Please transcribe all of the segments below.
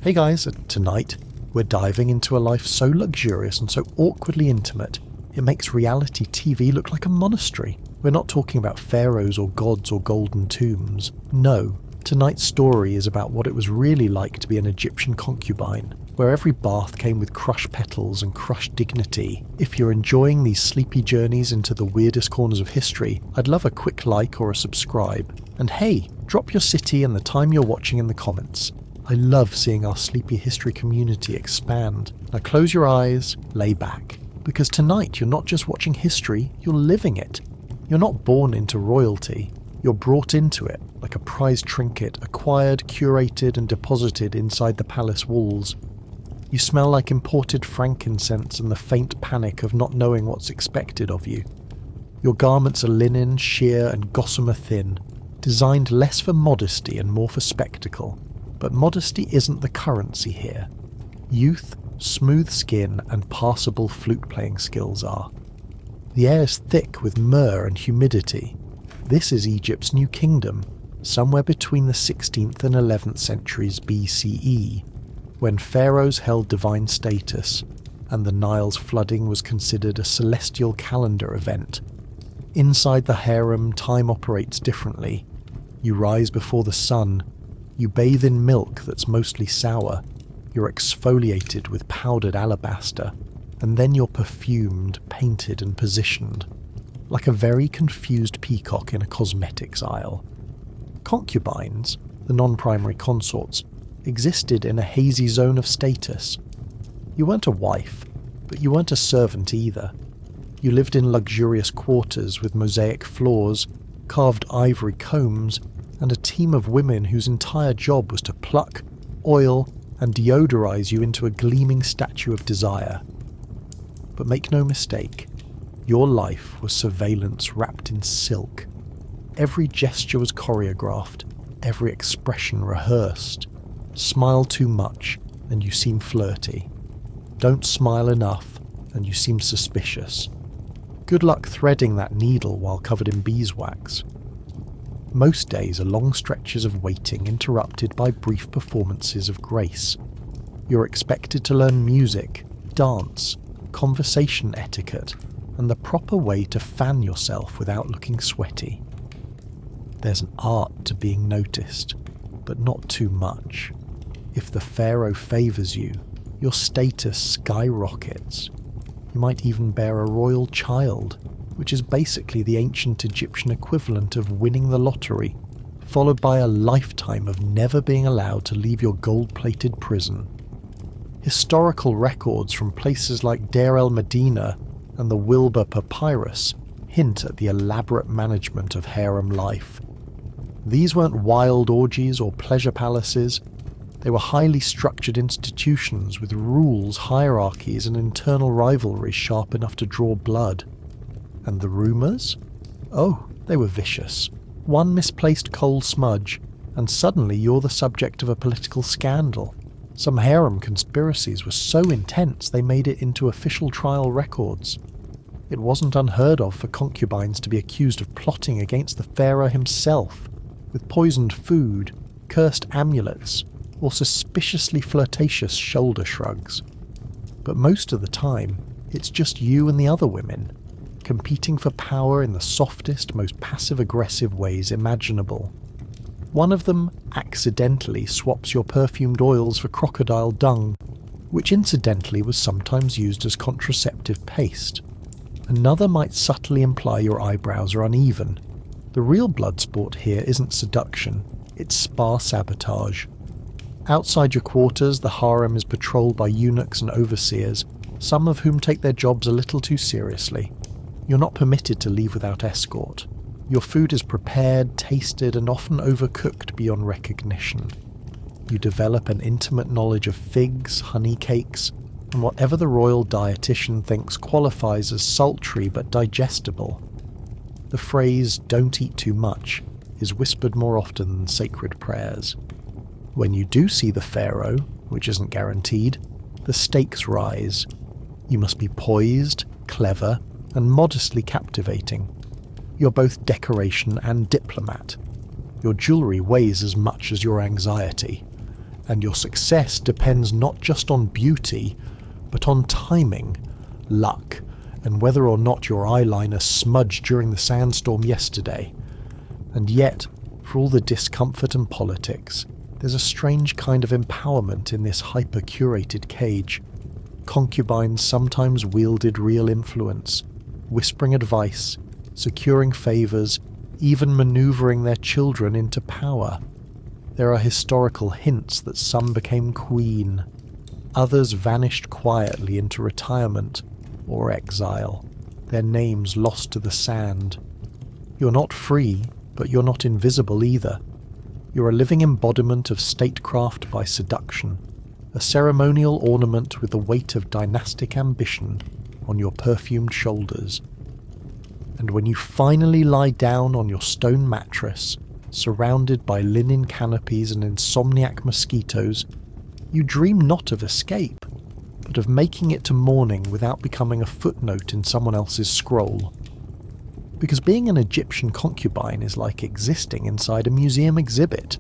Hey guys, tonight we're diving into a life so luxurious and so awkwardly intimate, it makes reality TV look like a monastery. We're not talking about pharaohs or gods or golden tombs. No, tonight's story is about what it was really like to be an Egyptian concubine, where every bath came with crushed petals and crushed dignity. If you're enjoying these sleepy journeys into the weirdest corners of history, I'd love a quick like or a subscribe. And hey, drop your city and the time you're watching in the comments. I love seeing our sleepy history community expand. Now close your eyes, lay back, because tonight you're not just watching history, you're living it. You're not born into royalty, you're brought into it, like a prized trinket, acquired, curated and deposited inside the palace walls. You smell like imported frankincense and the faint panic of not knowing what's expected of you. Your garments are linen, sheer and gossamer thin, designed less for modesty and more for spectacle. But modesty isn't the currency here. Youth, smooth skin and passable flute-playing skills are. The air is thick with myrrh and humidity. This is Egypt's new kingdom, somewhere between the 16th and 11th centuries BCE, when pharaohs held divine status, and the Nile's flooding was considered a celestial calendar event. Inside the harem, time operates differently. You rise before the sun. You bathe in milk that's mostly sour, you're exfoliated with powdered alabaster, and then you're perfumed, painted and positioned, like a very confused peacock in a cosmetics aisle. Concubines, the non-primary consorts, existed in a hazy zone of status. You weren't a wife, but you weren't a servant either. You lived in luxurious quarters with mosaic floors, carved ivory combs, and a team of women whose entire job was to pluck, oil, and deodorize you into a gleaming statue of desire. But make no mistake, your life was surveillance wrapped in silk. Every gesture was choreographed, every expression rehearsed. Smile too much, and you seem flirty. Don't smile enough, and you seem suspicious. Good luck threading that needle while covered in beeswax. Most days are long stretches of waiting interrupted by brief performances of grace. You're expected to learn music, dance, conversation etiquette, and the proper way to fan yourself without looking sweaty. There's an art to being noticed, but not too much. If the pharaoh favours you, your status skyrockets. You might even bear a royal child, which is basically the ancient Egyptian equivalent of winning the lottery, followed by a lifetime of never being allowed to leave your gold-plated prison. Historical records from places like Deir el-Medina and the Wilbur Papyrus hint at the elaborate management of harem life. These weren't wild orgies or pleasure palaces. They were highly structured institutions with rules, hierarchies and internal rivalries sharp enough to draw blood. And the rumours? Oh, they were vicious. One misplaced coal smudge, and suddenly you're the subject of a political scandal. Some harem conspiracies were so intense they made it into official trial records. It wasn't unheard of for concubines to be accused of plotting against the pharaoh himself, with poisoned food, cursed amulets, or suspiciously flirtatious shoulder shrugs. But most of the time, it's just you and the other women, competing for power in the softest, most passive-aggressive ways imaginable. One of them accidentally swaps your perfumed oils for crocodile dung, which incidentally was sometimes used as contraceptive paste. Another might subtly imply your eyebrows are uneven. The real blood sport here isn't seduction, it's spa sabotage. Outside your quarters, the harem is patrolled by eunuchs and overseers, some of whom take their jobs a little too seriously. You're not permitted to leave without escort. Your food is prepared, tasted, and often overcooked beyond recognition. You develop an intimate knowledge of figs, honey cakes, and whatever the royal dietitian thinks qualifies as sultry but digestible. The phrase, "don't eat too much," is whispered more often than sacred prayers. When you do see the pharaoh, which isn't guaranteed, the stakes rise. You must be poised, clever, and modestly captivating. You're both decoration and diplomat. Your jewellery weighs as much as your anxiety. And your success depends not just on beauty, but on timing, luck, and whether or not your eyeliner smudged during the sandstorm yesterday. And yet, for all the discomfort and politics, there's a strange kind of empowerment in this hyper-curated cage. Concubines sometimes wielded real influence, whispering advice, securing favours, even manoeuvring their children into power. There are historical hints that some became queen. Others vanished quietly into retirement or exile, their names lost to the sand. You're not free, but you're not invisible either. You're a living embodiment of statecraft by seduction, a ceremonial ornament with the weight of dynastic ambition on your perfumed shoulders. And when you finally lie down on your stone mattress, surrounded by linen canopies and insomniac mosquitoes, you dream not of escape, but of making it to morning without becoming a footnote in someone else's scroll. Because being an Egyptian concubine is like existing inside a museum exhibit,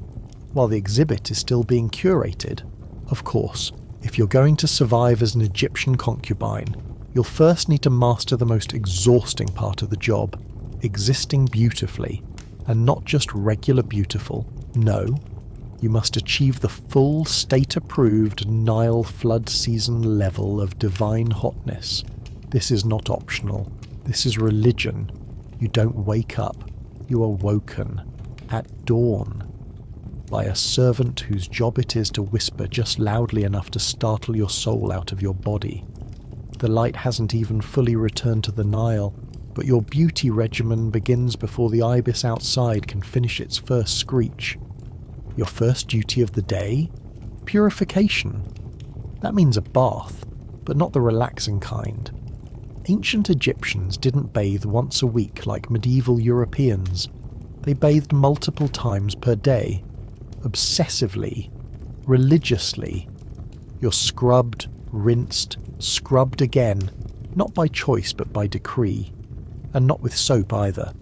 while the exhibit is still being curated. Of course, if you're going to survive as an Egyptian concubine, you'll first need to master the most exhausting part of the job, existing beautifully, and not just regular beautiful. No, you must achieve the full state-approved Nile flood season level of divine hotness. This is not optional. This is religion. You don't wake up. You are woken at dawn by a servant whose job it is to whisper just loudly enough to startle your soul out of your body. The light hasn't even fully returned to the Nile, but your beauty regimen begins before the ibis outside can finish its first screech. Your first duty of the day? Purification. That means a bath, but not the relaxing kind. Ancient Egyptians didn't bathe once a week like medieval Europeans. They bathed multiple times per day, obsessively, religiously. You're scrubbed, rinsed, scrubbed again, not by choice but by decree. And not with soap either.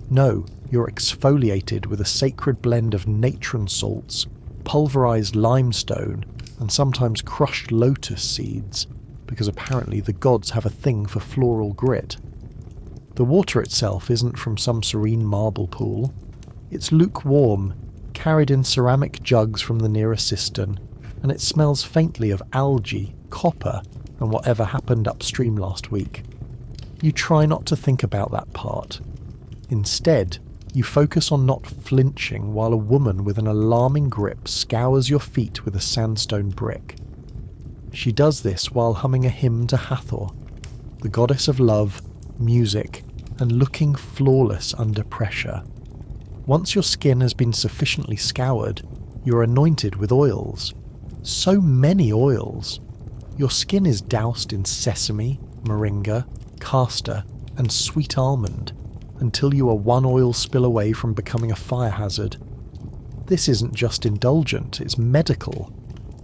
No, you're exfoliated with a sacred blend of natron salts, pulverized limestone, and sometimes crushed lotus seeds, because apparently the gods have a thing for floral grit. The water itself isn't from some serene marble pool. It's lukewarm, carried in ceramic jugs from the nearest cistern, and it smells faintly of algae, copper, and whatever happened upstream last week. You try not to think about that part. Instead, you focus on not flinching while a woman with an alarming grip scours your feet with a sandstone brick. She does this while humming a hymn to Hathor, the goddess of love, music, and looking flawless under pressure. Once your skin has been sufficiently scoured, you're anointed with oils. So many oils. Your skin is doused in sesame, moringa, castor, and sweet almond, until you are one oil spill away from becoming a fire hazard. This isn't just indulgent, it's medical.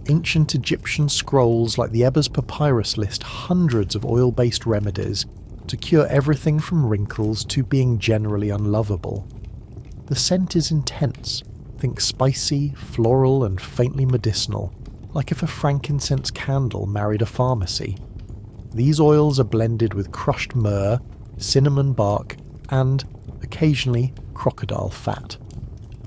Ancient Egyptian scrolls like the Ebers Papyrus list hundreds of oil-based remedies to cure everything from wrinkles to being generally unlovable. The scent is intense. Think spicy, floral, and faintly medicinal, like if a frankincense candle married a pharmacy. These oils are blended with crushed myrrh, cinnamon bark, and, occasionally, crocodile fat.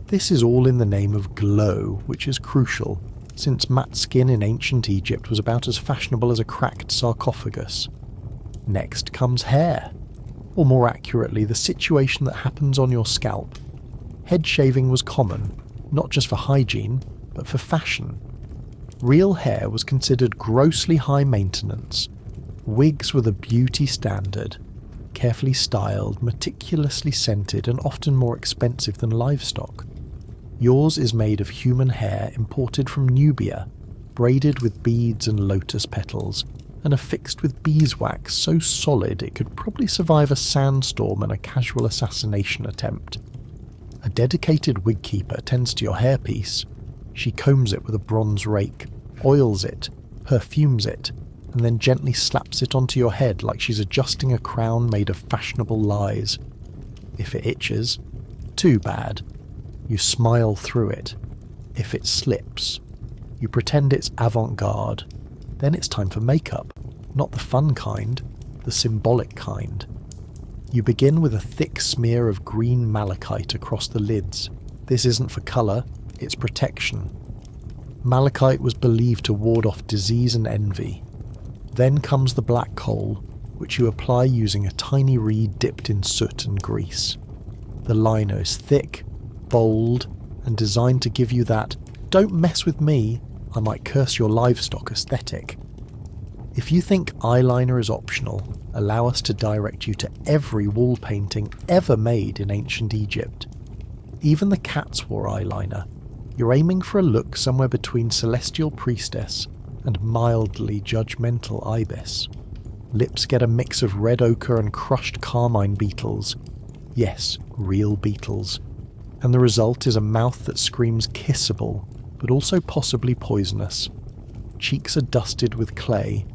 This is all in the name of glow, which is crucial, since matte skin in ancient Egypt was about as fashionable as a cracked sarcophagus. Next comes hair, or more accurately, the situation that happens on your scalp. Head shaving was common, not just for hygiene, but for fashion. Real hair was considered grossly high maintenance. Wigs were the beauty standard, carefully styled, meticulously scented, and often more expensive than livestock. Yours is made of human hair imported from Nubia, braided with beads and lotus petals, and affixed with beeswax so solid it could probably survive a sandstorm and a casual assassination attempt. A dedicated wig keeper tends to your hairpiece. She combs it with a bronze rake, oils it, perfumes it, and then gently slaps it onto your head like she's adjusting a crown made of fashionable lies. If it itches, too bad. You smile through it. If it slips, You pretend it's avant-garde. Then it's time for makeup. Not the fun kind, the symbolic kind. You begin with a thick smear of green malachite across the lids. This isn't for colour, it's protection. Malachite was believed to ward off disease and envy. Then comes the black coal, which you apply using a tiny reed dipped in soot and grease. The liner is thick, bold, and designed to give you that "don't mess with me, I might curse your livestock" aesthetic. If you think eyeliner is optional, allow us to direct you to every wall painting ever made in ancient Egypt. Even the cats wore eyeliner. You're aiming for a look somewhere between celestial priestess and mildly judgmental ibis. Lips get a mix of red ochre and crushed carmine beetles. Yes, real beetles. And the result is a mouth that screams kissable, but also possibly poisonous. Cheeks are dusted with clay,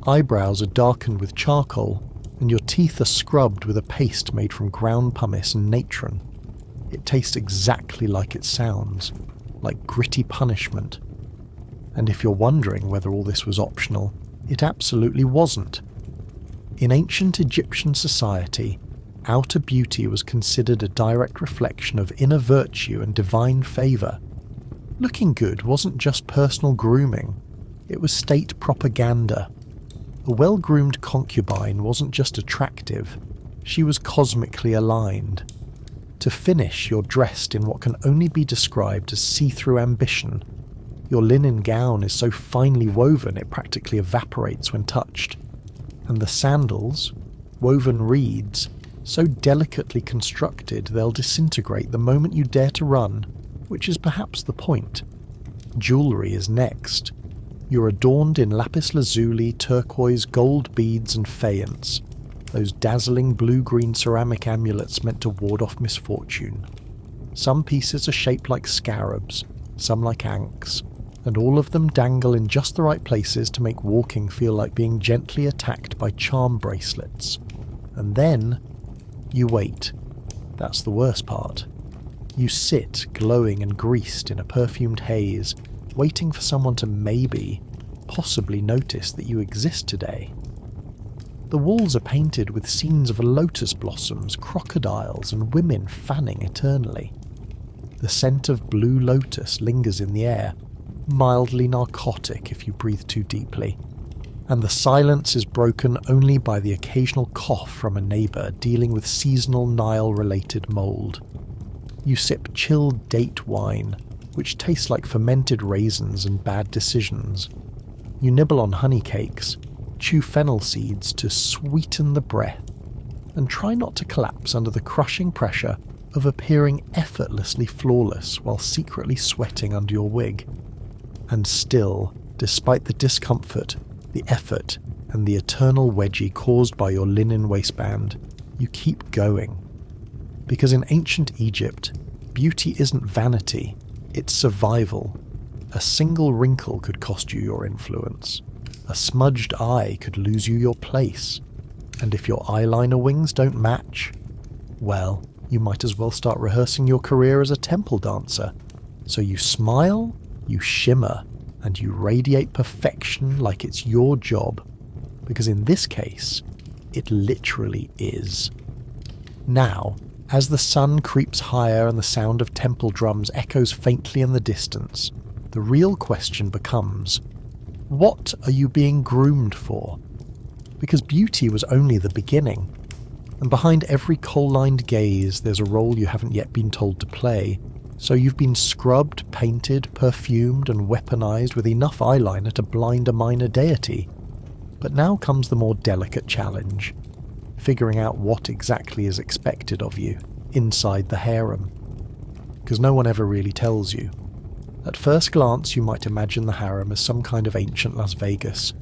eyebrows are darkened with charcoal, and your teeth are scrubbed with a paste made from ground pumice and natron. It tastes exactly like it sounds, like gritty punishment. And if you're wondering whether all this was optional, it absolutely wasn't. In ancient Egyptian society, outer beauty was considered a direct reflection of inner virtue and divine favour. Looking good wasn't just personal grooming, it was state propaganda. A well-groomed concubine wasn't just attractive, she was cosmically aligned. To finish, you're dressed in what can only be described as see-through ambition. Your linen gown is so finely woven it practically evaporates when touched. And the sandals, woven reeds, so delicately constructed they'll disintegrate the moment you dare to run, which is perhaps the point. Jewellery is next. You're adorned in lapis lazuli, turquoise, gold beads and faience, those dazzling blue-green ceramic amulets meant to ward off misfortune. Some pieces are shaped like scarabs, some like ankhs, and all of them dangle in just the right places to make walking feel like being gently attacked by charm bracelets. And then you wait. That's the worst part. You sit, glowing and greased in a perfumed haze, waiting for someone to maybe, possibly notice that you exist today. The walls are painted with scenes of lotus blossoms, crocodiles, and women fanning eternally. The scent of blue lotus lingers in the air, mildly narcotic if you breathe too deeply, and the silence is broken only by the occasional cough from a neighbour dealing with seasonal Nile-related mould. You sip chilled date wine, which tastes like fermented raisins and bad decisions. You nibble on honey cakes, chew fennel seeds to sweeten the breath, and try not to collapse under the crushing pressure of appearing effortlessly flawless while secretly sweating under your wig. And still, despite the discomfort, the effort, and the eternal wedgie caused by your linen waistband, you keep going. Because in ancient Egypt, beauty isn't vanity, it's survival. A single wrinkle could cost you your influence. A smudged eye could lose you your place. And if your eyeliner wings don't match, well, you might as well start rehearsing your career as a temple dancer. So you smile, you shimmer, and you radiate perfection like it's your job. Because in this case, it literally is. Now, as the sun creeps higher and the sound of temple drums echoes faintly in the distance, the real question becomes, what are you being groomed for? Because beauty was only the beginning, and behind every coal-lined gaze there's a role you haven't yet been told to play, so you've been scrubbed, painted, perfumed and weaponized with enough eyeliner to blind a minor deity. But now comes the more delicate challenge, figuring out what exactly is expected of you inside the harem. Because no one ever really tells you. At first glance you might imagine the harem as some kind of ancient Las Vegas,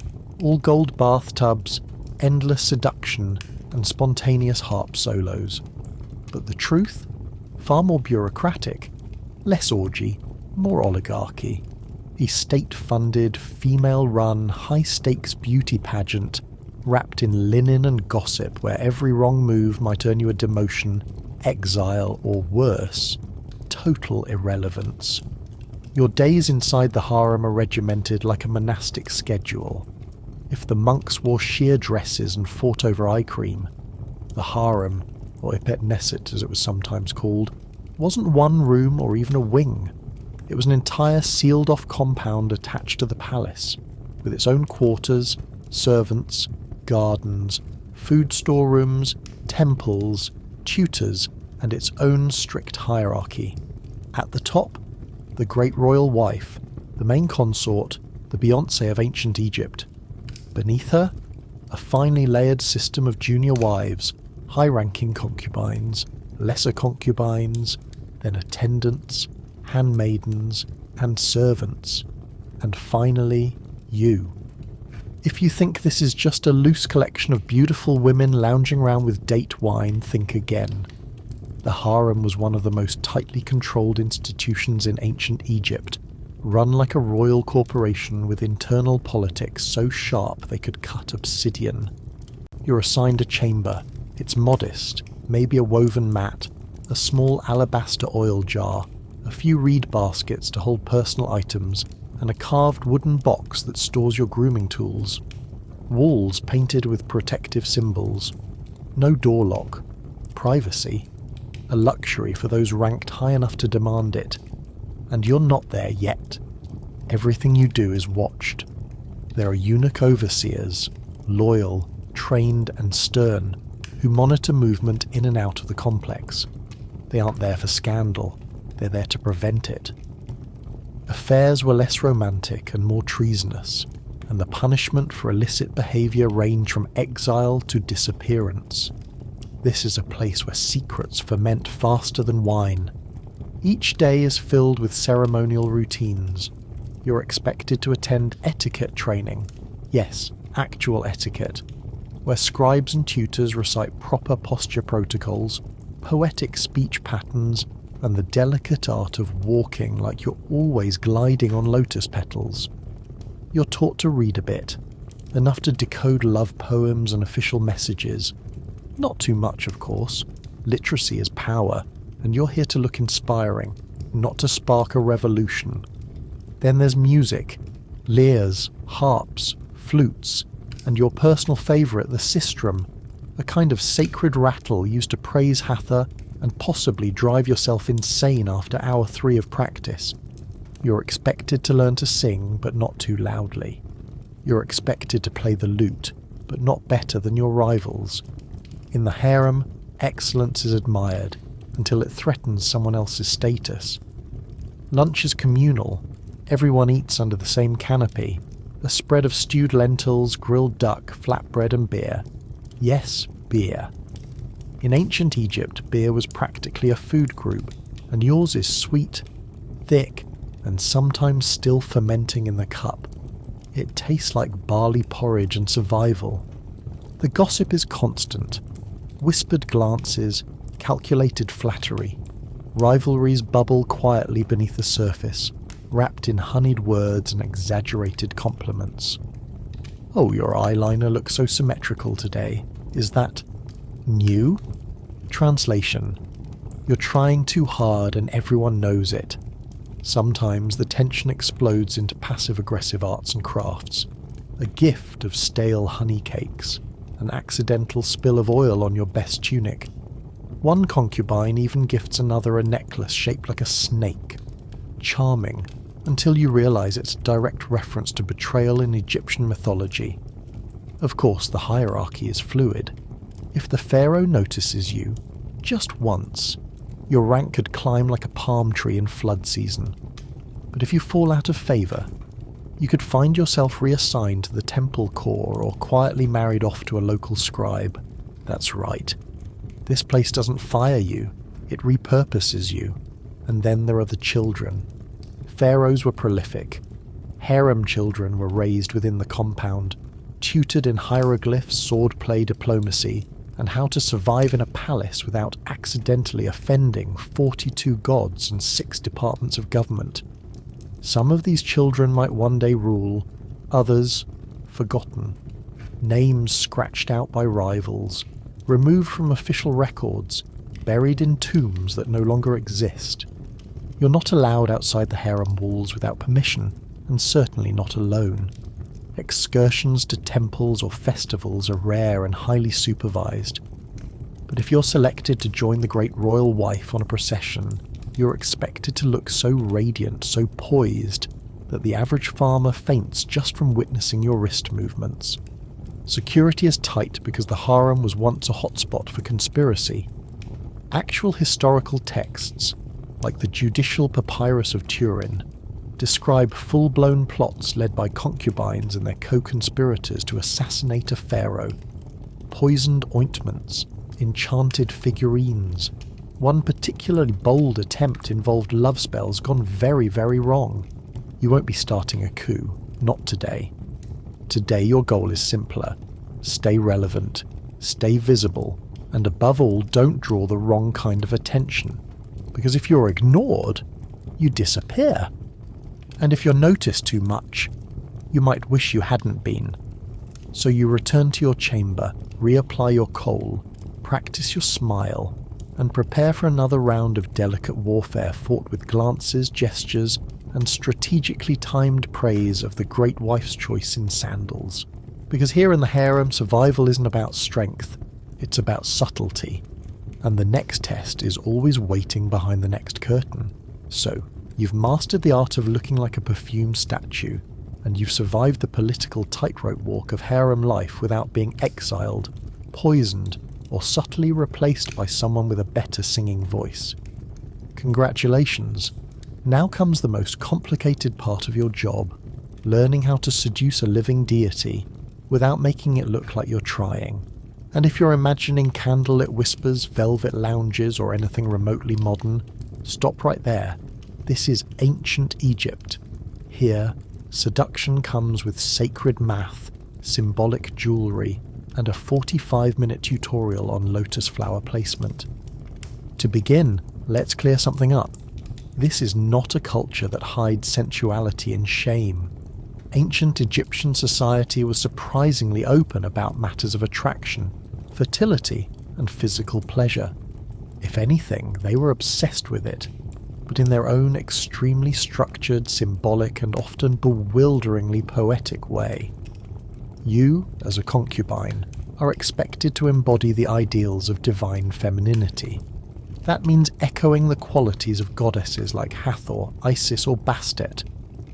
all gold bathtubs, endless seduction and spontaneous harp solos. But the truth? Far more bureaucratic, less orgy, more oligarchy. A state-funded, female-run, high-stakes beauty pageant wrapped in linen and gossip where every wrong move might earn you a demotion, exile or worse, total irrelevance. Your days inside the harem are regimented like a monastic schedule. If the monks wore sheer dresses and fought over eye cream, the harem, or Ipet Neset as it was sometimes called, wasn't one room or even a wing. It was an entire sealed-off compound attached to the palace, with its own quarters, servants, gardens, food storerooms, temples, tutors, and its own strict hierarchy. At the top, the great royal wife, the main consort, the Beyoncé of ancient Egypt. Beneath her, a finely layered system of junior wives, high-ranking concubines, lesser concubines, then attendants, handmaidens, and servants, and finally, you. If you think this is just a loose collection of beautiful women lounging around with date wine, think again. The harem was one of the most tightly controlled institutions in ancient Egypt, run like a royal corporation with internal politics so sharp they could cut obsidian. You're assigned a chamber. It's modest, maybe a woven mat, a small alabaster oil jar, a few reed baskets to hold personal items, and a carved wooden box that stores your grooming tools. Walls painted with protective symbols. No door lock. Privacy. A luxury for those ranked high enough to demand it. And you're not there yet. Everything you do is watched. There are eunuch overseers, loyal, trained and stern, who monitor movement in and out of the complex. They aren't there for scandal, they're there to prevent it. Affairs were less romantic and more treasonous, and the punishment for illicit behaviour ranged from exile to disappearance. This is a place where secrets ferment faster than wine. Each day is filled with ceremonial routines. You're expected to attend etiquette training. Yes, actual etiquette, where scribes and tutors recite proper posture protocols, poetic speech patterns, and the delicate art of walking like you're always gliding on lotus petals. You're taught to read a bit, enough to decode love poems and official messages. Not too much, of course. Literacy is power, and you're here to look inspiring, not to spark a revolution. Then there's music, lyres, harps, flutes, and your personal favourite, the sistrum, a kind of sacred rattle used to praise Hathor and possibly drive yourself insane after hour 3 of practice. You're expected to learn to sing, but not too loudly. You're expected to play the lute, but not better than your rivals. In the harem, excellence is admired, until it threatens someone else's status. Lunch is communal. Everyone eats under the same canopy, a spread of stewed lentils, grilled duck, flatbread and beer. Yes, beer. In ancient Egypt, beer was practically a food group, and yours is sweet, thick, and sometimes still fermenting in the cup. It tastes like barley porridge and survival. The gossip is constant. Whispered glances, calculated flattery. Rivalries bubble quietly beneath the surface, wrapped in honeyed words and exaggerated compliments. Oh, your eyeliner looks so symmetrical today. Is that new? Translation. You're trying too hard and everyone knows it. Sometimes the tension explodes into passive-aggressive arts and crafts. A gift of stale honey cakes. An accidental spill of oil on your best tunic. One concubine even gifts another a necklace shaped like a snake. Charming, until you realise it's a direct reference to betrayal in Egyptian mythology. Of course, the hierarchy is fluid. If the pharaoh notices you, just once, your rank could climb like a palm tree in flood season. But if you fall out of favour, you could find yourself reassigned to the temple corps or quietly married off to a local scribe. That's right. This place doesn't fire you, it repurposes you. And then there are the children. Pharaohs were prolific. Harem children were raised within the compound, tutored in hieroglyphs, swordplay, diplomacy, and how to survive in a palace without accidentally offending 42 gods and 6 departments of government. Some of these children might one day rule, others forgotten. Names scratched out by rivals, removed from official records, buried in tombs that no longer exist. You're not allowed outside the harem walls without permission, and certainly not alone. Excursions to temples or festivals are rare and highly supervised. But if you're selected to join the great royal wife on a procession, you're expected to look so radiant, so poised, that the average farmer faints just from witnessing your wrist movements. Security is tight because the harem was once a hotspot for conspiracy. Actual historical texts, like the Judicial Papyrus of Turin, describe full-blown plots led by concubines and their co-conspirators to assassinate a pharaoh. Poisoned ointments, enchanted figurines. One particularly bold attempt involved love spells gone very, very wrong. You won't be starting a coup, not today. Today your goal is simpler. Stay relevant, stay visible, and above all don't draw the wrong kind of attention. Because if you're ignored, you disappear. And if you're noticed too much, you might wish you hadn't been. So you return to your chamber, reapply your coal, practice your smile, and prepare for another round of delicate warfare fought with glances, gestures, and strategically timed praise of the great wife's choice in sandals. Because here in the harem, survival isn't about strength, it's about subtlety. And the next test is always waiting behind the next curtain. So, you've mastered the art of looking like a perfumed statue, and you've survived the political tightrope walk of harem life without being exiled, poisoned, or subtly replaced by someone with a better singing voice. Congratulations. Now comes the most complicated part of your job, learning how to seduce a living deity without making it look like you're trying. And if you're imagining candlelit whispers, velvet lounges, or anything remotely modern, stop right there. This is ancient Egypt. Here, seduction comes with sacred math, symbolic jewellery, and a 45-minute tutorial on lotus flower placement. To begin, let's clear something up. This is not a culture that hides sensuality in shame. Ancient Egyptian society was surprisingly open about matters of attraction, fertility, and physical pleasure. If anything, they were obsessed with it, but in their own extremely structured, symbolic, and often bewilderingly poetic way. You, as a concubine, are expected to embody the ideals of divine femininity. That means echoing the qualities of goddesses like Hathor, Isis, or Bastet,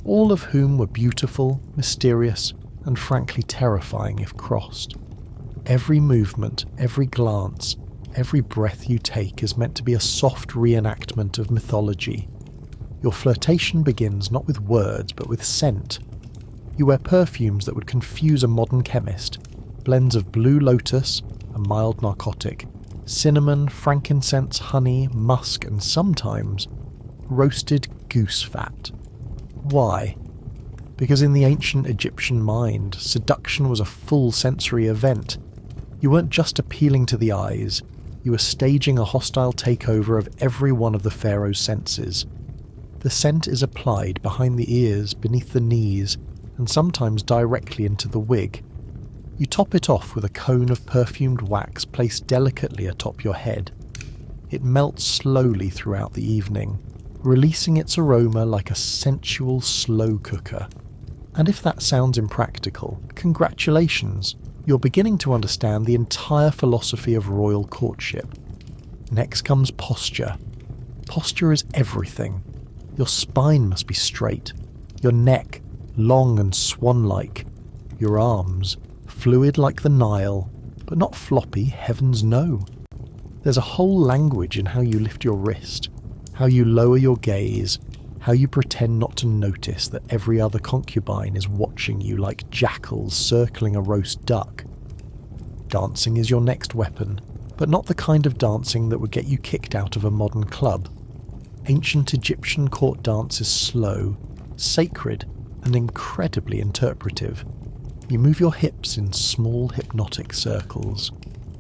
all of whom were beautiful, mysterious, and frankly terrifying if crossed. Every movement, every glance, every breath you take is meant to be a soft reenactment of mythology. Your flirtation begins not with words, but with scent. You wear perfumes that would confuse a modern chemist, blends of blue lotus, a mild narcotic, cinnamon, frankincense, honey, musk, and sometimes roasted goose fat. Why? Because in the ancient Egyptian mind, seduction was a full sensory event. You weren't just appealing to the eyes, you were staging a hostile takeover of every one of the pharaoh's senses. The scent is applied behind the ears, beneath the knees, and sometimes directly into the wig. You top it off with a cone of perfumed wax placed delicately atop your head. It melts slowly throughout the evening, releasing its aroma like a sensual slow cooker. And if that sounds impractical, congratulations, you're beginning to understand the entire philosophy of royal courtship. Next comes posture. Posture is everything. Your spine must be straight, your neck long and swan-like, your arms fluid like the Nile, but not floppy, heavens no. There's a whole language in how you lift your wrist, how you lower your gaze, how you pretend not to notice that every other concubine is watching you like jackals circling a roast duck. Dancing is your next weapon, but not the kind of dancing that would get you kicked out of a modern club. Ancient Egyptian court dance is slow, sacred, and incredibly interpretive. You move your hips in small hypnotic circles.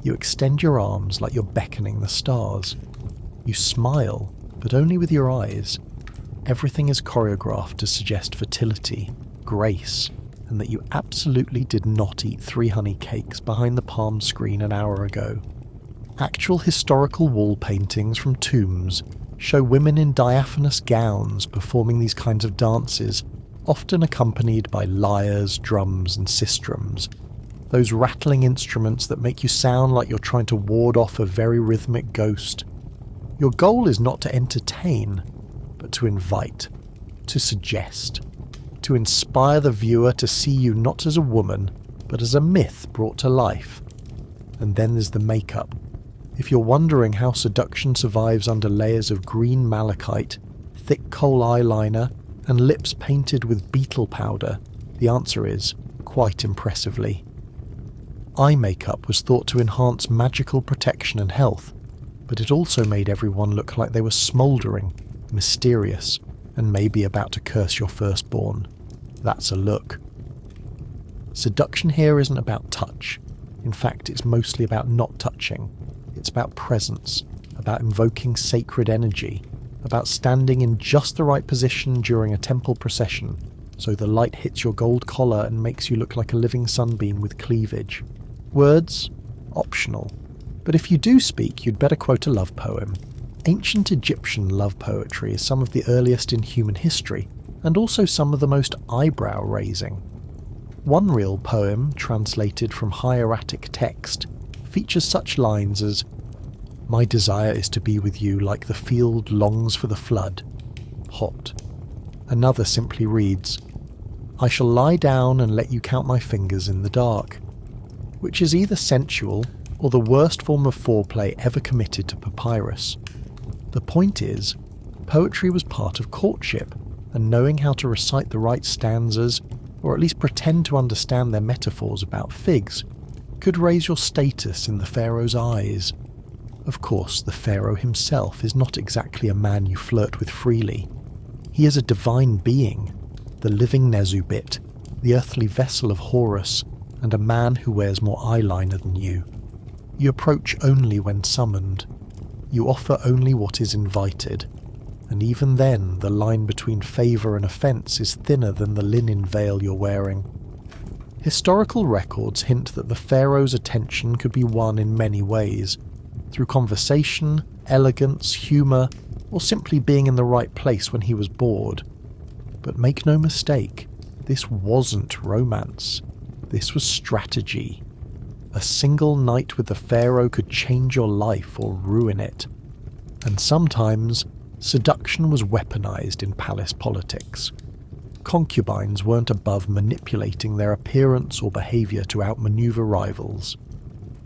You extend your arms like you're beckoning the stars. You smile, but only with your eyes. Everything is choreographed to suggest fertility, grace, and that you absolutely did not eat 3 honey cakes behind the palm screen an hour ago. Actual historical wall paintings from tombs show women in diaphanous gowns performing these kinds of dances, often accompanied by lyres, drums and sistrums, those rattling instruments that make you sound like you're trying to ward off a very rhythmic ghost. Your goal is not to entertain, but to invite, to suggest, to inspire the viewer to see you not as a woman, but as a myth brought to life. And then there's the makeup. If you're wondering how seduction survives under layers of green malachite, thick kohl eyeliner, and lips painted with beetle powder, the answer is, quite impressively. Eye makeup was thought to enhance magical protection and health, but it also made everyone look like they were smouldering, mysterious, and maybe about to curse your firstborn. That's a look. Seduction here isn't about touch. In fact, it's mostly about not touching. It's about presence, about invoking sacred energy, about standing in just the right position during a temple procession, so the light hits your gold collar and makes you look like a living sunbeam with cleavage. Words? Optional. But if you do speak, you'd better quote a love poem. Ancient Egyptian love poetry is some of the earliest in human history, and also some of the most eyebrow-raising. One real poem, translated from hieratic text, features such lines as, "My desire is to be with you like the field longs for the flood." Hot. Another simply reads, "I shall lie down and let you count my fingers in the dark," which is either sensual or the worst form of foreplay ever committed to papyrus. The point is, poetry was part of courtship, and knowing how to recite the right stanzas, or at least pretend to understand their metaphors about figs, could raise your status in the pharaoh's eyes. Of course, the pharaoh himself is not exactly a man you flirt with freely. He is a divine being, the living Nezubit, the earthly vessel of Horus, and a man who wears more eyeliner than you. You approach only when summoned. You offer only what is invited. And even then, the line between favour and offence is thinner than the linen veil you're wearing. Historical records hint that the pharaoh's attention could be won in many ways, through conversation, elegance, humour, or simply being in the right place when he was bored. But make no mistake, this wasn't romance. This was strategy. A single night with the pharaoh could change your life or ruin it. And sometimes, seduction was weaponized in palace politics. Concubines weren't above manipulating their appearance or behavior to outmaneuver rivals.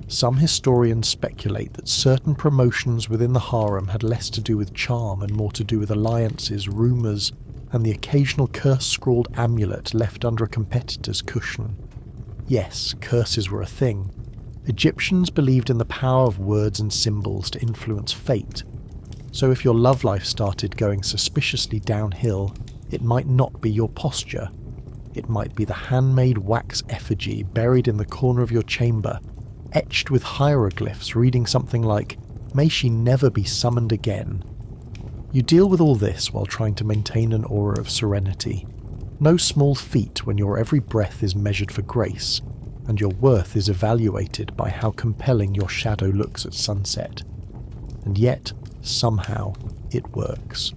Some historians speculate that certain promotions within the harem had less to do with charm and more to do with alliances, rumours, and the occasional curse-scrawled amulet left under a competitor's cushion. Yes, curses were a thing. Egyptians believed in the power of words and symbols to influence fate. So if your love life started going suspiciously downhill, it might not be your posture. It might be the handmade wax effigy buried in the corner of your chamber, etched with hieroglyphs reading something like, "May she never be summoned again." You deal with all this while trying to maintain an aura of serenity. No small feat when your every breath is measured for grace, and your worth is evaluated by how compelling your shadow looks at sunset. And yet, somehow, it works.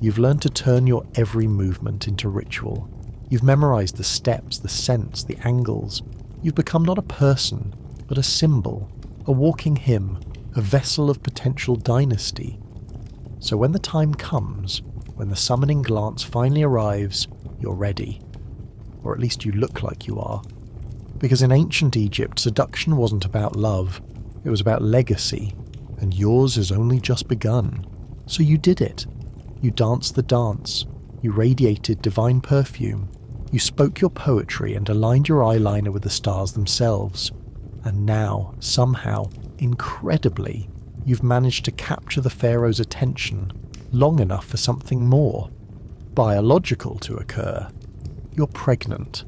You've learned to turn your every movement into ritual. You've memorized the steps, the scents, the angles. You've become not a person, but a symbol, a walking hymn, a vessel of potential dynasty. So when the time comes, when the summoning glance finally arrives, you're ready. Or at least you look like you are. Because in ancient Egypt, seduction wasn't about love, it was about legacy, and yours has only just begun. So you did it. You danced the dance, you radiated divine perfume, you spoke your poetry and aligned your eyeliner with the stars themselves. And now, somehow, incredibly, you've managed to capture the pharaoh's attention long enough for something more biological to occur. You're pregnant,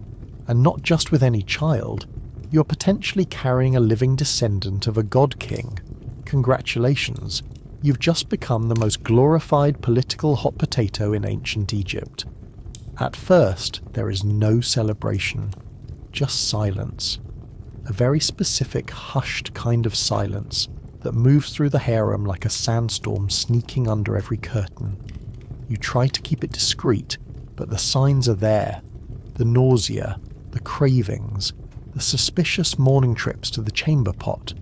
and not just with any child, you're potentially carrying a living descendant of a god king. Congratulations, you've just become the most glorified political hot potato in ancient Egypt. At first, there is no celebration, just silence. A very specific, hushed kind of silence that moves through the harem like a sandstorm sneaking under every curtain. You try to keep it discreet, but the signs are there. The nausea, the cravings, the suspicious morning trips to the chamber pot,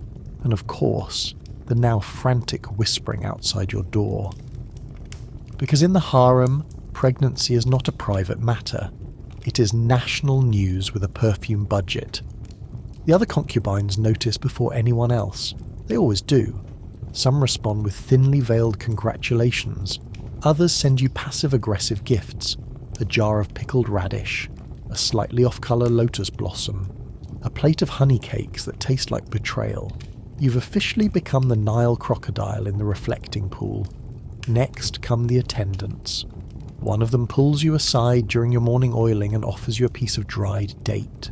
and of course, the now frantic whispering outside your door. Because in the harem, pregnancy is not a private matter. It is national news with a perfume budget. The other concubines notice before anyone else. They always do. Some respond with thinly veiled congratulations. Others send you passive-aggressive gifts. A jar of pickled radish, a slightly off-colour lotus blossom, a plate of honey cakes that taste like betrayal. You've officially become the Nile crocodile in the reflecting pool. Next come the attendants. One of them pulls you aside during your morning oiling and offers you a piece of dried date.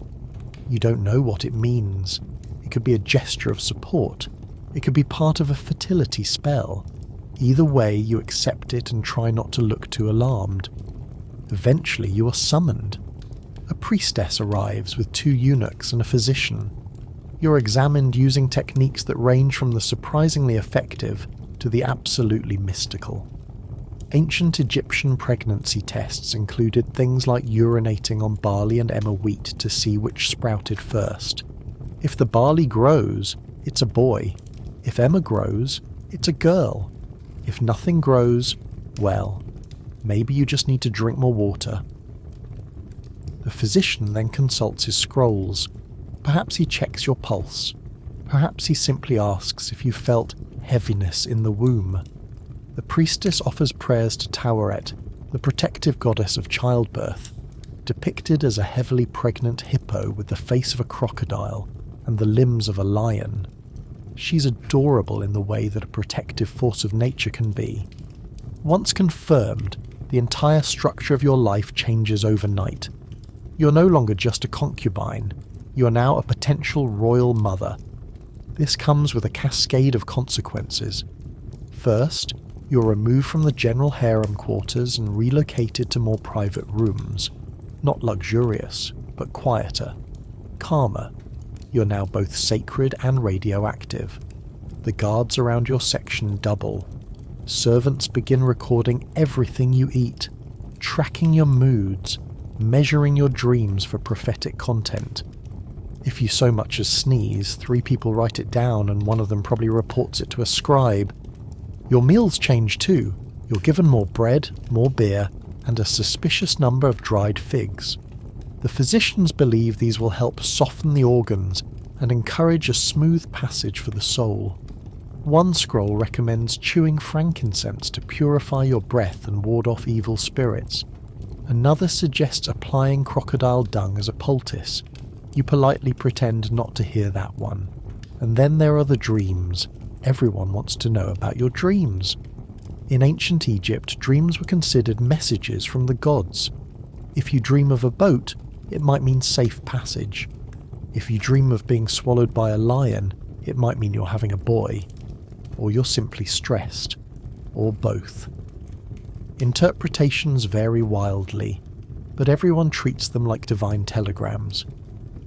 You don't know what it means. It could be a gesture of support. It could be part of a fertility spell. Either way, you accept it and try not to look too alarmed. Eventually, you are summoned. A priestess arrives with 2 eunuchs and a physician. You're examined using techniques that range from the surprisingly effective to the absolutely mystical. Ancient Egyptian pregnancy tests included things like urinating on barley and emmer wheat to see which sprouted first. If the barley grows, it's a boy. If emmer grows, it's a girl. If nothing grows, well, maybe you just need to drink more water. The physician then consults his scrolls. Perhaps he checks your pulse. Perhaps he simply asks if you felt heaviness in the womb. The priestess offers prayers to Taweret, the protective goddess of childbirth, depicted as a heavily pregnant hippo with the face of a crocodile and the limbs of a lion. She's adorable in the way that a protective force of nature can be. Once confirmed, the entire structure of your life changes overnight. You're no longer just a concubine, you are now a potential royal mother. This comes with a cascade of consequences. First, you're removed from the general harem quarters and relocated to more private rooms. Not luxurious, but quieter, calmer. You're now both sacred and radioactive. The guards around your section double. Servants begin recording everything you eat, tracking your moods, measuring your dreams for prophetic content. If you so much as sneeze, 3 people write it down and one of them probably reports it to a scribe. Your meals change too. You're given more bread, more beer, and a suspicious number of dried figs. The physicians believe these will help soften the organs and encourage a smooth passage for the soul. One scroll recommends chewing frankincense to purify your breath and ward off evil spirits. Another suggests applying crocodile dung as a poultice. You politely pretend not to hear that one. And then there are the dreams. Everyone wants to know about your dreams. In ancient Egypt, dreams were considered messages from the gods. If you dream of a boat, it might mean safe passage. If you dream of being swallowed by a lion, it might mean you're having a boy. Or you're simply stressed. Or both. Interpretations vary wildly, but everyone treats them like divine telegrams.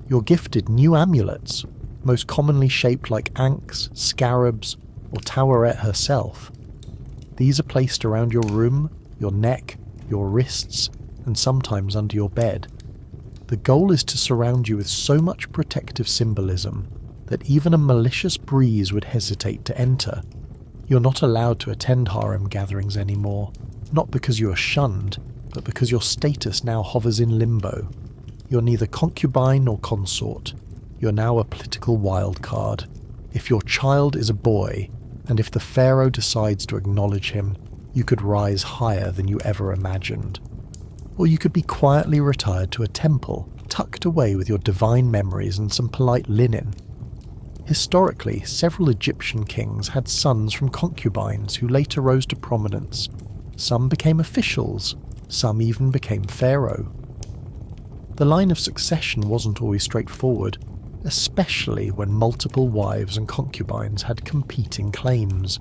You're gifted new amulets, most commonly shaped like ankhs, scarabs, or Taweret herself. These are placed around your room, your neck, your wrists, and sometimes under your bed. The goal is to surround you with so much protective symbolism that even a malicious breeze would hesitate to enter. You're not allowed to attend harem gatherings anymore, not because you are shunned, but because your status now hovers in limbo. You're neither concubine nor consort. You're now a political wildcard. If your child is a boy, and if the pharaoh decides to acknowledge him, you could rise higher than you ever imagined. Or you could be quietly retired to a temple, tucked away with your divine memories and some polite linen. Historically, several Egyptian kings had sons from concubines who later rose to prominence. Some became officials, some even became pharaoh. The line of succession wasn't always straightforward, especially when multiple wives and concubines had competing claims.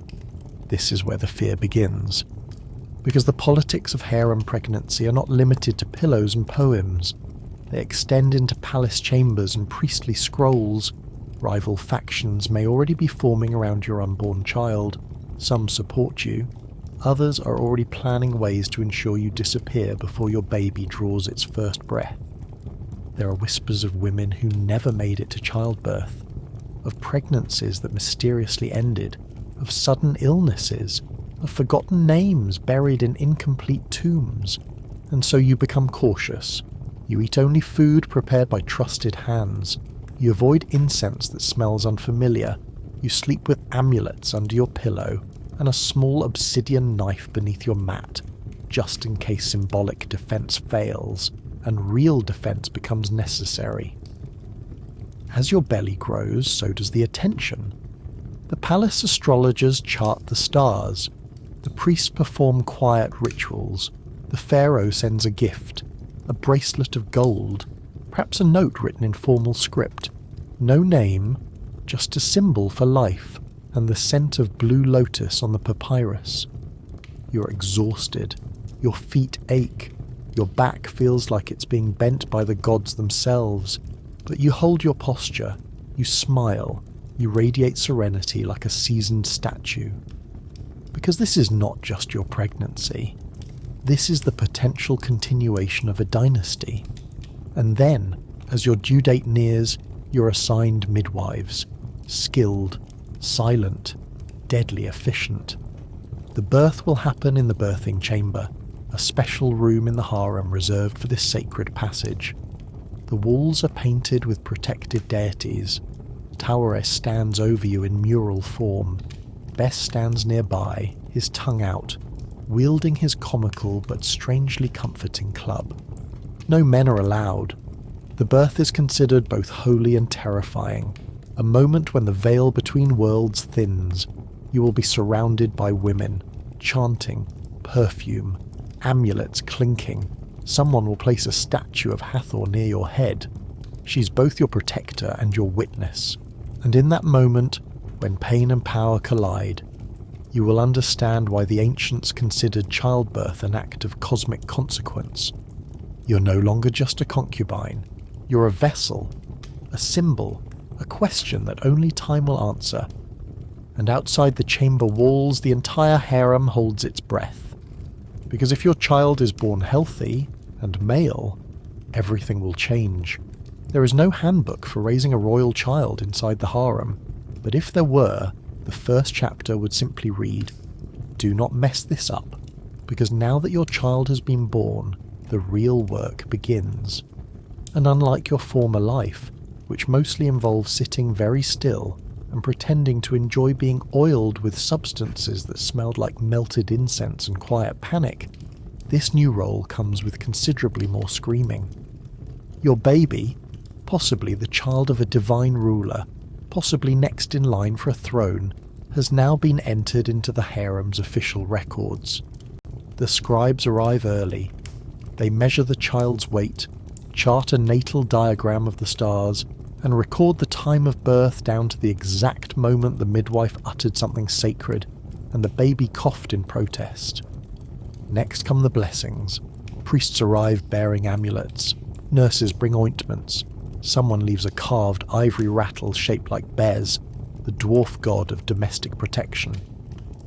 This is where the fear begins. Because the politics of harem pregnancy are not limited to pillows and poems. They extend into palace chambers and priestly scrolls. Rival factions may already be forming around your unborn child. Some support you. Others are already planning ways to ensure you disappear before your baby draws its first breath. There are whispers of women who never made it to childbirth, of pregnancies that mysteriously ended, of sudden illnesses, of forgotten names buried in incomplete tombs. And so you become cautious. You eat only food prepared by trusted hands. You avoid incense that smells unfamiliar. You sleep with amulets under your pillow and a small obsidian knife beneath your mat, just in case symbolic defense fails and real defense becomes necessary. As your belly grows, so does the attention. The palace astrologers chart the stars. The priests perform quiet rituals. The pharaoh sends a gift, a bracelet of gold, perhaps a note written in formal script. No name, just a symbol for life, and the scent of blue lotus on the papyrus. You're exhausted. Your feet ache. Your back feels like it's being bent by the gods themselves. But you hold your posture. You smile. You radiate serenity like a seasoned statue. Because this is not just your pregnancy. This is the potential continuation of a dynasty. And then, as your due date nears, you're assigned midwives. Skilled, silent, deadly efficient. The birth will happen in the birthing chamber, a special room in the harem reserved for this sacred passage. The walls are painted with protected deities. Taurus stands over you in mural form. Bess stands nearby, his tongue out, wielding his comical but strangely comforting club. No men are allowed. The birth is considered both holy and terrifying, a moment when the veil between worlds thins. You will be surrounded by women, chanting, perfume, amulets clinking. Someone will place a statue of Hathor near your head. She's both your protector and your witness. And in that moment, when pain and power collide, you will understand why the ancients considered childbirth an act of cosmic consequence. You're no longer just a concubine. You're a vessel, a symbol, a question that only time will answer. And outside the chamber walls, the entire harem holds its breath. Because if your child is born healthy and male, everything will change. There is no handbook for raising a royal child inside the harem, but if there were, the first chapter would simply read, "Do not mess this up, because now that your child has been born, the real work begins." And unlike your former life, which mostly involves sitting very still and pretending to enjoy being oiled with substances that smelled like melted incense and quiet panic, this new role comes with considerably more screaming. Your baby, possibly the child of a divine ruler, possibly next in line for a throne, has now been entered into the harem's official records. The scribes arrive early. They measure the child's weight, chart a natal diagram of the stars, and record the time of birth down to the exact moment the midwife uttered something sacred and the baby coughed in protest. Next come the blessings. Priests arrive bearing amulets. Nurses bring ointments. Someone leaves a carved ivory rattle shaped like Bez, the dwarf god of domestic protection.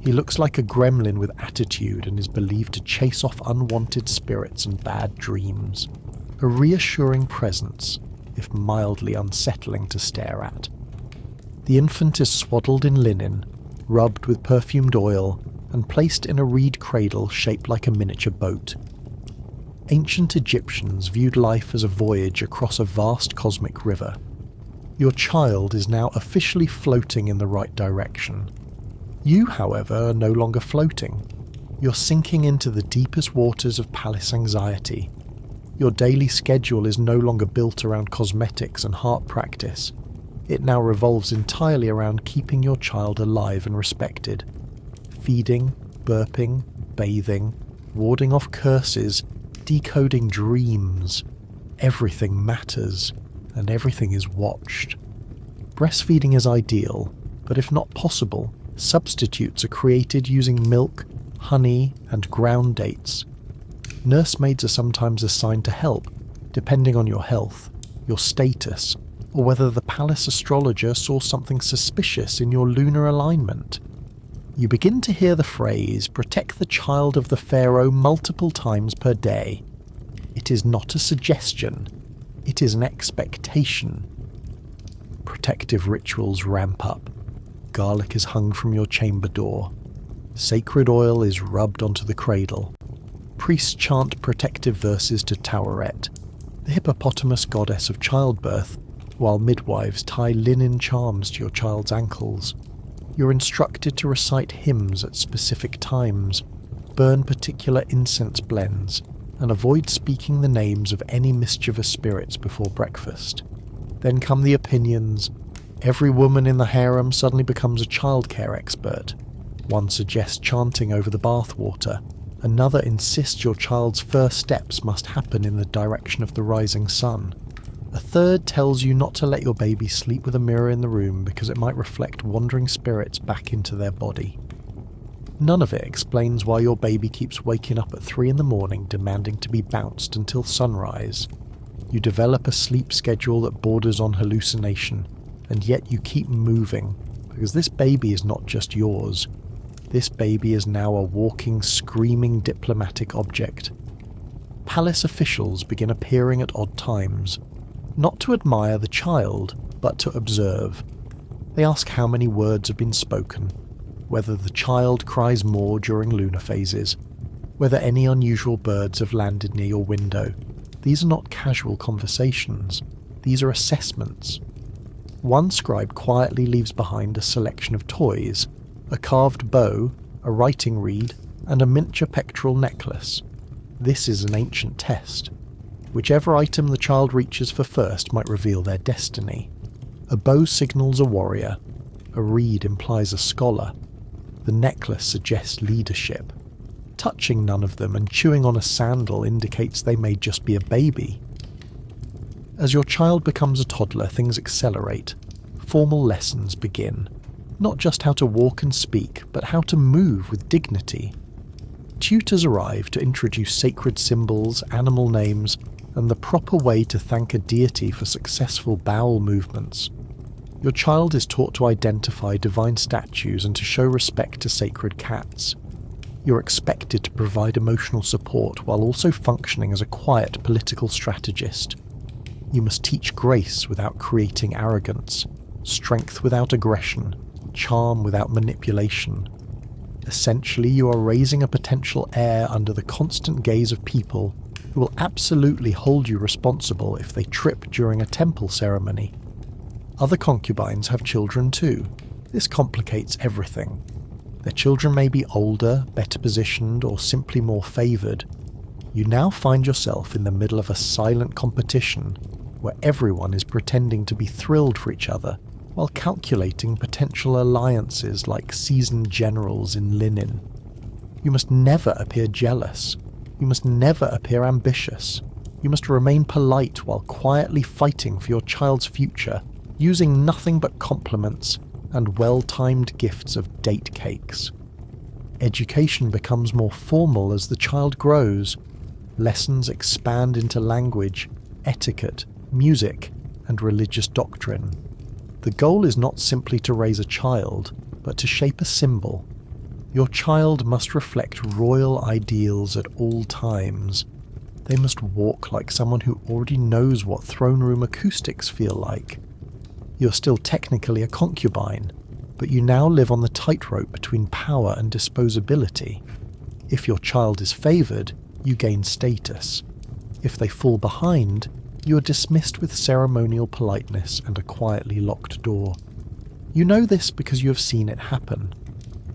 He looks like a gremlin with attitude and is believed to chase off unwanted spirits and bad dreams. A reassuring presence, if mildly unsettling to stare at. The infant is swaddled in linen, rubbed with perfumed oil, and placed in a reed cradle shaped like a miniature boat. Ancient Egyptians viewed life as a voyage across a vast cosmic river. Your child is now officially floating in the right direction. You, however, are no longer floating. You're sinking into the deepest waters of palace anxiety. Your daily schedule is no longer built around cosmetics and heart practice. It now revolves entirely around keeping your child alive and respected. Feeding, burping, bathing, warding off curses, decoding dreams. Everything matters, and everything is watched. Breastfeeding is ideal, but if not possible, substitutes are created using milk, honey, and ground dates. Nursemaids are sometimes assigned to help, depending on your health, your status, or whether the palace astrologer saw something suspicious in your lunar alignment. You begin to hear the phrase, "protect the child of the pharaoh" multiple times per day. It is not a suggestion, it is an expectation. Protective rituals ramp up. Garlic is hung from your chamber door. Sacred oil is rubbed onto the cradle. Priests chant protective verses to Taweret, the hippopotamus goddess of childbirth, while midwives tie linen charms to your child's ankles. You're instructed to recite hymns at specific times, burn particular incense blends, and avoid speaking the names of any mischievous spirits before breakfast. Then come the opinions. Every woman in the harem suddenly becomes a childcare expert. One suggests chanting over the bathwater. Another insists your child's first steps must happen in the direction of the rising sun. A third tells you not to let your baby sleep with a mirror in the room because it might reflect wandering spirits back into their body. None of it explains why your baby keeps waking up at 3 in the morning demanding to be bounced until sunrise. You develop a sleep schedule that borders on hallucination, and yet you keep moving, because this baby is not just yours. This baby is now a walking, screaming diplomatic object. Palace officials begin appearing at odd times, not to admire the child, but to observe. They ask how many words have been spoken, whether the child cries more during lunar phases, whether any unusual birds have landed near your window. These are not casual conversations, these are assessments. One scribe quietly leaves behind a selection of toys, a carved bow, a writing reed, and a miniature pectoral necklace. This is an ancient test. Whichever item the child reaches for first might reveal their destiny. A bow signals a warrior, a reed implies a scholar, the necklace suggests leadership. Touching none of them and chewing on a sandal indicates they may just be a baby. As your child becomes a toddler, things accelerate. Formal lessons begin. Not just how to walk and speak, but how to move with dignity. Tutors arrive to introduce sacred symbols, animal names, and the proper way to thank a deity for successful bowel movements. Your child is taught to identify divine statues and to show respect to sacred cats. You're expected to provide emotional support while also functioning as a quiet political strategist. You must teach grace without creating arrogance, strength without aggression, charm without manipulation. Essentially, you are raising a potential heir under the constant gaze of people who will absolutely hold you responsible if they trip during a temple ceremony. Other concubines have children too. This complicates everything. Their children may be older, better positioned, or simply more favoured. You now find yourself in the middle of a silent competition where everyone is pretending to be thrilled for each other while calculating potential alliances like seasoned generals in linen. You must never appear jealous. You must never appear ambitious. You must remain polite while quietly fighting for your child's future, using nothing but compliments and well-timed gifts of date cakes. Education becomes more formal as the child grows. Lessons expand into language, etiquette, music, and religious doctrine. The goal is not simply to raise a child, but to shape a symbol. Your child must reflect royal ideals at all times. They must walk like someone who already knows what throne room acoustics feel like. You're still technically a concubine, but you now live on the tightrope between power and disposability. If your child is favoured, you gain status. If they fall behind, you are dismissed with ceremonial politeness and a quietly locked door. You know this because you have seen it happen.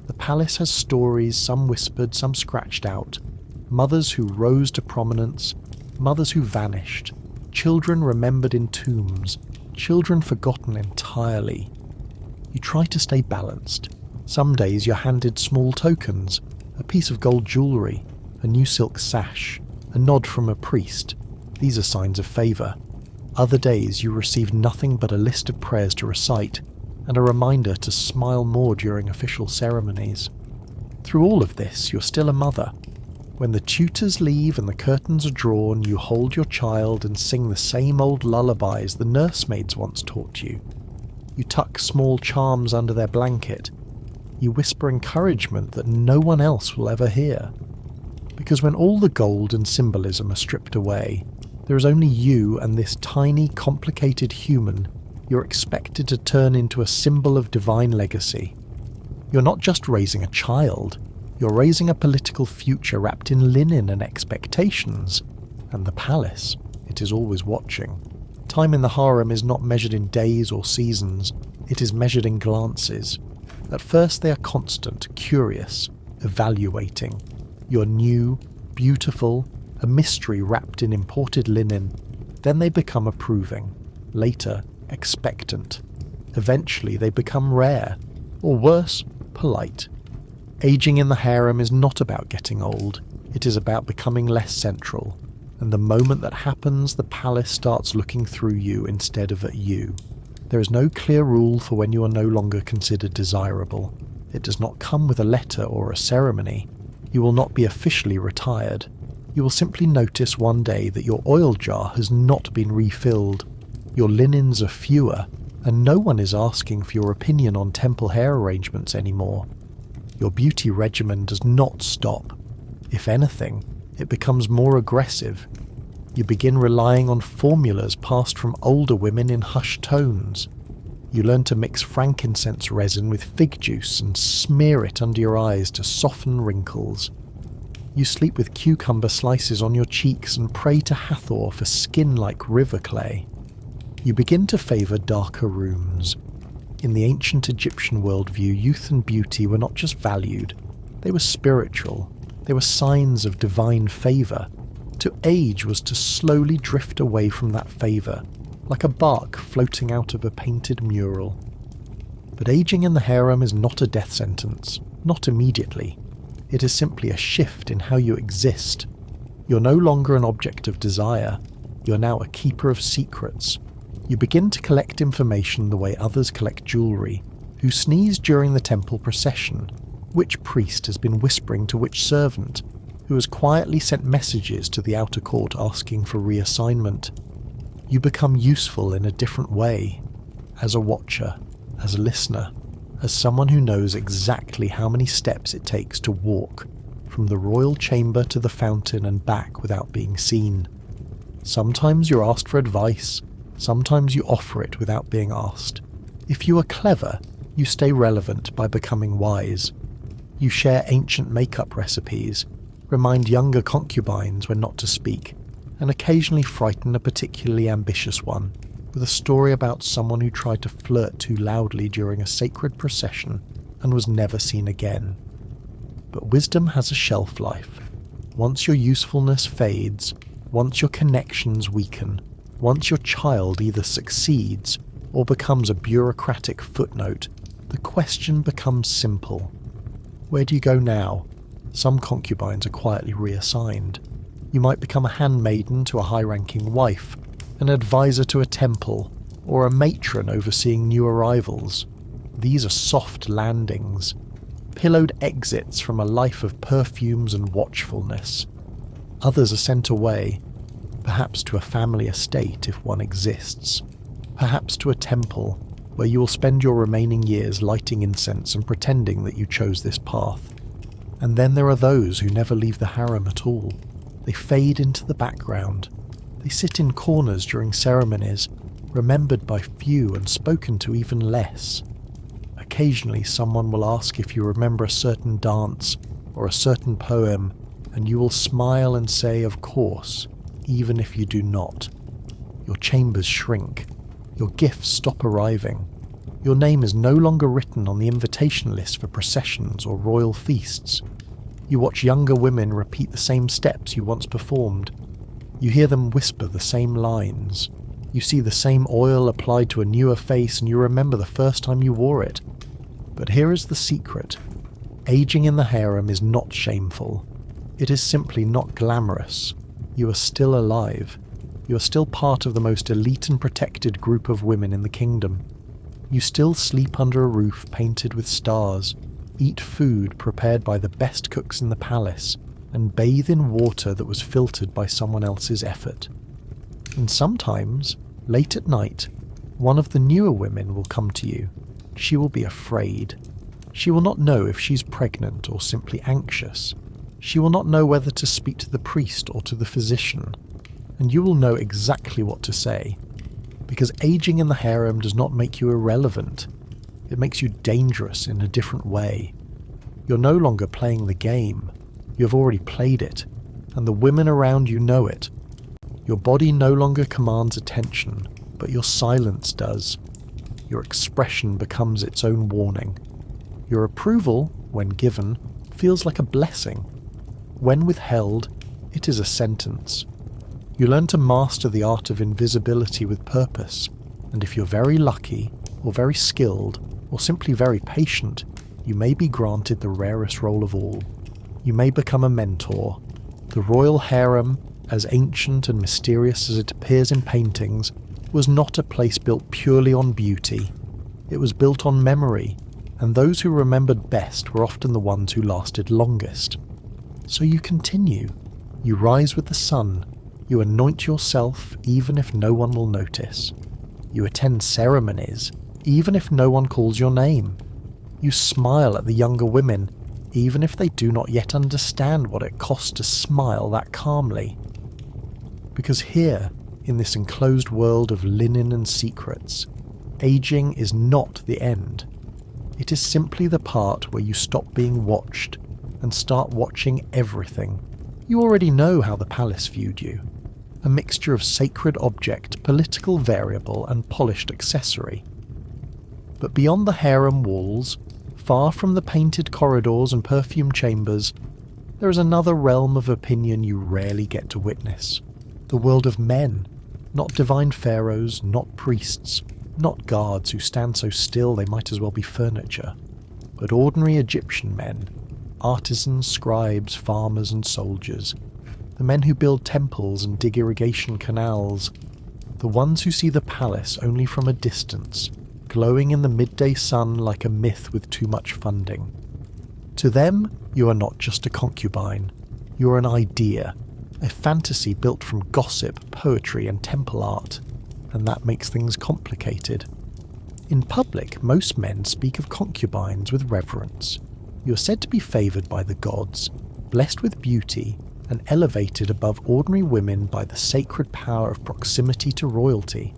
The palace has stories, some whispered, some scratched out. Mothers who rose to prominence, mothers who vanished, children remembered in tombs, children forgotten entirely. You try to stay balanced. Some days you're handed small tokens, a piece of gold jewellery, a new silk sash, a nod from a priest. These are signs of favour. Other days you receive nothing but a list of prayers to recite, and a reminder to smile more during official ceremonies. Through all of this, you're still a mother. When the tutors leave and the curtains are drawn, you hold your child and sing the same old lullabies the nursemaids once taught you. You tuck small charms under their blanket. You whisper encouragement that no one else will ever hear. Because when all the gold and symbolism are stripped away, there is only you and this tiny, complicated human you're expected to turn into a symbol of divine legacy. You're not just raising a child, you're raising a political future wrapped in linen and expectations. And the palace, it is always watching. Time in the harem is not measured in days or seasons, it is measured in glances. At first they are constant, curious, evaluating. You're new, beautiful, a mystery wrapped in imported linen. Then they become approving. Later, expectant. Eventually they become rare, or worse, polite. Aging in the harem is not about getting old, it is about becoming less central. And the moment that happens, the palace starts looking through you instead of at you. There is no clear rule for when you are no longer considered desirable. It does not come with a letter or a ceremony. You will not be officially retired. You will simply notice one day that your oil jar has not been refilled. Your linens are fewer, and no one is asking for your opinion on temple hair arrangements anymore. Your beauty regimen does not stop. If anything, it becomes more aggressive. You begin relying on formulas passed from older women in hushed tones. You learn to mix frankincense resin with fig juice and smear it under your eyes to soften wrinkles. You sleep with cucumber slices on your cheeks and pray to Hathor for skin like river clay. You begin to favour darker rooms. In the ancient Egyptian worldview, youth and beauty were not just valued, they were spiritual. They were signs of divine favour. To age was to slowly drift away from that favour, like a bark floating out of a painted mural. But aging in the harem is not a death sentence, not immediately. It is simply a shift in how you exist. You're no longer an object of desire, you're now a keeper of secrets. You begin to collect information the way others collect jewellery. Who sneezed during the temple procession? Which priest has been whispering to which servant? Who has quietly sent messages to the outer court asking for reassignment? You become useful in a different way. As a watcher, as a listener, as someone who knows exactly how many steps it takes to walk from the royal chamber to the fountain and back without being seen. Sometimes you're asked for advice, sometimes you offer it without being asked. If you are clever, you stay relevant by becoming wise. You share ancient makeup recipes, remind younger concubines when not to speak, and occasionally frighten a particularly ambitious one with a story about someone who tried to flirt too loudly during a sacred procession and was never seen again. But wisdom has a shelf life. Once your usefulness fades, once your connections weaken, once your child either succeeds or becomes a bureaucratic footnote, the question becomes simple. Where do you go now? Some concubines are quietly reassigned. You might become a handmaiden to a high-ranking wife, an advisor to a temple, or a matron overseeing new arrivals. These are soft landings, pillowed exits from a life of perfumes and watchfulness. Others are sent away, perhaps to a family estate if one exists, perhaps to a temple where you will spend your remaining years lighting incense and pretending that you chose this path. And then there are those who never leave the harem at all. They fade into the background. They sit in corners during ceremonies, remembered by few and spoken to even less. Occasionally someone will ask if you remember a certain dance or a certain poem, and you will smile and say, of course, even if you do not. Your chambers shrink. Your gifts stop arriving. Your name is no longer written on the invitation list for processions or royal feasts. You watch younger women repeat the same steps you once performed. You hear them whisper the same lines. You see the same oil applied to a newer face and you remember the first time you wore it. But here is the secret. Aging in the harem is not shameful. It is simply not glamorous. You are still alive. You are still part of the most elite and protected group of women in the kingdom. You still sleep under a roof painted with stars, eat food prepared by the best cooks in the palace, and bathe in water that was filtered by someone else's effort. And sometimes, late at night, one of the newer women will come to you. She will be afraid. She will not know if she's pregnant or simply anxious. She will not know whether to speak to the priest or to the physician. And you will know exactly what to say. Because aging in the harem does not make you irrelevant. It makes you dangerous in a different way. You're no longer playing the game. You have already played it, and the women around you know it. Your body no longer commands attention, but your silence does. Your expression becomes its own warning. Your approval, when given, feels like a blessing. When withheld, it is a sentence. You learn to master the art of invisibility with purpose, and if you're very lucky, or very skilled, or simply very patient, you may be granted the rarest role of all. You may become a mentor. The royal harem, as ancient and mysterious as it appears in paintings, was not a place built purely on beauty. It was built on memory, and those who remembered best were often the ones who lasted longest. So you continue. You rise with the sun. You anoint yourself even if no one will notice. You attend ceremonies even if no one calls your name. You smile at the younger women even if they do not yet understand what it costs to smile that calmly. Because here, in this enclosed world of linen and secrets, aging is not the end. It is simply the part where you stop being watched and start watching everything. You already know how the palace viewed you. A mixture of sacred object, political variable, and polished accessory. But beyond the harem walls, far from the painted corridors and perfumed chambers, there is another realm of opinion you rarely get to witness. The world of men. Not divine pharaohs, not priests, not guards who stand so still they might as well be furniture, but ordinary Egyptian men, artisans, scribes, farmers and soldiers, the men who build temples and dig irrigation canals, the ones who see the palace only from a distance, glowing in the midday sun like a myth with too much funding. To them, you are not just a concubine, you are an idea, a fantasy built from gossip, poetry and temple art, and that makes things complicated. In public, most men speak of concubines with reverence. You are said to be favoured by the gods, blessed with beauty, and elevated above ordinary women by the sacred power of proximity to royalty.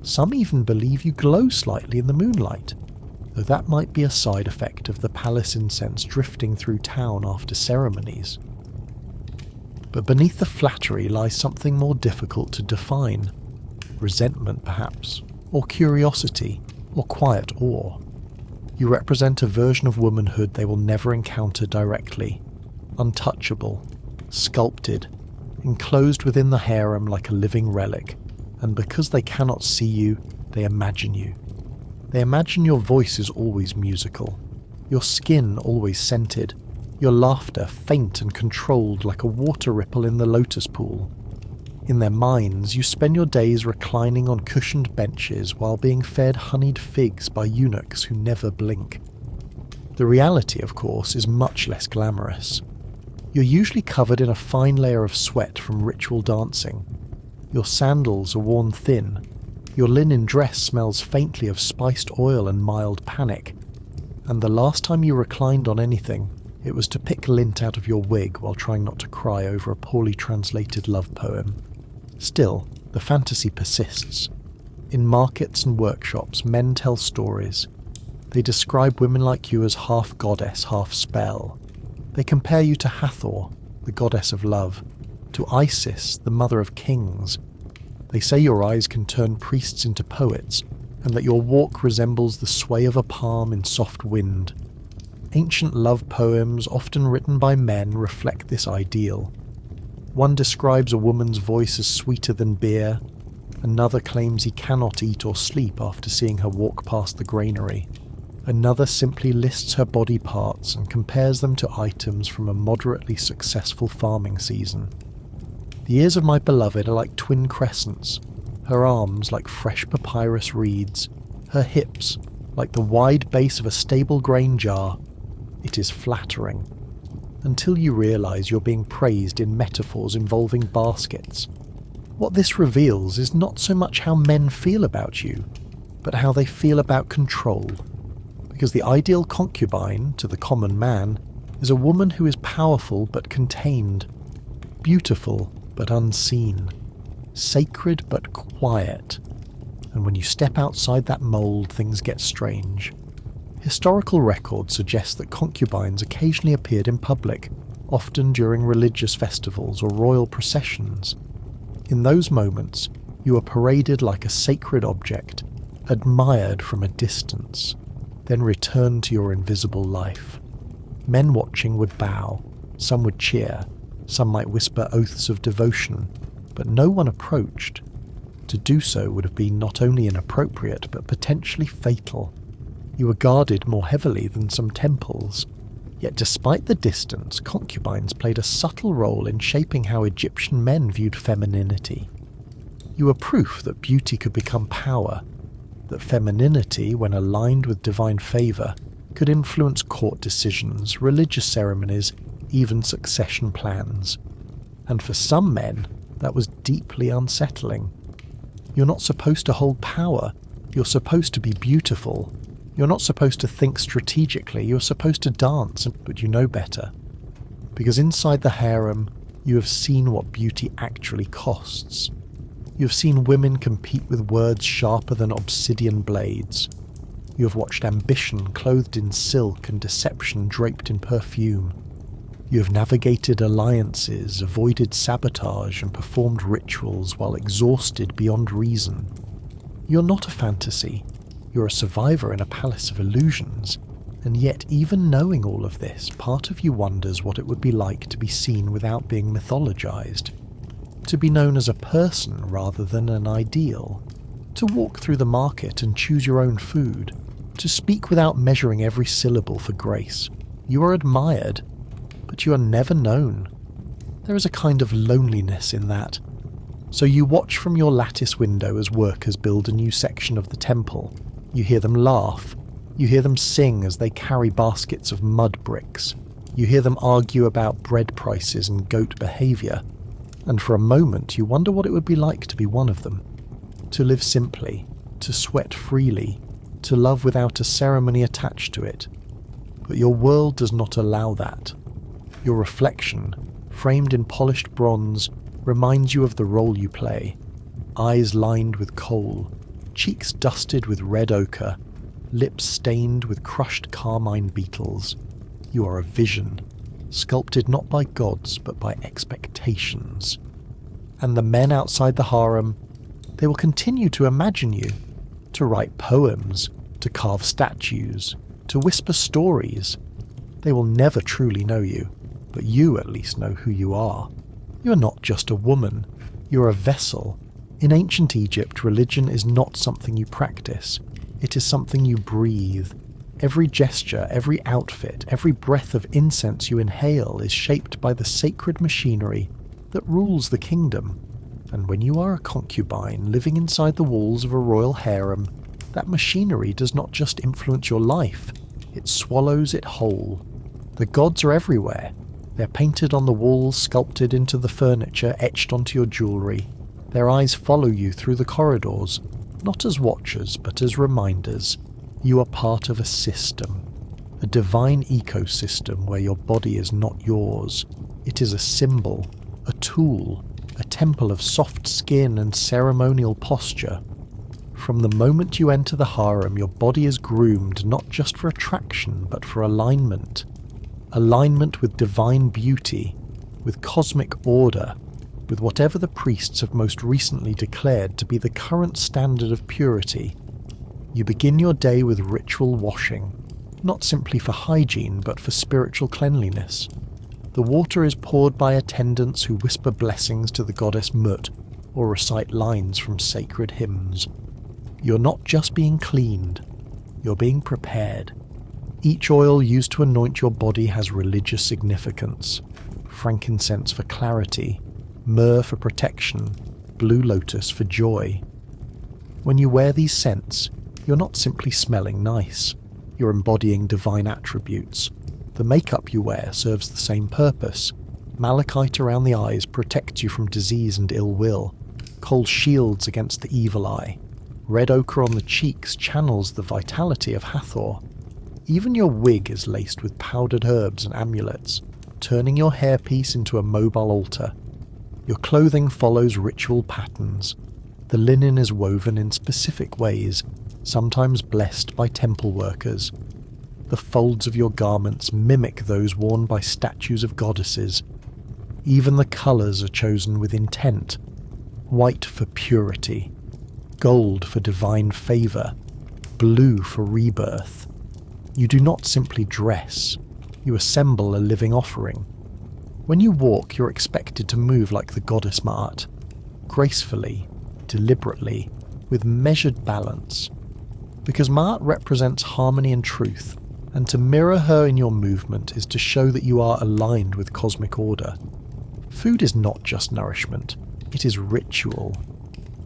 Some even believe you glow slightly in the moonlight, though that might be a side effect of the palace incense drifting through town after ceremonies. But beneath the flattery lies something more difficult to define. Resentment, perhaps, or curiosity, or quiet awe. You represent a version of womanhood they will never encounter directly, untouchable, sculpted, enclosed within the harem like a living relic, and because they cannot see you, they imagine you. They imagine your voice is always musical, your skin always scented, your laughter faint and controlled like a water ripple in the lotus pool. In their minds, you spend your days reclining on cushioned benches while being fed honeyed figs by eunuchs who never blink. The reality, of course, is much less glamorous. You're usually covered in a fine layer of sweat from ritual dancing. Your sandals are worn thin. Your linen dress smells faintly of spiced oil and mild panic. And the last time you reclined on anything, it was to pick lint out of your wig while trying not to cry over a poorly translated love poem. Still, the fantasy persists. In markets and workshops, men tell stories. They describe women like you as half goddess, half spell. They compare you to Hathor, the goddess of love, to Isis, the mother of kings. They say your eyes can turn priests into poets, and that your walk resembles the sway of a palm in soft wind. Ancient love poems, often written by men, reflect this ideal. One describes a woman's voice as sweeter than beer. Another claims he cannot eat or sleep after seeing her walk past the granary. Another simply lists her body parts and compares them to items from a moderately successful farming season. The ears of my beloved are like twin crescents, her arms like fresh papyrus reeds, her hips like the wide base of a stable grain jar. It is flattering. until you realise you're being praised in metaphors involving baskets. What this reveals is not so much how men feel about you, but how they feel about control. Because the ideal concubine, to the common man, is a woman who is powerful but contained, beautiful but unseen, sacred but quiet. And when you step outside that mould, things get strange. Historical record suggests that concubines occasionally appeared in public, often during religious festivals or royal processions. In those moments, you were paraded like a sacred object, admired from a distance, then returned to your invisible life. Men watching would bow, some would cheer, some might whisper oaths of devotion, but no one approached. To do so would have been not only inappropriate, but potentially fatal. You were guarded more heavily than some temples. Yet despite the distance, concubines played a subtle role in shaping how Egyptian men viewed femininity. You were proof that beauty could become power, that femininity, when aligned with divine favour, could influence court decisions, religious ceremonies, even succession plans. And for some men, that was deeply unsettling. You're not supposed to hold power, you're supposed to be beautiful. You're not supposed to think strategically, you're supposed to dance, but you know better. Because inside the harem, you have seen what beauty actually costs. You have seen women compete with words sharper than obsidian blades. You have watched ambition clothed in silk and deception draped in perfume. You have navigated alliances, avoided sabotage, and performed rituals while exhausted beyond reason. You're not a fantasy. You're a survivor in a palace of illusions, and yet even knowing all of this, part of you wonders what it would be like to be seen without being mythologized, to be known as a person rather than an ideal, to walk through the market and choose your own food, to speak without measuring every syllable for grace. You are admired, but you are never known. There is a kind of loneliness in that. So you watch from your lattice window as workers build a new section of the temple. You hear them laugh. You hear them sing as they carry baskets of mud bricks. You hear them argue about bread prices and goat behaviour. And for a moment you wonder what it would be like to be one of them. To live simply, to sweat freely, to love without a ceremony attached to it. But your world does not allow that. Your reflection, framed in polished bronze, reminds you of the role you play. Eyes lined with coal, cheeks dusted with red ochre, lips stained with crushed carmine beetles. You are a vision, sculpted not by gods but by expectations. And the men outside the harem, they will continue to imagine you, to write poems, to carve statues, to whisper stories. They will never truly know you, but you at least know who you are. You are not just a woman, you are a vessel. In ancient Egypt, religion is not something you practice. It is something you breathe. Every gesture, every outfit, every breath of incense you inhale is shaped by the sacred machinery that rules the kingdom. And when you are a concubine living inside the walls of a royal harem, that machinery does not just influence your life, it swallows it whole. The gods are everywhere. They're painted on the walls, sculpted into the furniture, etched onto your jewellery. Their eyes follow you through the corridors, not as watchers, but as reminders. You are part of a system, a divine ecosystem where your body is not yours. It is a symbol, a tool, a temple of soft skin and ceremonial posture. From the moment you enter the harem, your body is groomed not just for attraction, but for alignment. Alignment with divine beauty, with cosmic order, with whatever the priests have most recently declared to be the current standard of purity. You begin your day with ritual washing, not simply for hygiene but for spiritual cleanliness. The water is poured by attendants who whisper blessings to the goddess Mut or recite lines from sacred hymns. You're not just being cleaned, you're being prepared. Each oil used to anoint your body has religious significance. Frankincense for clarity, myrrh for protection, blue lotus for joy. When you wear these scents, you're not simply smelling nice. You're embodying divine attributes. The makeup you wear serves the same purpose. Malachite around the eyes protects you from disease and ill will. Kohl shields against the evil eye. Red ochre on the cheeks channels the vitality of Hathor. Even your wig is laced with powdered herbs and amulets, turning your hairpiece into a mobile altar. Your clothing follows ritual patterns. The linen is woven in specific ways, sometimes blessed by temple workers. The folds of your garments mimic those worn by statues of goddesses. Even the colours are chosen with intent. White for purity, gold for divine favour, blue for rebirth. You do not simply dress, you assemble a living offering. When you walk, you're expected to move like the goddess Ma'at, gracefully, deliberately, with measured balance. Because Ma'at represents harmony and truth, and to mirror her in your movement is to show that you are aligned with cosmic order. Food is not just nourishment, it is ritual.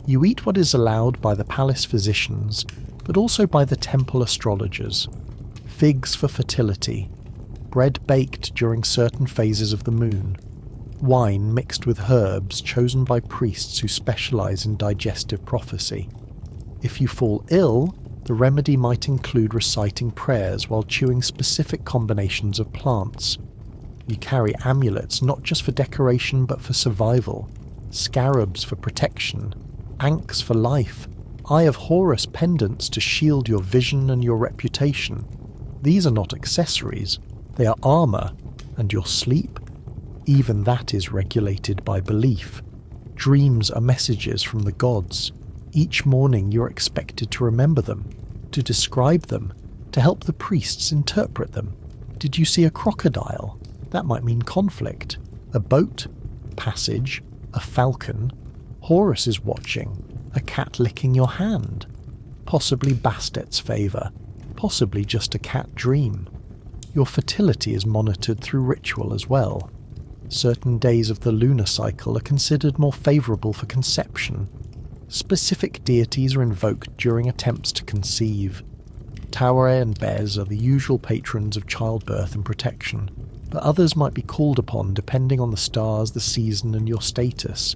You eat what is allowed by the palace physicians, but also by the temple astrologers. Figs for fertility, bread baked during certain phases of the moon, wine mixed with herbs chosen by priests who specialize in digestive prophecy. If you fall ill, the remedy might include reciting prayers while chewing specific combinations of plants. You carry amulets not just for decoration but for survival, scarabs for protection, ankhs for life, Eye of Horus pendants to shield your vision and your reputation. These are not accessories, they are armour, and your sleep? Even that is regulated by belief. Dreams are messages from the gods. Each morning you're expected to remember them, to describe them, to help the priests interpret them. Did you see a crocodile? That might mean conflict. A boat? Passage. A falcon? Horus is watching. A cat licking your hand? Possibly Bastet's favour. Possibly just a cat dream. Your fertility is monitored through ritual as well. Certain days of the lunar cycle are considered more favourable for conception. Specific deities are invoked during attempts to conceive. Taure and Bez are the usual patrons of childbirth and protection, but others might be called upon depending on the stars, the season, and your status.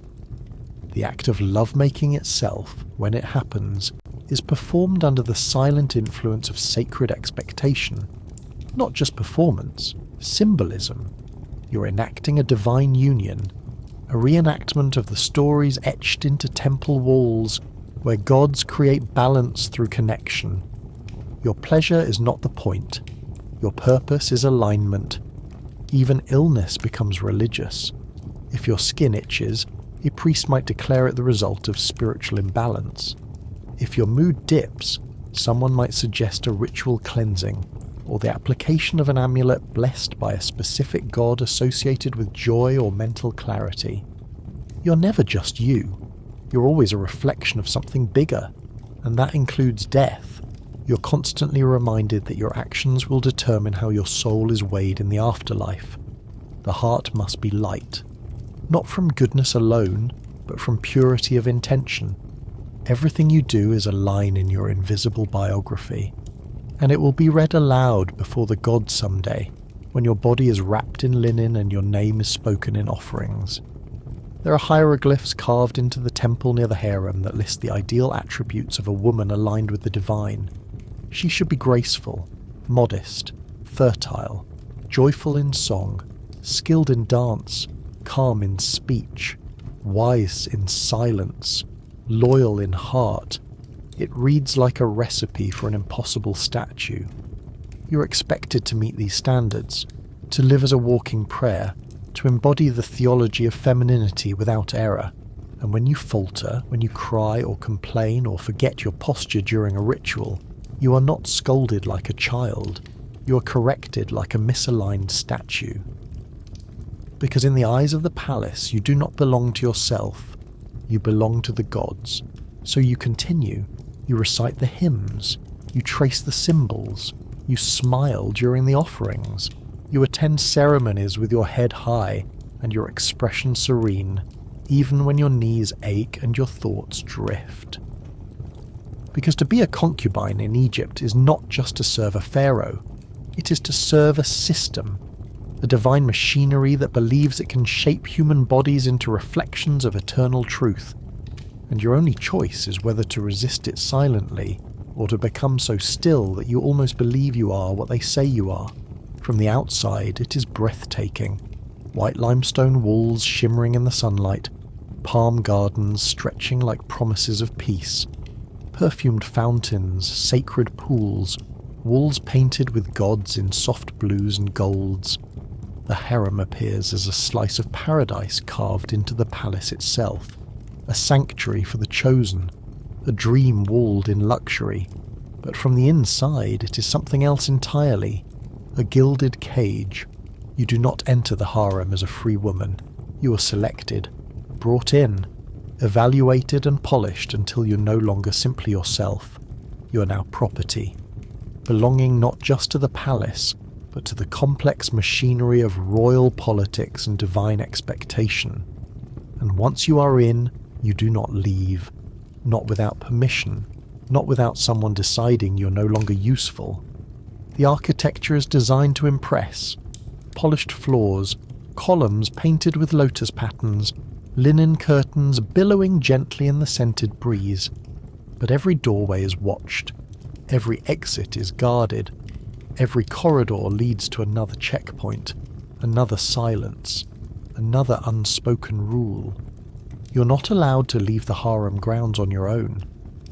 The act of lovemaking itself, when it happens, is performed under the silent influence of sacred expectation. Not just performance, symbolism. You're enacting a divine union, a reenactment of the stories etched into temple walls where gods create balance through connection. Your pleasure is not the point. Your purpose is alignment. Even illness becomes religious. If your skin itches, a priest might declare it the result of spiritual imbalance. If your mood dips, someone might suggest a ritual cleansing, or the application of an amulet blessed by a specific god associated with joy or mental clarity. You're never just you. You're always a reflection of something bigger, and that includes death. You're constantly reminded that your actions will determine how your soul is weighed in the afterlife. The heart must be light, not from goodness alone, but from purity of intention. Everything you do is a line in your invisible biography, and it will be read aloud before the gods someday, when your body is wrapped in linen and your name is spoken in offerings. There are hieroglyphs carved into the temple near the harem that list the ideal attributes of a woman aligned with the divine. She should be graceful, modest, fertile, joyful in song, skilled in dance, calm in speech, wise in silence, loyal in heart. It reads like a recipe for an impossible statue. You're expected to meet these standards, to live as a walking prayer, to embody the theology of femininity without error. And when you falter, when you cry or complain or forget your posture during a ritual, you are not scolded like a child. You are corrected like a misaligned statue. Because in the eyes of the palace, you do not belong to yourself. You belong to the gods. So you continue. You recite the hymns. You trace the symbols. You smile during the offerings. You attend ceremonies with your head high and your expression serene, even when your knees ache and your thoughts drift. Because to be a concubine in Egypt is not just to serve a pharaoh. It is to serve a system, a divine machinery that believes it can shape human bodies into reflections of eternal truth, and your only choice is whether to resist it silently or to become so still that you almost believe you are what they say you are. From the outside, it is breathtaking. White limestone walls shimmering in the sunlight, palm gardens stretching like promises of peace, perfumed fountains, sacred pools, walls painted with gods in soft blues and golds. The harem appears as a slice of paradise carved into the palace itself, a sanctuary for the chosen, a dream walled in luxury. But from the inside it is something else entirely, a gilded cage. You do not enter the harem as a free woman. You are selected, brought in, evaluated and polished until you're no longer simply yourself. You are now property, belonging not just to the palace, but to the complex machinery of royal politics and divine expectation. And once you are in, you do not leave, not without permission, not without someone deciding you're no longer useful. The architecture is designed to impress. Polished floors, columns painted with lotus patterns, linen curtains billowing gently in the scented breeze. But every doorway is watched. Every exit is guarded. Every corridor leads to another checkpoint, another silence, another unspoken rule. You're not allowed to leave the harem grounds on your own,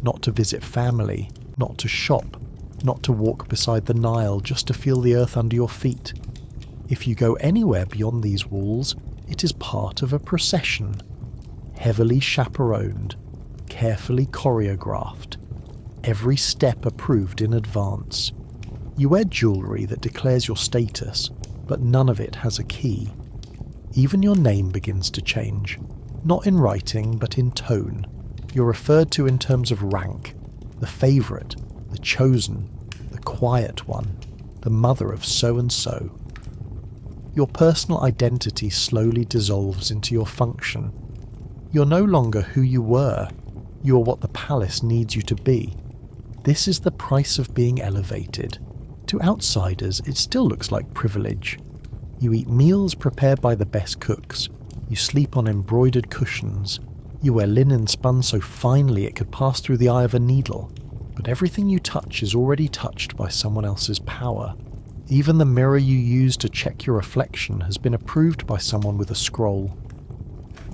not to visit family, not to shop, not to walk beside the Nile just to feel the earth under your feet. If you go anywhere beyond these walls, it is part of a procession, heavily chaperoned, carefully choreographed, every step approved in advance. You wear jewellery that declares your status, but none of it has a key. Even your name begins to change, not in writing but in tone. You're referred to in terms of rank, the favourite, the chosen, the quiet one, the mother of so-and-so. Your personal identity slowly dissolves into your function. You're no longer who you were, you are what the palace needs you to be. This is the price of being elevated. To outsiders, it still looks like privilege. You eat meals prepared by the best cooks. You sleep on embroidered cushions. You wear linen spun so finely it could pass through the eye of a needle. But everything you touch is already touched by someone else's power. Even the mirror you use to check your reflection has been approved by someone with a scroll.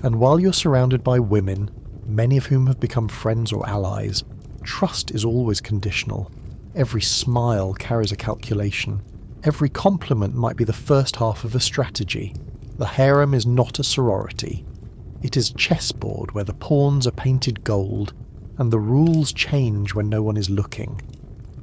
And while you're surrounded by women, many of whom have become friends or allies, trust is always conditional. Every smile carries a calculation. Every compliment might be the first half of a strategy. The harem is not a sorority. It is a chessboard where the pawns are painted gold, and the rules change when no one is looking.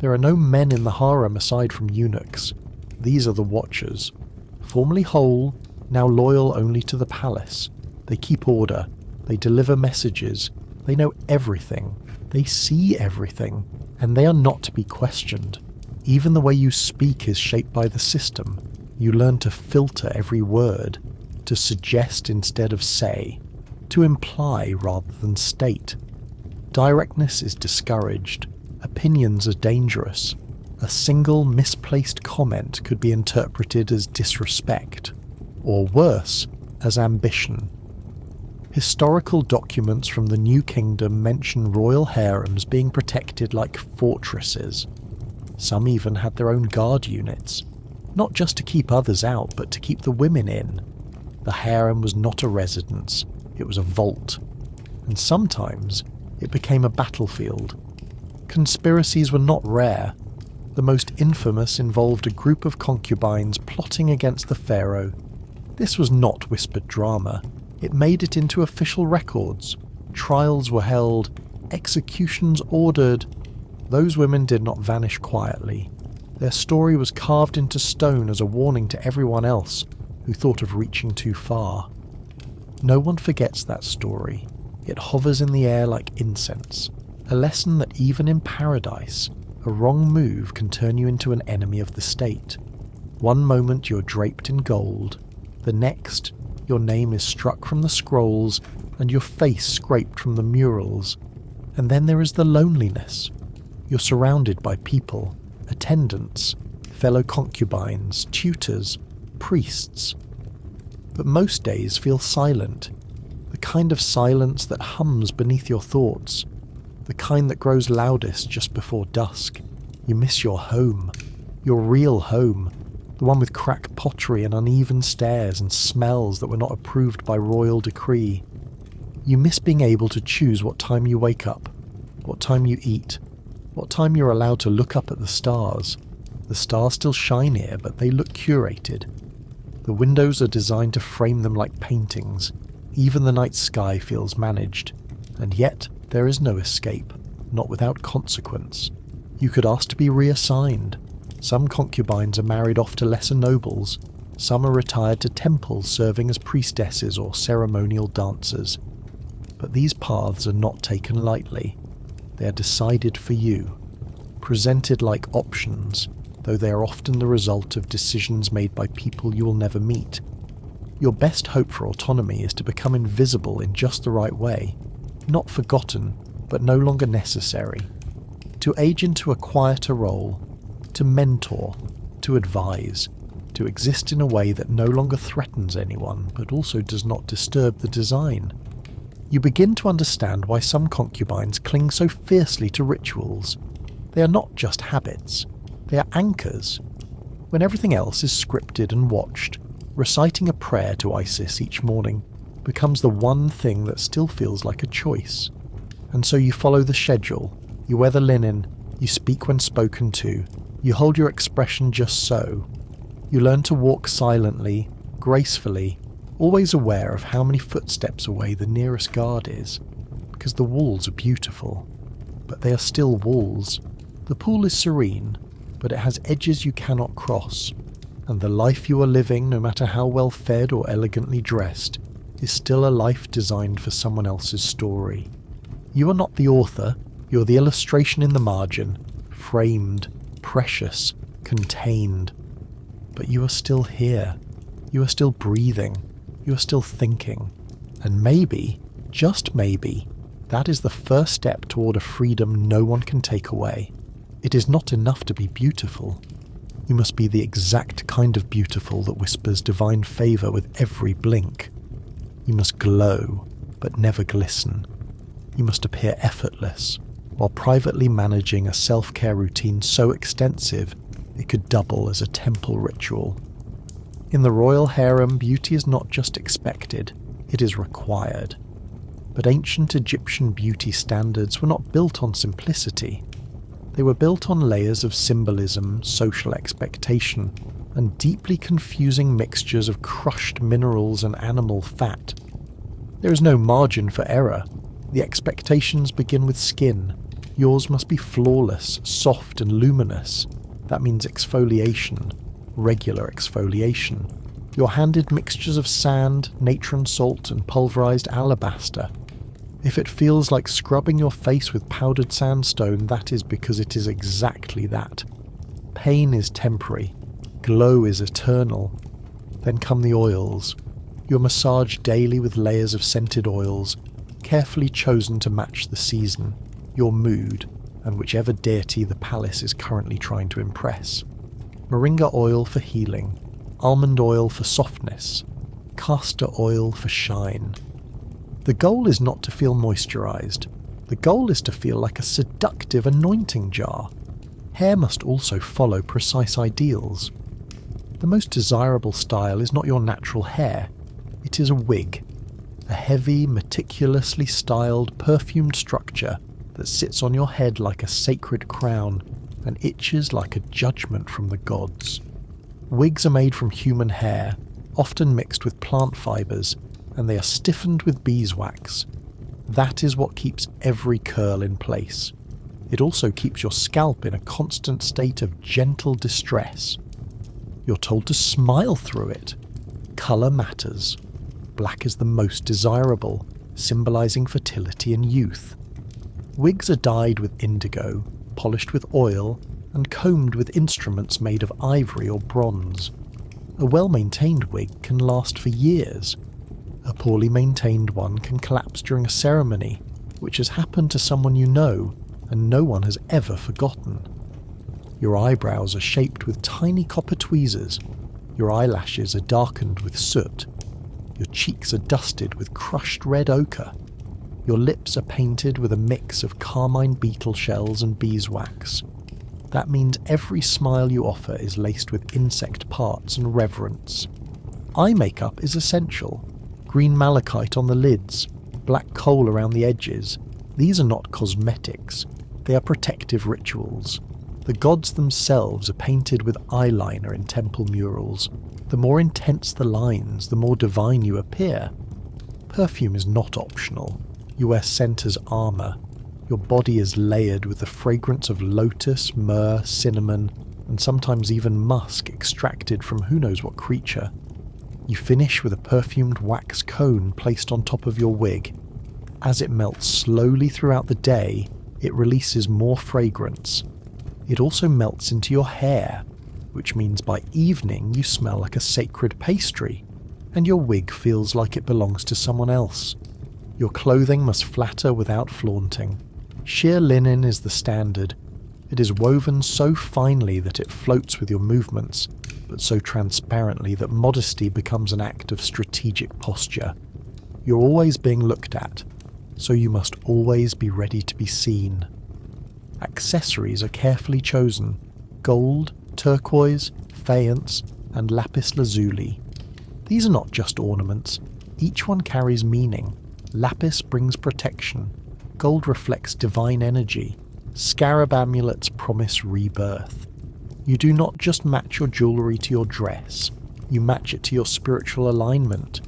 There are no men in the harem aside from eunuchs. These are the watchers. Formerly whole, now loyal only to the palace. They keep order. They deliver messages. They know everything. They see everything. And they are not to be questioned. Even the way you speak is shaped by the system. You learn to filter every word, to suggest instead of say, to imply rather than state. Directness is discouraged. Opinions are dangerous. A single misplaced comment could be interpreted as disrespect, or worse, as ambition. Historical documents from the New Kingdom mention royal harems being protected like fortresses. Some even had their own guard units, not just to keep others out, but to keep the women in. The harem was not a residence, it was a vault, and sometimes it became a battlefield. Conspiracies were not rare. The most infamous involved a group of concubines plotting against the pharaoh. This was not whispered drama. It made it into official records. Trials were held, executions ordered. Those women did not vanish quietly. Their story was carved into stone as a warning to everyone else who thought of reaching too far. No one forgets that story. It hovers in the air like incense, a lesson that even in paradise, a wrong move can turn you into an enemy of the state. One moment you're draped in gold, the next your name is struck from the scrolls and your face scraped from the murals. And then there is the loneliness. You're surrounded by people, attendants, fellow concubines, tutors, priests. But most days feel silent, the kind of silence that hums beneath your thoughts, the kind that grows loudest just before dusk. You miss your home, your real home, the one with cracked pottery and uneven stairs and smells that were not approved by royal decree. You miss being able to choose what time you wake up, what time you eat, what time you're allowed to look up at the stars. The stars still shine here, but they look curated. The windows are designed to frame them like paintings. Even the night sky feels managed. And yet, there is no escape, not without consequence. You could ask to be reassigned. Some concubines are married off to lesser nobles. Some are retired to temples serving as priestesses or ceremonial dancers. But these paths are not taken lightly. They are decided for you, presented like options, though they are often the result of decisions made by people you will never meet. Your best hope for autonomy is to become invisible in just the right way, not forgotten, but no longer necessary. To age into a quieter role, to mentor, to advise, to exist in a way that no longer threatens anyone, but also does not disturb the design. You begin to understand why some concubines cling so fiercely to rituals. They are not just habits, they are anchors. When everything else is scripted and watched, reciting a prayer to Isis each morning becomes the one thing that still feels like a choice. And so you follow the schedule, you wear the linen, you speak when spoken to, you hold your expression just so. You learn to walk silently, gracefully, always aware of how many footsteps away the nearest guard is, because the walls are beautiful. But they are still walls. The pool is serene, but it has edges you cannot cross, and the life you are living, no matter how well fed or elegantly dressed, is still a life designed for someone else's story. You are not the author, you are the illustration in the margin, framed, precious, contained. But you are still here. You are still breathing. You are still thinking. And maybe, just maybe, that is the first step toward a freedom no one can take away. It is not enough to be beautiful. You must be the exact kind of beautiful that whispers divine favour with every blink. You must glow, but never glisten. You must appear effortless, while privately managing a self-care routine so extensive it could double as a temple ritual. In the royal harem, beauty is not just expected, it is required. But ancient Egyptian beauty standards were not built on simplicity. They were built on layers of symbolism, social expectation, and deeply confusing mixtures of crushed minerals and animal fat. There is no margin for error. The expectations begin with skin. Yours must be flawless, soft and luminous. That means exfoliation, regular exfoliation. You're handed mixtures of sand, natron salt and pulverized alabaster. If it feels like scrubbing your face with powdered sandstone, that is because it is exactly that. Pain is temporary, glow is eternal. Then come the oils. You're massaged daily with layers of scented oils, carefully chosen to match the season, your mood, and whichever deity the palace is currently trying to impress. Moringa oil for healing, almond oil for softness, castor oil for shine. The goal is not to feel moisturized. The goal is to feel like a seductive anointing jar. Hair must also follow precise ideals. The most desirable style is not your natural hair. It is a wig. A heavy, meticulously styled, perfumed structure that sits on your head like a sacred crown and itches like a judgment from the gods. Wigs are made from human hair, often mixed with plant fibers, and they are stiffened with beeswax. That is what keeps every curl in place. It also keeps your scalp in a constant state of gentle distress. You're told to smile through it. Colour matters. Black is the most desirable, symbolising fertility and youth. Wigs are dyed with indigo, polished with oil, and combed with instruments made of ivory or bronze. A well-maintained wig can last for years. A poorly maintained one can collapse during a ceremony, which has happened to someone you know, and no one has ever forgotten. Your eyebrows are shaped with tiny copper tweezers. Your eyelashes are darkened with soot. Your cheeks are dusted with crushed red ochre. Your lips are painted with a mix of carmine beetle shells and beeswax. That means every smile you offer is laced with insect parts and reverence. Eye makeup is essential. Green malachite on the lids, black coal around the edges. These are not cosmetics. They are protective rituals. The gods themselves are painted with eyeliner in temple murals. The more intense the lines, the more divine you appear. Perfume is not optional. You wear scent as armour. Your body is layered with the fragrance of lotus, myrrh, cinnamon, and sometimes even musk extracted from who knows what creature. You finish with a perfumed wax cone placed on top of your wig. As it melts slowly throughout the day, it releases more fragrance. It also melts into your hair, which means by evening you smell like a sacred pastry, and your wig feels like it belongs to someone else. Your clothing must flatter without flaunting. Sheer linen is the standard. It is woven so finely that it floats with your movements, but so transparently that modesty becomes an act of strategic posture. You're always being looked at, so you must always be ready to be seen. Accessories are carefully chosen: gold, turquoise, faience, and lapis lazuli. These are not just ornaments. Each one carries meaning. Lapis brings protection. Gold reflects divine energy. Scarab amulets promise rebirth. You do not just match your jewellery to your dress. You match it to your spiritual alignment.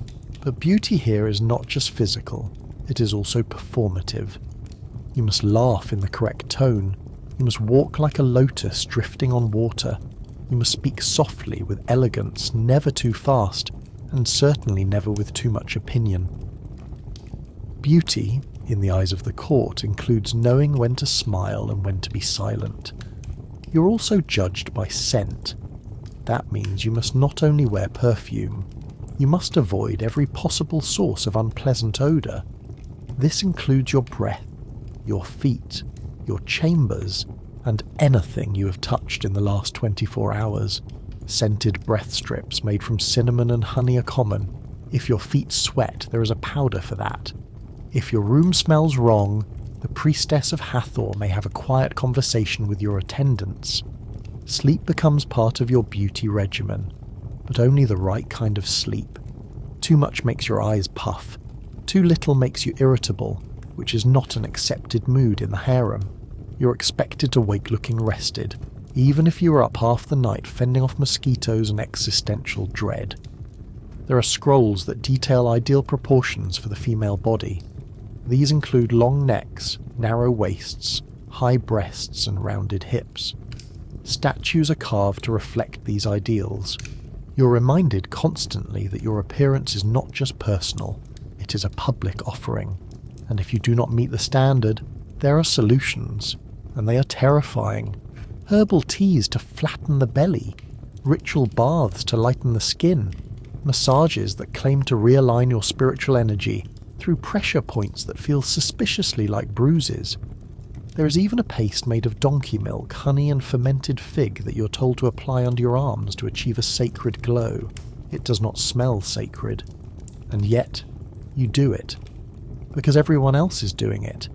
But beauty here is not just physical. It is also performative. You must laugh in the correct tone. You must walk like a lotus drifting on water. You must speak softly with elegance, never too fast, and certainly never with too much opinion. Beauty, in the eyes of the court, includes knowing when to smile and when to be silent. You're also judged by scent. That means you must not only wear perfume, you must avoid every possible source of unpleasant odour. This includes your breath, your feet, your chambers, and anything you have touched in the last 24 hours. Scented breath strips made from cinnamon and honey are common. If your feet sweat, there is a powder for that. If your room smells wrong, the priestess of Hathor may have a quiet conversation with your attendants. Sleep becomes part of your beauty regimen, but only the right kind of sleep. Too much makes your eyes puff. Too little makes you irritable, which is not an accepted mood in the harem. You're expected to wake looking rested, even if you are up half the night fending off mosquitoes and existential dread. There are scrolls that detail ideal proportions for the female body. These include long necks, narrow waists, high breasts, and rounded hips. Statues are carved to reflect these ideals. You're reminded constantly that your appearance is not just personal, it is a public offering. And if you do not meet the standard, there are solutions, and they are terrifying. Herbal teas to flatten the belly, ritual baths to lighten the skin, massages that claim to realign your spiritual energy through pressure points that feel suspiciously like bruises. There is even a paste made of donkey milk, honey, and fermented fig that you're told to apply under your arms to achieve a sacred glow. It does not smell sacred, and yet you do it. Because everyone else is doing it.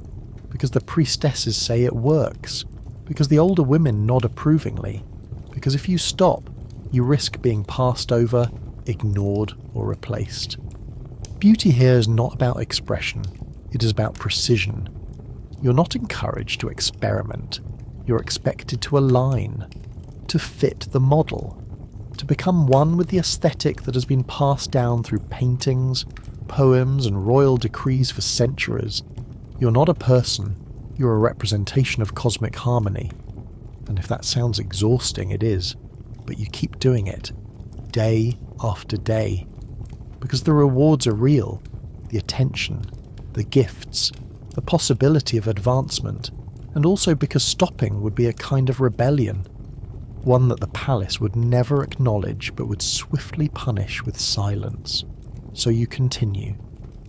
Because the priestesses say it works. Because the older women nod approvingly. Because if you stop, you risk being passed over, ignored, or replaced. Beauty here is not about expression. It is about precision. You're not encouraged to experiment. You're expected to align, to fit the model, to become one with the aesthetic that has been passed down through paintings, poems, and royal decrees for centuries. You're not a person, you're a representation of cosmic harmony. And if that sounds exhausting, it is. But you keep doing it, day after day. Because the rewards are real, the attention, the gifts, the possibility of advancement, and also because stopping would be a kind of rebellion, one that the palace would never acknowledge but would swiftly punish with silence. So you continue,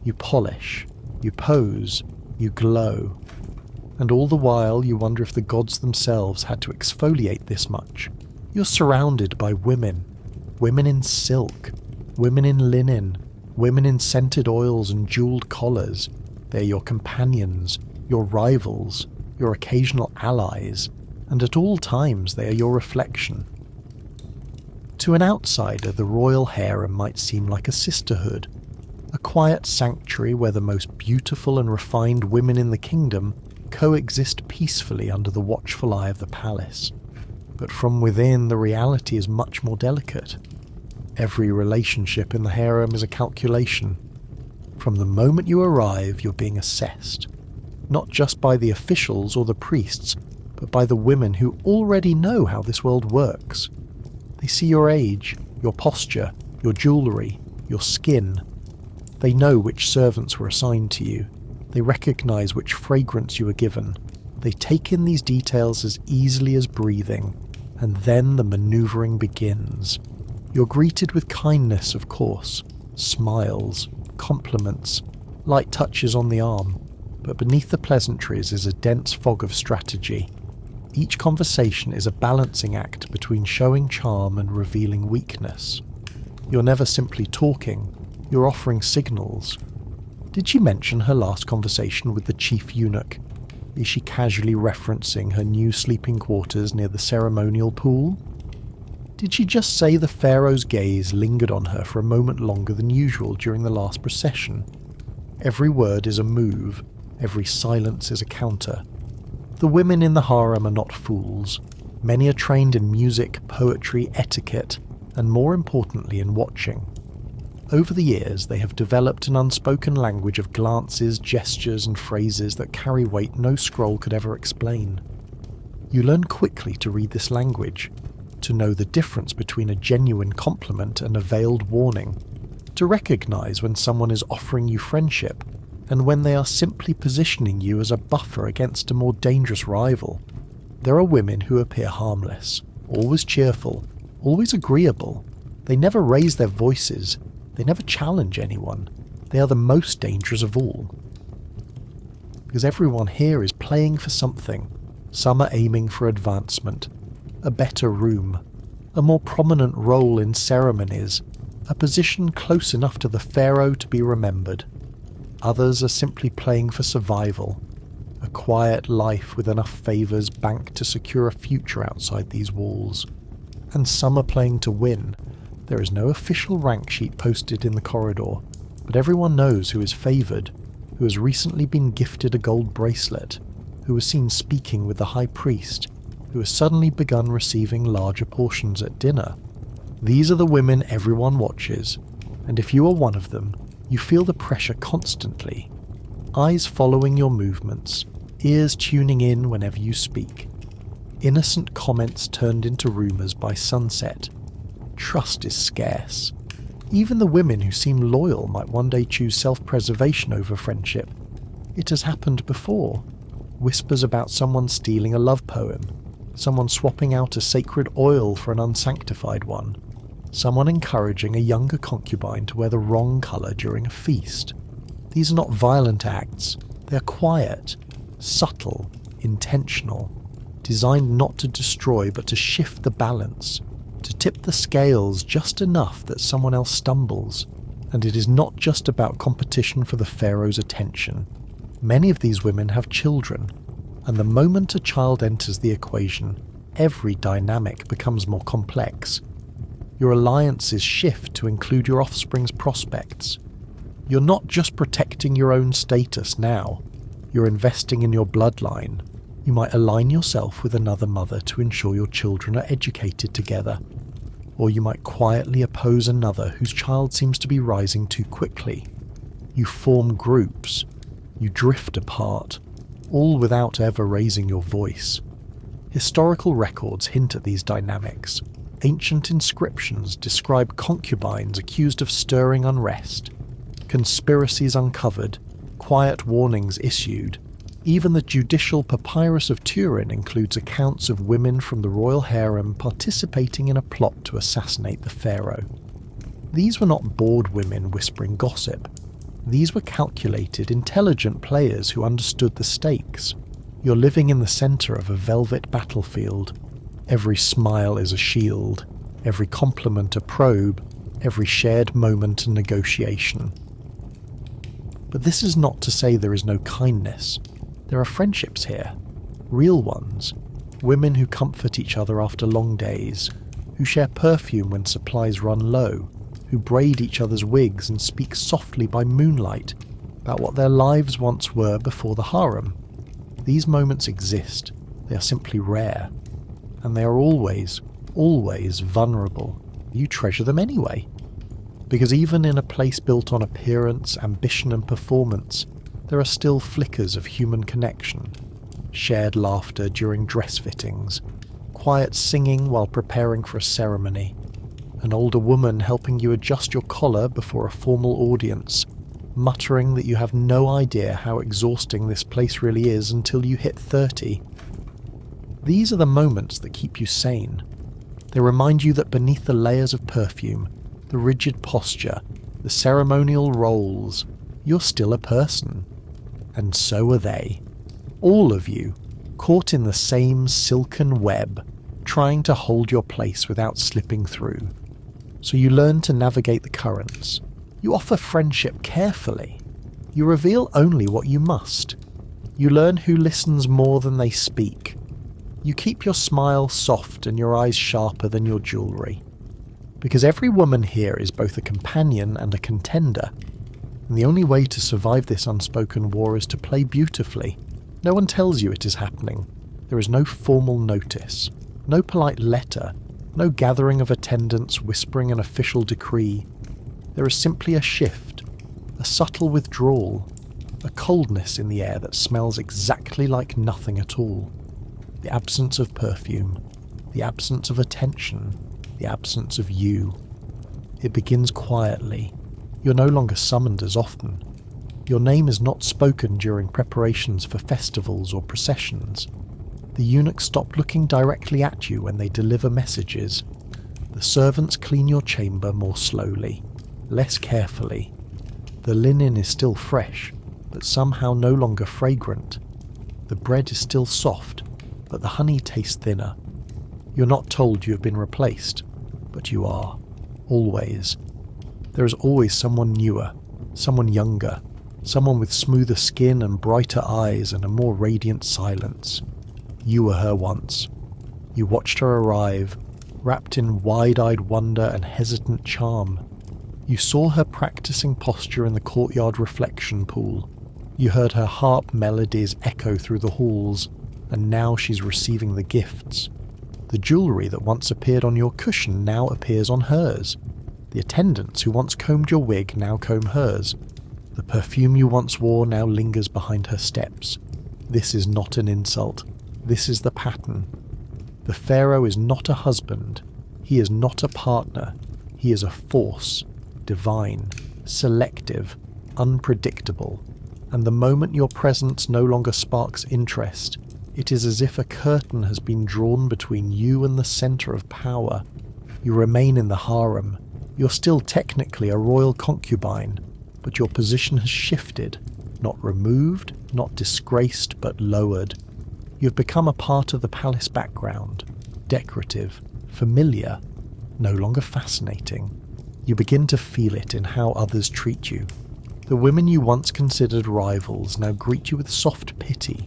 you polish, you pose, you glow. And all the while you wonder if the gods themselves had to exfoliate this much. You're surrounded by women. Women in silk, women in linen, women in scented oils and jewelled collars. They're your companions, your rivals, your occasional allies, and at all times they are your reflection. To an outsider, the royal harem might seem like a sisterhood, a quiet sanctuary where the most beautiful and refined women in the kingdom coexist peacefully under the watchful eye of the palace. But from within, the reality is much more delicate. Every relationship in the harem is a calculation. From the moment you arrive, you're being assessed, not just by the officials or the priests, but by the women who already know how this world works. They see your age, your posture, your jewellery, your skin. They know which servants were assigned to you. They recognise which fragrance you were given. They take in these details as easily as breathing, and then the manoeuvring begins. You're greeted with kindness, of course, smiles, compliments, light touches on the arm, but beneath the pleasantries is a dense fog of strategy. Each conversation is a balancing act between showing charm and revealing weakness. You're never simply talking, you're offering signals. Did she mention her last conversation with the chief eunuch? Is she casually referencing her new sleeping quarters near the ceremonial pool? Did she just say the pharaoh's gaze lingered on her for a moment longer than usual during the last procession? Every word is a move, every silence is a counter. The women in the harem are not fools. Many are trained in music, poetry, etiquette, and more importantly in watching. Over the years, they have developed an unspoken language of glances, gestures, and phrases that carry weight no scroll could ever explain. You learn quickly to read this language, to know the difference between a genuine compliment and a veiled warning, to recognize when someone is offering you friendship, and when they are simply positioning you as a buffer against a more dangerous rival. There are women who appear harmless, always cheerful, always agreeable. They never raise their voices. They never challenge anyone. They are the most dangerous of all. Because everyone here is playing for something. Some are aiming for advancement, a better room, a more prominent role in ceremonies, a position close enough to the pharaoh to be remembered. Others are simply playing for survival, a quiet life with enough favours banked to secure a future outside these walls. And some are playing to win. There is no official rank sheet posted in the corridor, but everyone knows who is favoured, who has recently been gifted a gold bracelet, who was seen speaking with the high priest, who has suddenly begun receiving larger portions at dinner. These are the women everyone watches, and if you are one of them, you feel the pressure constantly. Eyes following your movements, ears tuning in whenever you speak. Innocent comments turned into rumours by sunset. Trust is scarce. Even the women who seem loyal might one day choose self-preservation over friendship. It has happened before. Whispers about someone stealing a love poem, someone swapping out a sacred oil for an unsanctified one, someone encouraging a younger concubine to wear the wrong colour during a feast. These are not violent acts. They are quiet, subtle, intentional, designed not to destroy but to shift the balance, to tip the scales just enough that someone else stumbles. And it is not just about competition for the pharaoh's attention. Many of these women have children, and the moment a child enters the equation, every dynamic becomes more complex. Your alliances shift to include your offspring's prospects. You're not just protecting your own status now, you're investing in your bloodline. You might align yourself with another mother to ensure your children are educated together, or you might quietly oppose another whose child seems to be rising too quickly. You form groups, you drift apart, all without ever raising your voice. Historical records hint at these dynamics. Ancient inscriptions describe concubines accused of stirring unrest, conspiracies uncovered, quiet warnings issued. Even the judicial papyrus of Turin includes accounts of women from the royal harem participating in a plot to assassinate the pharaoh. These were not bored women whispering gossip. These were calculated, intelligent players who understood the stakes. You're living in the center of a velvet battlefield. Every smile is a shield, every compliment a probe, every shared moment a negotiation. But this is not to say there is no kindness. There are friendships here, real ones, women who comfort each other after long days, who share perfume when supplies run low, who braid each other's wigs and speak softly by moonlight about what their lives once were before the harem. These moments exist, they are simply rare, and they are always, always vulnerable. You treasure them anyway. Because even in a place built on appearance, ambition and performance, there are still flickers of human connection. Shared laughter during dress fittings, quiet singing while preparing for a ceremony, an older woman helping you adjust your collar before a formal audience, muttering that you have no idea how exhausting this place really is until you hit 30. These are the moments that keep you sane. They remind you that beneath the layers of perfume, the rigid posture, the ceremonial roles, you're still a person. And so are they. All of you, caught in the same silken web, trying to hold your place without slipping through. So you learn to navigate the currents. You offer friendship carefully. You reveal only what you must. You learn who listens more than they speak. You keep your smile soft and your eyes sharper than your jewellery. Because every woman here is both a companion and a contender. And the only way to survive this unspoken war is to play beautifully. No one tells you it is happening. There is no formal notice, no polite letter, no gathering of attendants whispering an official decree. There is simply a shift, a subtle withdrawal, a coldness in the air that smells exactly like nothing at all. The absence of perfume, the absence of attention, the absence of you. It begins quietly. You're no longer summoned as often. Your name is not spoken during preparations for festivals or processions. The eunuchs stop looking directly at you when they deliver messages. The servants clean your chamber more slowly, less carefully. The linen is still fresh, but somehow no longer fragrant. The bread is still soft, but the honey tastes thinner. You're not told you have been replaced, but you are. Always. There is always someone newer, someone younger, someone with smoother skin and brighter eyes and a more radiant silence. You were her once. You watched her arrive, wrapped in wide-eyed wonder and hesitant charm. You saw her practicing posture in the courtyard reflection pool. You heard her harp melodies echo through the halls, and now she's receiving the gifts. The jewellery that once appeared on your cushion now appears on hers. The attendants who once combed your wig now comb hers. The perfume you once wore now lingers behind her steps. This is not an insult. This is the pattern. The pharaoh is not a husband. He is not a partner. He is a force, divine, selective, unpredictable. And the moment your presence no longer sparks interest, it is as if a curtain has been drawn between you and the centre of power. You remain in the harem. You're still technically a royal concubine, but your position has shifted, not removed, not disgraced, but lowered. You've become a part of the palace background, decorative, familiar, no longer fascinating. You begin to feel it in how others treat you. The women you once considered rivals now greet you with soft pity.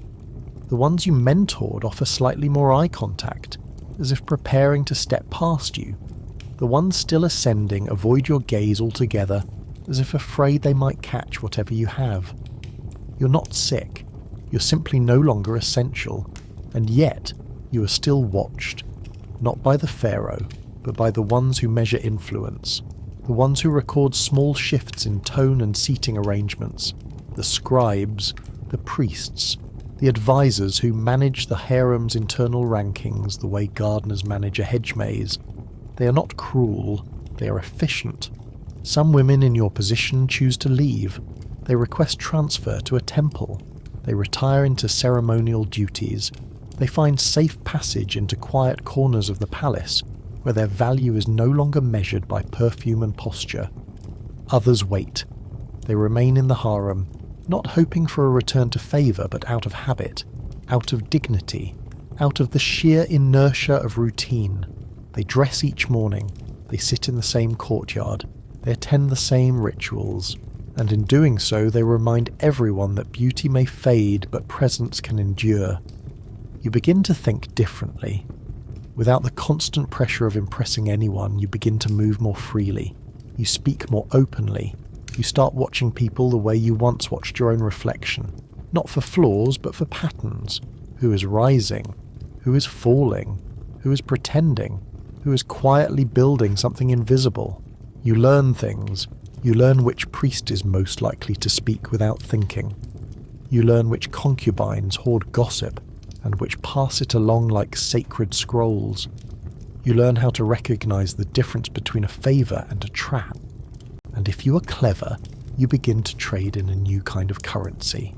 The ones you mentored offer slightly more eye contact, as if preparing to step past you. The ones still ascending avoid your gaze altogether, as if afraid they might catch whatever you have. You're not sick. You're simply no longer essential, and yet you are still watched, not by the pharaoh, but by the ones who measure influence, the ones who record small shifts in tone and seating arrangements, the scribes, the priests, the advisors who manage the harem's internal rankings the way gardeners manage a hedge maze. They are not cruel, they are efficient. Some women in your position choose to leave. They request transfer to a temple. They retire into ceremonial duties. They find safe passage into quiet corners of the palace, where their value is no longer measured by perfume and posture. Others wait. They remain in the harem, not hoping for a return to favour but out of habit. out of dignity, out of the sheer inertia of routine. They dress each morning, they sit in the same courtyard, they attend the same rituals, and in doing so they remind everyone that beauty may fade but presence can endure. You begin to think differently. Without the constant pressure of impressing anyone, you begin to move more freely. You speak more openly. You start watching people the way you once watched your own reflection. Not for flaws, but for patterns. Who is rising? Who is falling? Who is pretending? Who is quietly building something invisible? You learn things. You learn which priest is most likely to speak without thinking. You learn which concubines hoard gossip and which pass it along like sacred scrolls. You learn how to recognize the difference between a favor and a trap. And if you are clever, you begin to trade in a new kind of currency.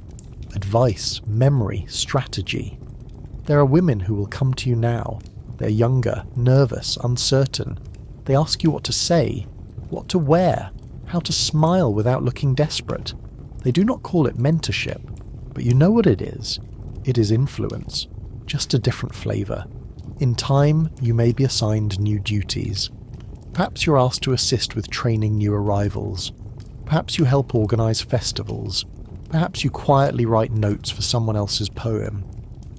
Advice, memory, strategy. There are women who will come to you now. They're younger, nervous, uncertain. They ask you what to say, what to wear, how to smile without looking desperate. They do not call it mentorship, but you know what it is. It is influence, just a different flavor. In time, you may be assigned new duties. Perhaps you're asked to assist with training new arrivals. Perhaps you help organize festivals. Perhaps you quietly write notes for someone else's poem.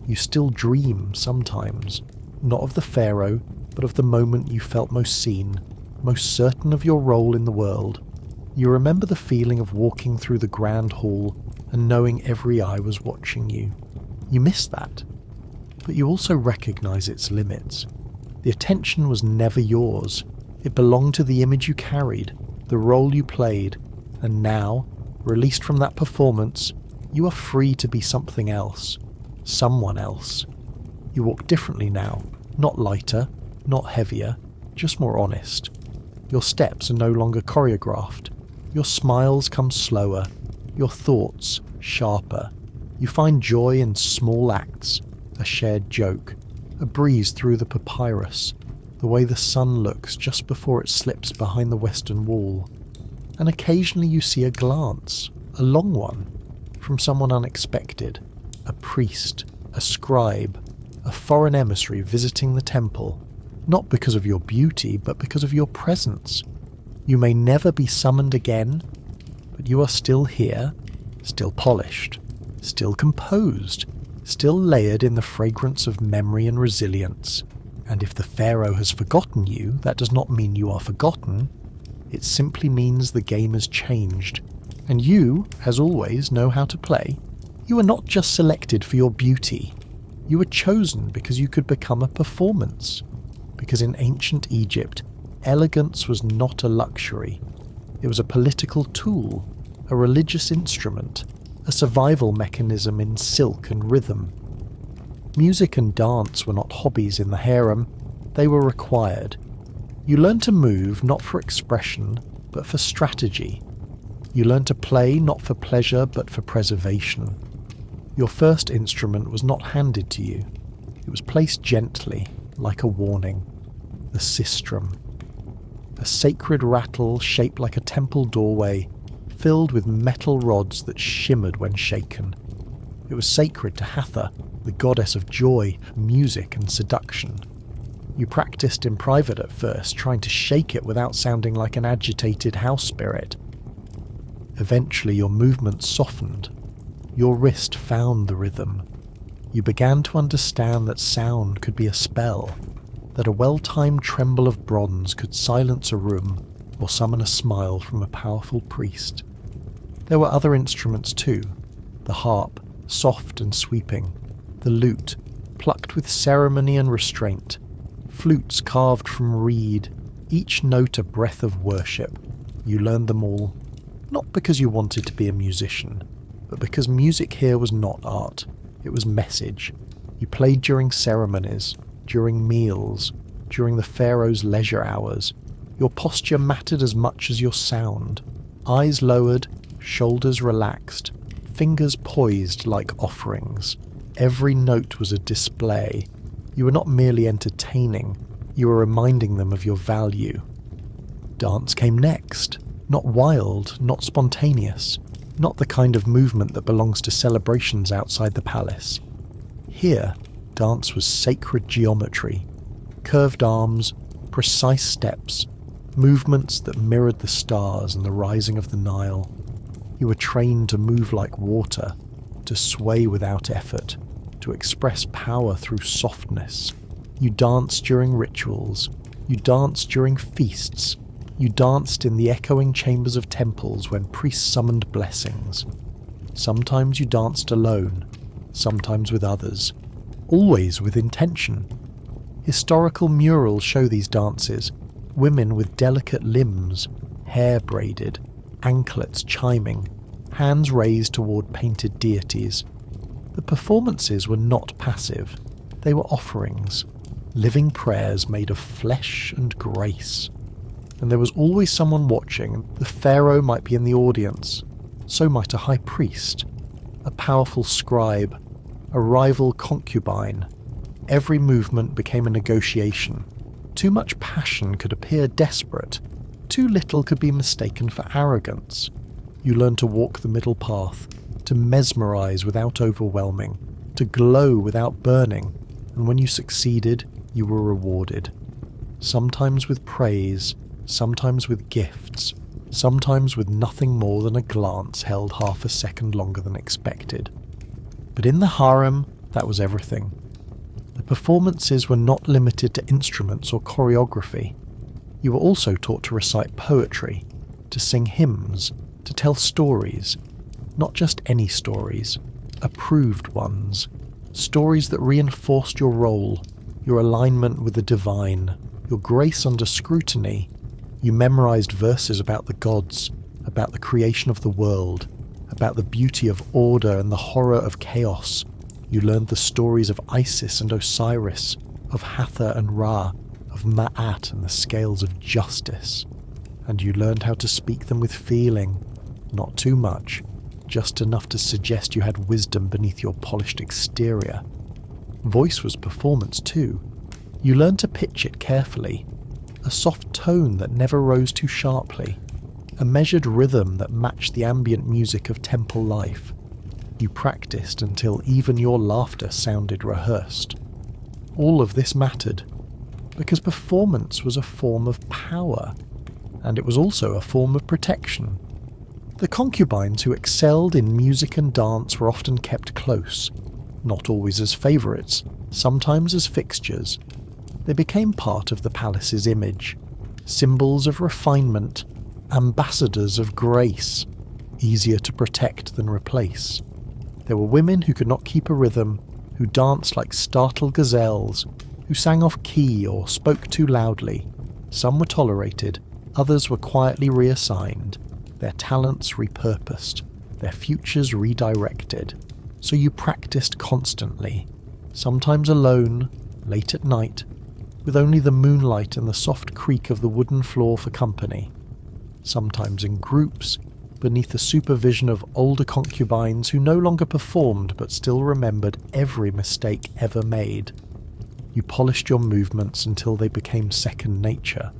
You still dream sometimes, not of the pharaoh, but of the moment you felt most seen, most certain of your role in the world. You remember the feeling of walking through the grand hall and knowing every eye was watching you. You miss that, but you also recognize its limits. The attention was never yours. It belonged to the image you carried, the role you played, and now, released from that performance, you are free to be something else, someone else. You walk differently now, not lighter, not heavier, just more honest. Your steps are no longer choreographed. Your smiles come slower, your thoughts sharper. You find joy in small acts, a shared joke, a breeze through the papyrus, the way the sun looks just before it slips behind the western wall. And occasionally you see a glance, a long one, from someone unexpected, a priest, a scribe, a foreign emissary visiting the temple, not because of your beauty, but because of your presence. You may never be summoned again, but you are still here, still polished, still composed, still layered in the fragrance of memory and resilience. And if the pharaoh has forgotten you, that does not mean you are forgotten. It simply means the game has changed, and you, as always, know how to play. You are not just selected for your beauty. You were chosen because you could become a performance. Because in ancient Egypt, elegance was not a luxury. It was a political tool, a religious instrument, a survival mechanism in silk and rhythm. Music and dance were not hobbies in the harem, they were required. You learned to move not for expression, but for strategy. You learned to play not for pleasure, but for preservation. Your first instrument was not handed to you. It was placed gently, like a warning. The sistrum. A sacred rattle shaped like a temple doorway, filled with metal rods that shimmered when shaken. It was sacred to Hathor, the goddess of joy, music and seduction. You practiced in private at first, trying to shake it without sounding like an agitated house spirit. Eventually your movements softened. Your wrist found the rhythm. You began to understand that sound could be a spell, that a well-timed tremble of bronze could silence a room or summon a smile from a powerful priest. There were other instruments too, the harp, soft and sweeping, the lute, plucked with ceremony and restraint, flutes carved from reed, each note a breath of worship. You learned them all, not because you wanted to be a musician, but because music here was not art, it was message. You played during ceremonies, during meals, during the pharaoh's leisure hours. Your posture mattered as much as your sound. Eyes lowered, shoulders relaxed, fingers poised like offerings. Every note was a display. You were not merely entertaining, you were reminding them of your value. Dance came next. Not wild, not spontaneous, not the kind of movement that belongs to celebrations outside the palace. Here, dance was sacred geometry, curved arms, precise steps, movements that mirrored the stars and the rising of the Nile. You were trained to move like water, to sway without effort, to express power through softness. You danced during rituals, you danced during feasts, you danced in the echoing chambers of temples when priests summoned blessings. Sometimes you danced alone, sometimes with others, always with intention. Historical murals show these dances, women with delicate limbs, hair braided, anklets chiming, hands raised toward painted deities. The performances were not passive, they were offerings, living prayers made of flesh and grace. And there was always someone watching. The pharaoh might be in the audience, so might a high priest, a powerful scribe, a rival concubine. Every movement became a negotiation. Too much passion could appear desperate, too little could be mistaken for arrogance. You learned to walk the middle path, to mesmerize without overwhelming, to glow without burning, and when you succeeded, you were rewarded. Sometimes with praise, sometimes with gifts, sometimes with nothing more than a glance held half a second longer than expected. But in the harem, that was everything. The performances were not limited to instruments or choreography. You were also taught to recite poetry, to sing hymns, to tell stories, not just any stories, approved ones, stories that reinforced your role, your alignment with the divine, your grace under scrutiny. You memorized verses about the gods, about the creation of the world, about the beauty of order and the horror of chaos. You learned the stories of Isis and Osiris, of Hathor and Ra, of Ma'at and the scales of justice. And you learned how to speak them with feeling, not too much, just enough to suggest you had wisdom beneath your polished exterior. Voice was performance too. You learned to pitch it carefully, a soft tone that never rose too sharply, a measured rhythm that matched the ambient music of temple life. You practiced until even your laughter sounded rehearsed. All of this mattered, because performance was a form of power, and it was also a form of protection. The concubines who excelled in music and dance were often kept close, not always as favourites, sometimes as fixtures. They became part of the palace's image, symbols of refinement, ambassadors of grace, easier to protect than replace. There were women who could not keep a rhythm, who danced like startled gazelles, who sang off key or spoke too loudly. Some were tolerated, others were quietly reassigned, their talents repurposed, their futures redirected. So you practiced constantly, sometimes alone, late at night, with only the moonlight and the soft creak of the wooden floor for company. Sometimes in groups, beneath the supervision of older concubines who no longer performed but still remembered every mistake ever made. You polished your movements until they became second nature.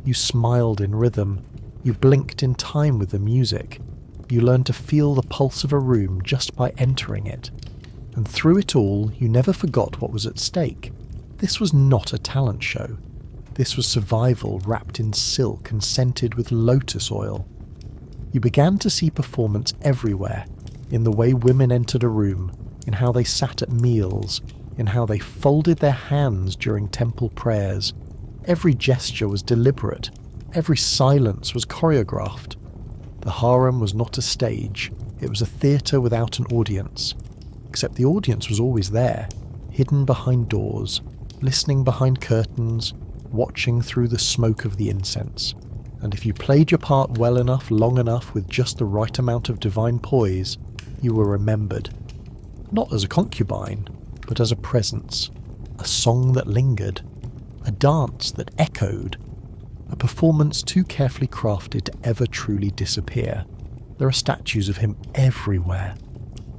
You smiled in rhythm. You blinked in time with the music. You learned to feel the pulse of a room just by entering it. And through it all, you never forgot what was at stake. This was not a talent show. This was survival wrapped in silk and scented with lotus oil. You began to see performance everywhere, in the way women entered a room, in how they sat at meals, in how they folded their hands during temple prayers. Every gesture was deliberate. Every silence was choreographed. The harem was not a stage. It was a theatre without an audience. Except the audience was always there, hidden behind doors, listening behind curtains, watching through the smoke of the incense. And if you played your part well enough, long enough, with just the right amount of divine poise, you were remembered. Not as a concubine, but as a presence, a song that lingered, a dance that echoed, a performance too carefully crafted to ever truly disappear. There are statues of him everywhere,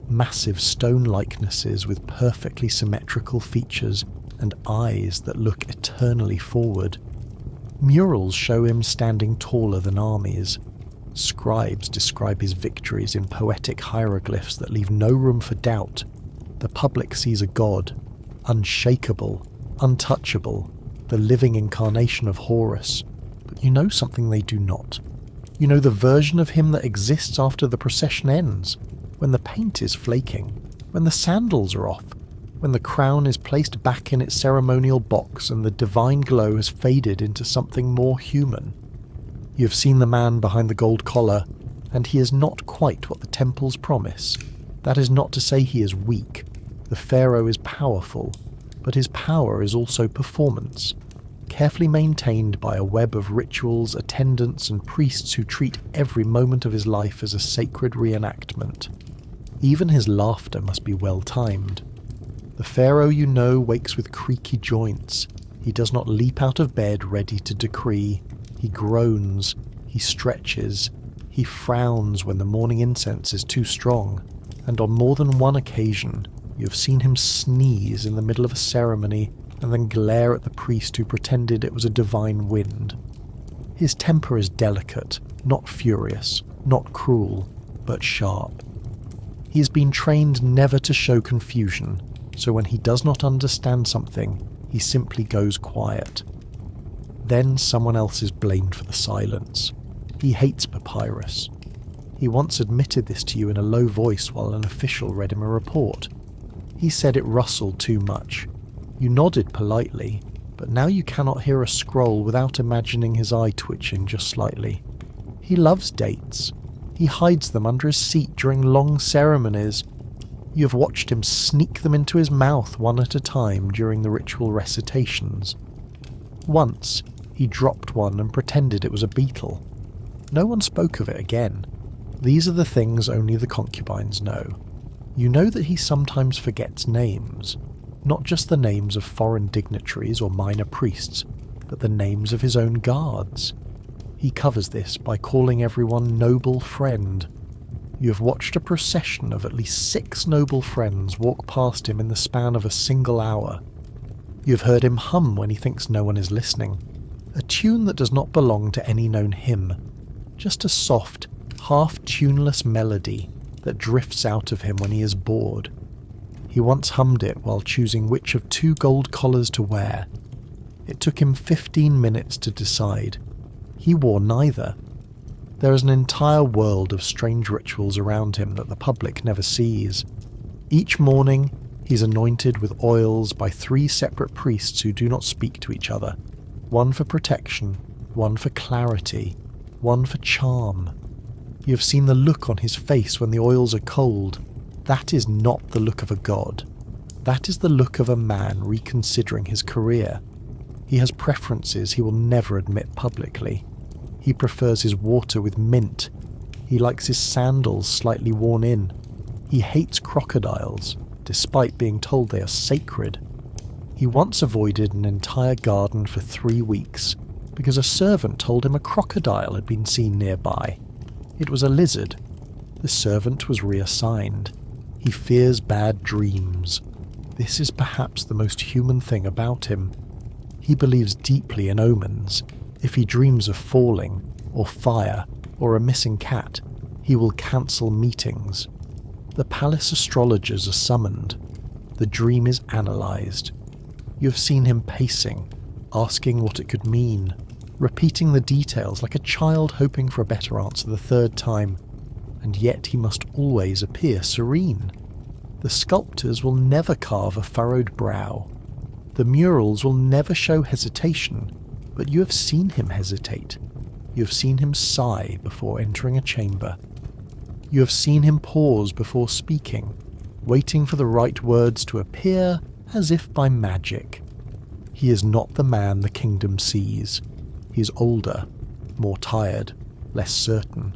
massive stone likenesses with perfectly symmetrical features and eyes that look eternally forward. Murals show him standing taller than armies. Scribes describe his victories in poetic hieroglyphs that leave no room for doubt. The public sees a god, unshakable, untouchable, the living incarnation of Horus, but you know something they do not. You know the version of him that exists after the procession ends, when the paint is flaking, when the sandals are off, when the crown is placed back in its ceremonial box and the divine glow has faded into something more human. You have seen the man behind the gold collar, and he is not quite what the temples promise. That is not to say he is weak. The pharaoh is powerful, but his power is also performance, carefully maintained by a web of rituals, attendants, and priests who treat every moment of his life as a sacred reenactment. Even his laughter must be well timed. The pharaoh, you know, wakes with creaky joints. He does not leap out of bed ready to decree. He groans, he stretches, he frowns when the morning incense is too strong, and on more than one occasion you have seen him sneeze in the middle of a ceremony and then glare at the priest who pretended it was a divine wind. His temper is delicate, not furious, not cruel, but sharp. He has been trained never to show confusion, so when he does not understand something, he simply goes quiet. Then someone else is blamed for the silence. He hates papyrus. He once admitted this to you in a low voice while an official read him a report. He said it rustled too much. You nodded politely, but now you cannot hear a scroll without imagining his eye twitching just slightly. He loves dates. He hides them under his seat during long ceremonies. You have watched him sneak them into his mouth one at a time during the ritual recitations. Once, he dropped one and pretended it was a beetle. No one spoke of it again. These are the things only the concubines know. You know that he sometimes forgets names, not just the names of foreign dignitaries or minor priests, but the names of his own guards. He covers this by calling everyone noble friend. You have watched a procession of at least 6 noble friends walk past him in the span of a single hour. You have heard him hum when he thinks no one is listening, a tune that does not belong to any known hymn, just a soft, half-tuneless melody that drifts out of him when he is bored. He once hummed it while choosing which of 2 gold collars to wear. It took him 15 minutes to decide. He wore neither. There is an entire world of strange rituals around him that the public never sees. Each morning, he's anointed with oils by 3 separate priests who do not speak to each other. One for protection, one for clarity, one for charm. You have seen the look on his face when the oils are cold. That is not the look of a god. That is the look of a man reconsidering his career. He has preferences he will never admit publicly. He prefers his water with mint. He likes his sandals slightly worn in. He hates crocodiles, despite being told they are sacred. He once avoided an entire garden for 3 weeks because a servant told him a crocodile had been seen nearby. It was a lizard. The servant was reassigned. He fears bad dreams. This is perhaps the most human thing about him. He believes deeply in omens. If he dreams of falling, or fire, or a missing cat, he will cancel meetings. The palace astrologers are summoned. The dream is analysed. You have seen him pacing, asking what it could mean, repeating the details like a child hoping for a better answer the 3rd time, and yet he must always appear serene. The sculptors will never carve a furrowed brow. The murals will never show hesitation, but you have seen him hesitate. You have seen him sigh before entering a chamber. You have seen him pause before speaking, waiting for the right words to appear as if by magic. He is not the man the kingdom sees. He is older, more tired, less certain.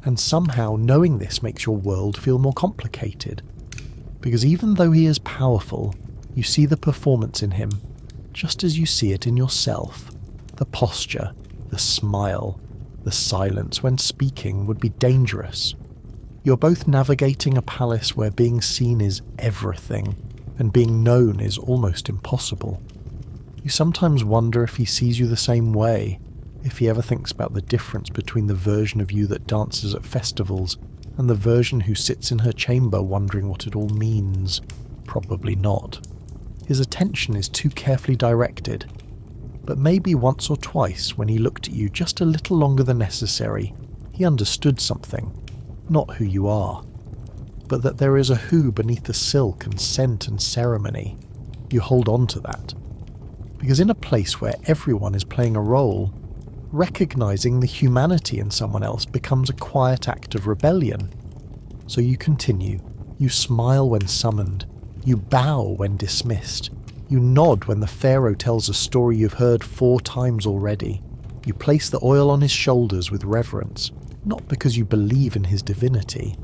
And somehow knowing this makes your world feel more complicated. Because even though he is powerful, you see the performance in him, just as you see it in yourself. The posture, the smile, the silence when speaking would be dangerous. You're both navigating a palace where being seen is everything, and being known is almost impossible. You sometimes wonder if he sees you the same way, if he ever thinks about the difference between the version of you that dances at festivals and the version who sits in her chamber wondering what it all means. Probably not. His attention is too carefully directed. But maybe once or twice, when he looked at you just a little longer than necessary, he understood something. Not who you are, but that there is a who beneath the silk and scent and ceremony. You hold on to that. Because in a place where everyone is playing a role, recognizing the humanity in someone else becomes a quiet act of rebellion. So you continue. You smile when summoned. You bow when dismissed. You nod when the pharaoh tells a story you've heard 4 times already. You place the oil on his shoulders with reverence, not because you believe in his divinity,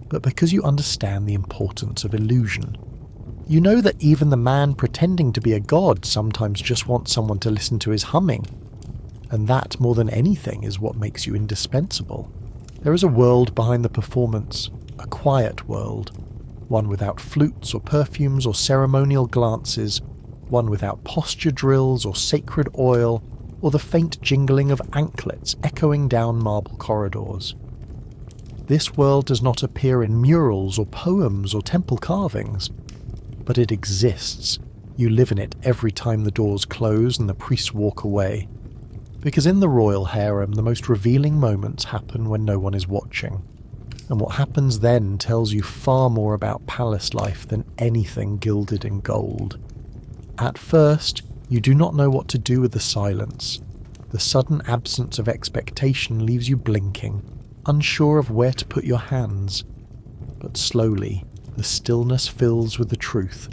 but because you understand the importance of illusion. You know that even the man pretending to be a god sometimes just wants someone to listen to his humming, and that, more than anything, is what makes you indispensable. There is a world behind the performance, a quiet world, one without flutes or perfumes or ceremonial glances, one without posture drills or sacred oil, or the faint jingling of anklets echoing down marble corridors. This world does not appear in murals or poems or temple carvings, but it exists. You live in it every time the doors close and the priests walk away. Because in the royal harem, the most revealing moments happen when no one is watching. And what happens then tells you far more about palace life than anything gilded in gold. At first, you do not know what to do with the silence. The sudden absence of expectation leaves you blinking, unsure of where to put your hands. But slowly, the stillness fills with the truth.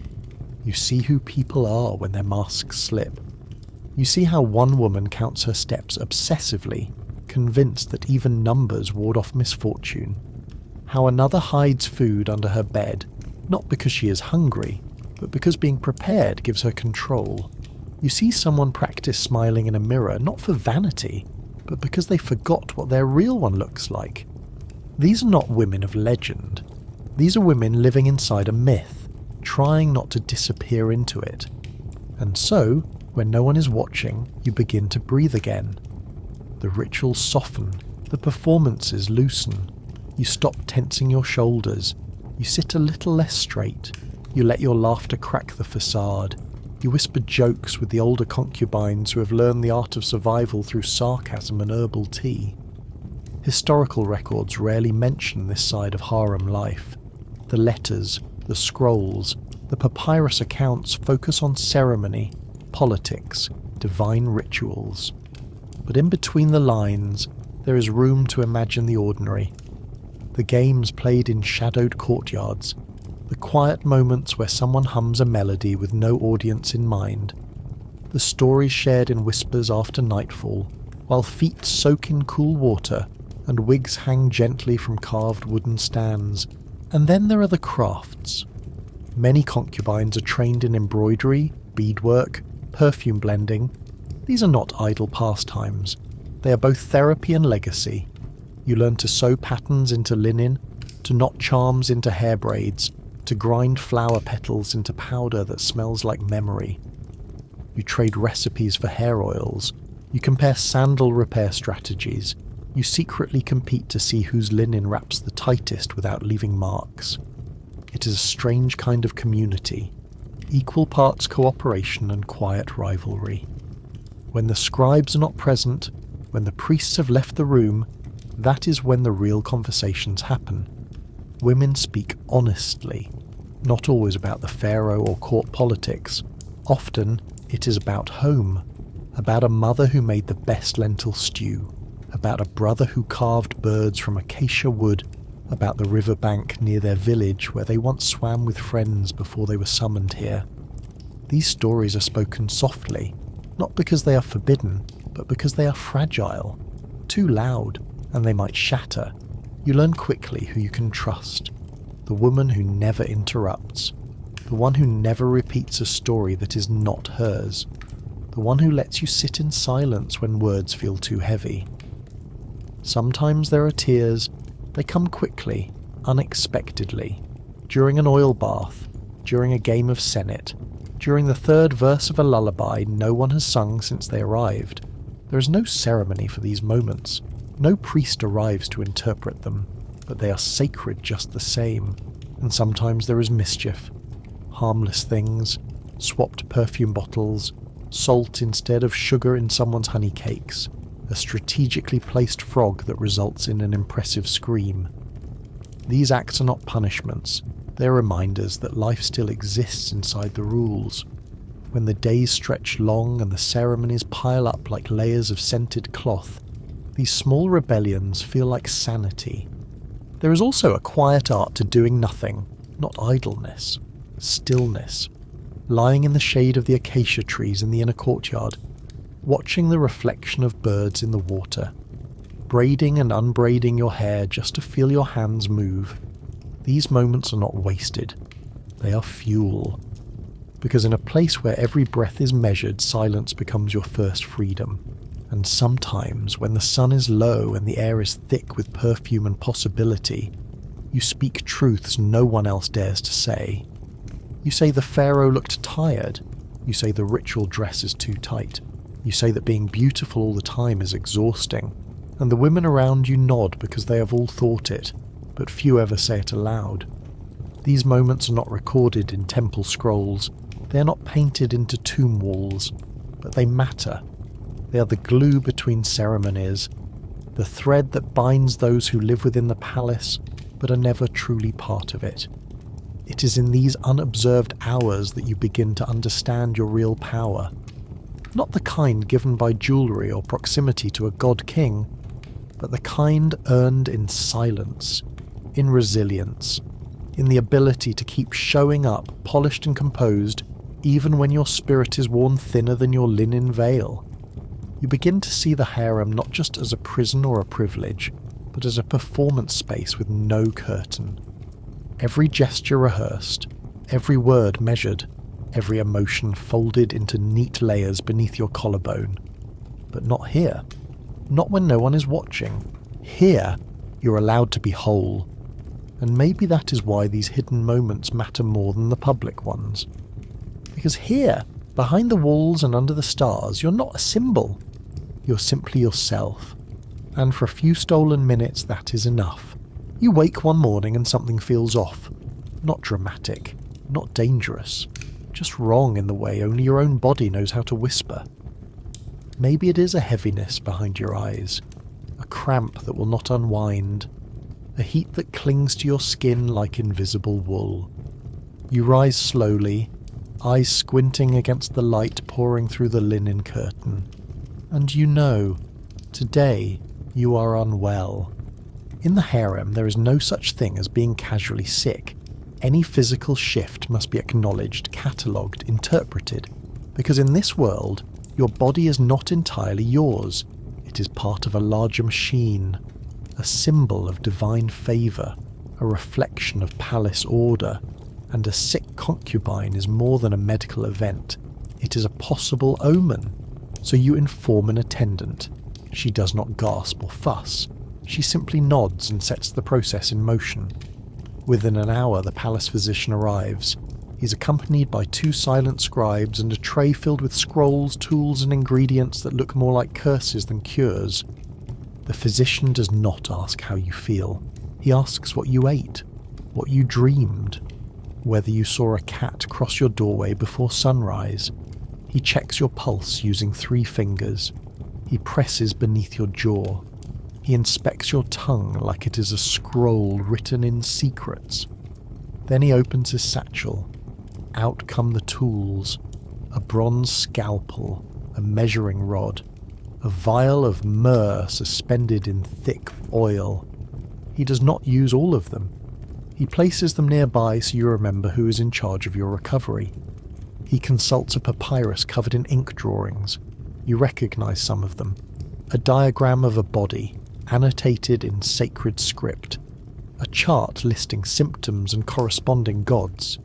You see who people are when their masks slip. You see how one woman counts her steps obsessively, convinced that even numbers ward off misfortune. How another hides food under her bed, not because she is hungry, but because being prepared gives her control. You see someone practice smiling in a mirror, not for vanity, but because they forgot what their real one looks like. These are not women of legend. These are women living inside a myth, trying not to disappear into it. And so, when no one is watching, you begin to breathe again. The rituals soften, the performances loosen. You stop tensing your shoulders. You sit a little less straight. You let your laughter crack the facade. You whisper jokes with the older concubines who have learned the art of survival through sarcasm and herbal tea. Historical records rarely mention this side of harem life. The letters, the scrolls, the papyrus accounts focus on ceremony, politics, divine rituals. But in between the lines, there is room to imagine the ordinary. The games played in shadowed courtyards, the quiet moments where someone hums a melody with no audience in mind, the stories shared in whispers after nightfall, while feet soak in cool water and wigs hang gently from carved wooden stands. And then there are the crafts. Many concubines are trained in embroidery, beadwork, perfume blending. These are not idle pastimes. They are both therapy and legacy. You learn to sew patterns into linen, to knot charms into hair braids, to grind flower petals into powder that smells like memory. You trade recipes for hair oils. You compare sandal repair strategies. You secretly compete to see whose linen wraps the tightest without leaving marks. It is a strange kind of community, equal parts cooperation and quiet rivalry. When the scribes are not present, when the priests have left the room, that is when the real conversations happen. Women speak honestly, not always about the pharaoh or court politics. Often it is about home, about a mother who made the best lentil stew, about a brother who carved birds from acacia wood, about the riverbank near their village where they once swam with friends before they were summoned here. These stories are spoken softly, not because they are forbidden, but because they are fragile, too loud, and they might shatter. You learn quickly who you can trust. The woman who never interrupts. The one who never repeats a story that is not hers. The one who lets you sit in silence when words feel too heavy. Sometimes there are tears. They come quickly, unexpectedly. During an oil bath, during a game of Senate, during the third verse of a lullaby no one has sung since they arrived. There is no ceremony for these moments. No priest arrives to interpret them, but they are sacred just the same, and sometimes there is mischief. harmless things, swapped perfume bottles, salt instead of sugar in someone's honey cakes, a strategically placed frog that results in an impressive scream. These acts are not punishments, they're reminders that life still exists inside the rules. When the days stretch long and the ceremonies pile up like layers of scented cloth, these small rebellions feel like sanity. There is also a quiet art to doing nothing, not idleness, stillness. Lying in the shade of the acacia trees in the inner courtyard, watching the reflection of birds in the water, braiding and unbraiding your hair just to feel your hands move. These moments are not wasted, they are fuel. Because in a place where every breath is measured, silence becomes your first freedom. And sometimes, when the sun is low and the air is thick with perfume and possibility, you speak truths no one else dares to say. You say the pharaoh looked tired. You say the ritual dress is too tight. You say that being beautiful all the time is exhausting. And the women around you nod because they have all thought it, but few ever say it aloud. These moments are not recorded in temple scrolls. They are not painted into tomb walls, but they matter. They are the glue between ceremonies, the thread that binds those who live within the palace but are never truly part of it. It is in these unobserved hours that you begin to understand your real power. Not the kind given by jewellery or proximity to a god king, but the kind earned in silence, in resilience, in the ability to keep showing up, polished and composed, even when your spirit is worn thinner than your linen veil. You begin to see the harem not just as a prison or a privilege, but as a performance space with no curtain. Every gesture rehearsed, every word measured, every emotion folded into neat layers beneath your collarbone. But not here. Not when no one is watching. Here, you're allowed to be whole. And maybe that is why these hidden moments matter more than the public ones. Because here, behind the walls and under the stars, you're not a symbol. You're simply yourself. And for a few stolen minutes, that is enough. You wake one morning and something feels off. Not dramatic, not dangerous, just wrong in the way only your own body knows how to whisper. Maybe it is a heaviness behind your eyes, a cramp that will not unwind, a heat that clings to your skin like invisible wool. You rise slowly, eyes squinting against the light pouring through the linen curtain. And you know, today you are unwell. In the harem, there is no such thing as being casually sick. Any physical shift must be acknowledged, catalogued, interpreted, because in this world, your body is not entirely yours. It is part of a larger machine, a symbol of divine favour, a reflection of palace order, and a sick concubine is more than a medical event. It is a possible omen. So you inform an attendant. She does not gasp or fuss. She simply nods and sets the process in motion. Within an hour, the palace physician arrives. He's accompanied by 2 silent scribes and a tray filled with scrolls, tools and ingredients that look more like curses than cures. The physician does not ask how you feel. He asks what you ate, what you dreamed, whether you saw a cat cross your doorway before sunrise. He checks your pulse using 3 fingers. He presses beneath your jaw. He inspects your tongue like it is a scroll written in secrets. Then he opens his satchel. Out come the tools. A bronze scalpel, a measuring rod, a vial of myrrh suspended in thick oil. He does not use all of them. He places them nearby so you remember who is in charge of your recovery. He consults a papyrus covered in ink drawings. You recognize some of them. A diagram of a body, annotated in sacred script. A chart listing symptoms and corresponding gods.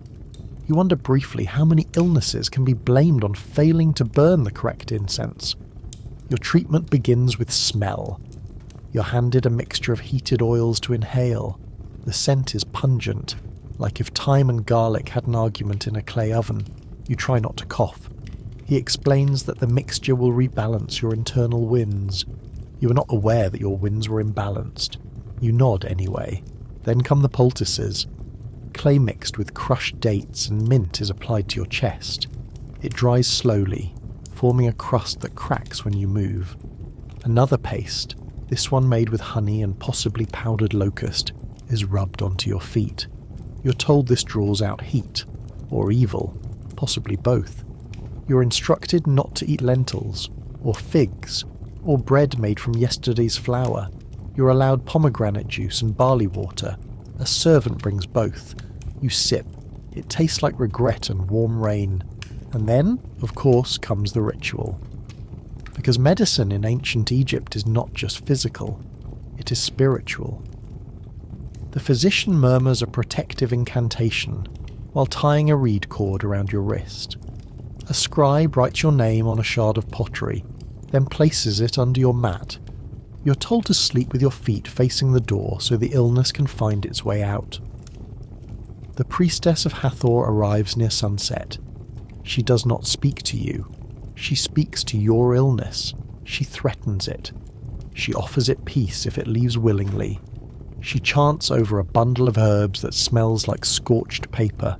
You wonder briefly how many illnesses can be blamed on failing to burn the correct incense. Your treatment begins with smell. You're handed a mixture of heated oils to inhale. The scent is pungent, like if thyme and garlic had an argument in a clay oven. You try not to cough. He explains that the mixture will rebalance your internal winds. You are not aware that your winds were imbalanced. You nod anyway. Then come the poultices. Clay mixed with crushed dates and mint is applied to your chest. It dries slowly, forming a crust that cracks when you move. Another paste, this one made with honey and possibly powdered locust, is rubbed onto your feet. You're told this draws out heat, or evil, possibly both. You're instructed not to eat lentils, or figs, or bread made from yesterday's flour. You're allowed pomegranate juice and barley water. A servant brings both. You sip. It tastes like regret and warm rain. And then, of course, comes the ritual. Because medicine in ancient Egypt is not just physical, it is spiritual. The physician murmurs a protective incantation while tying a reed cord around your wrist. A scribe writes your name on a shard of pottery, then places it under your mat. You're told to sleep with your feet facing the door so the illness can find its way out. The priestess of Hathor arrives near sunset. She does not speak to you. She speaks to your illness. She threatens it. She offers it peace if it leaves willingly. She chants over a bundle of herbs that smells like scorched paper.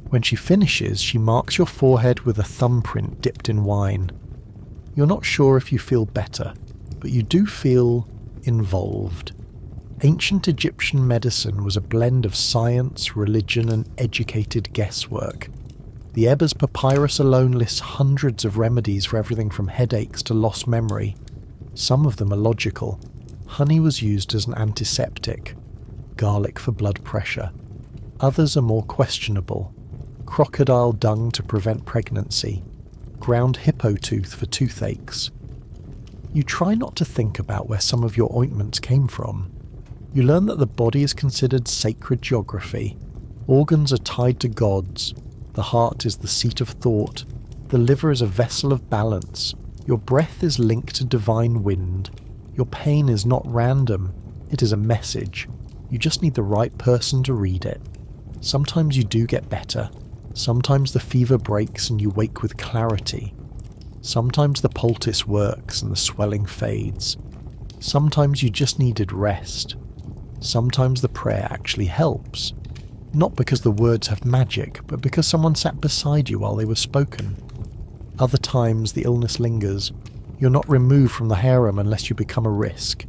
When she finishes, she marks your forehead with a thumbprint dipped in wine. You're not sure if you feel better, but you do feel involved. Ancient Egyptian medicine was a blend of science, religion, and educated guesswork. The Ebers Papyrus alone lists hundreds of remedies for everything from headaches to lost memory. Some of them are logical. Honey was used as an antiseptic, garlic for blood pressure. Others are more questionable. Crocodile dung to prevent pregnancy, ground hippo tooth for toothaches. You try not to think about where some of your ointments came from. You learn that the body is considered sacred geography. Organs are tied to gods. The heart is the seat of thought. The liver is a vessel of balance. Your breath is linked to divine wind. Your pain is not random. It is a message. You just need the right person to read it. Sometimes you do get better. Sometimes the fever breaks and you wake with clarity. Sometimes the poultice works and the swelling fades. Sometimes you just needed rest. Sometimes the prayer actually helps. Not because the words have magic, but because someone sat beside you while they were spoken. Other times the illness lingers. You're not removed from the harem unless you become a risk.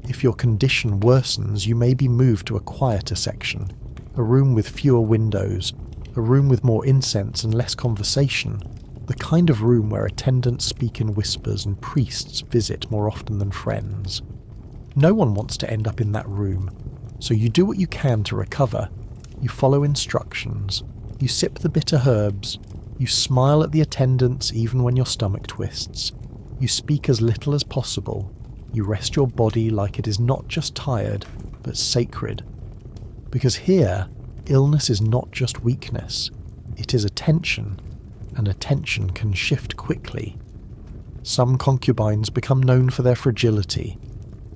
If your condition worsens, you may be moved to a quieter section, a room with fewer windows, a room with more incense and less conversation, the kind of room where attendants speak in whispers and priests visit more often than friends. No one wants to end up in that room, so you do what you can to recover. You follow instructions. You sip the bitter herbs. You smile at the attendants even when your stomach twists. You speak as little as possible. You rest your body like it is not just tired, but sacred. Because here, illness is not just weakness. It is attention, and attention can shift quickly. Some concubines become known for their fragility.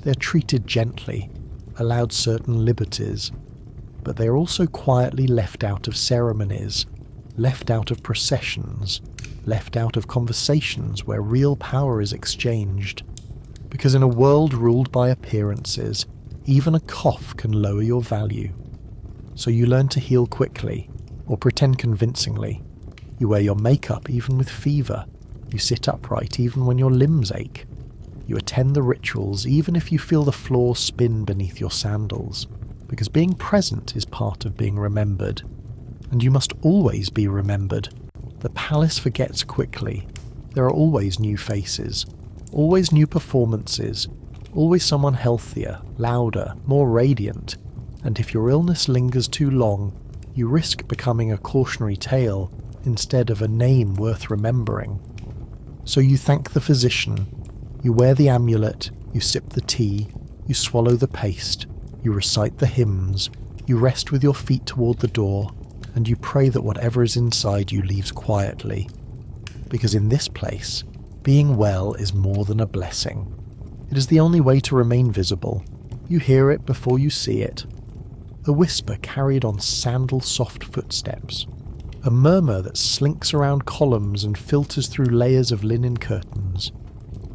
They're treated gently, allowed certain liberties, but they are also quietly left out of ceremonies, left out of processions, left out of conversations where real power is exchanged. Because in a world ruled by appearances, even a cough can lower your value. So you learn to heal quickly, or pretend convincingly. You wear your makeup even with fever. You sit upright even when your limbs ache. You attend the rituals even if you feel the floor spin beneath your sandals. Because being present is part of being remembered. And you must always be remembered. The palace forgets quickly. There are always new faces, always new performances, always someone healthier, louder, more radiant. And if your illness lingers too long, you risk becoming a cautionary tale instead of a name worth remembering. So you thank the physician, you wear the amulet, you sip the tea, you swallow the paste, you recite the hymns, you rest with your feet toward the door, and you pray that whatever is inside you leaves quietly. Because in this place, being well is more than a blessing. It is the only way to remain visible. You hear it before you see it. A whisper carried on sandal-soft footsteps. A murmur that slinks around columns and filters through layers of linen curtains.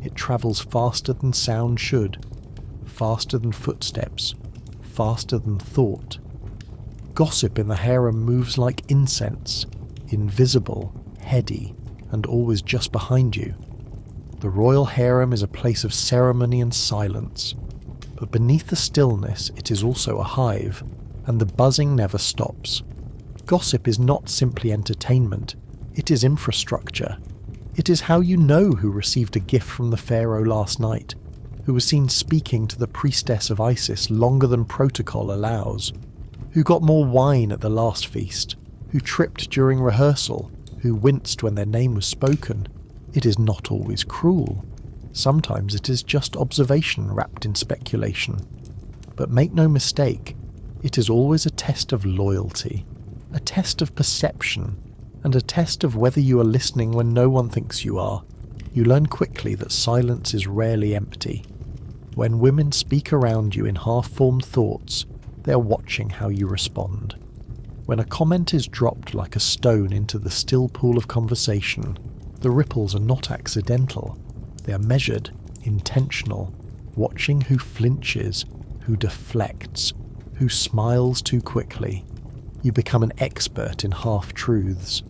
It travels faster than sound should, faster than footsteps, faster than thought. Gossip in the harem moves like incense, invisible, heady, and always just behind you. The royal harem is a place of ceremony and silence, but beneath the stillness it is also a hive, and the buzzing never stops. Gossip is not simply entertainment, it is infrastructure. It is how you know who received a gift from the pharaoh last night, who was seen speaking to the priestess of Isis longer than protocol allows, who got more wine at the last feast, who tripped during rehearsal, who winced when their name was spoken. It is not always cruel. Sometimes it is just observation wrapped in speculation. But make no mistake, it is always a test of loyalty, a test of perception, and a test of whether you are listening when no one thinks you are. You learn quickly that silence is rarely empty. When women speak around you in half-formed thoughts, they are watching how you respond. When a comment is dropped like a stone into the still pool of conversation, the ripples are not accidental. They are measured, intentional, watching who flinches, who deflects, who smiles too quickly. You become an expert in half-truths.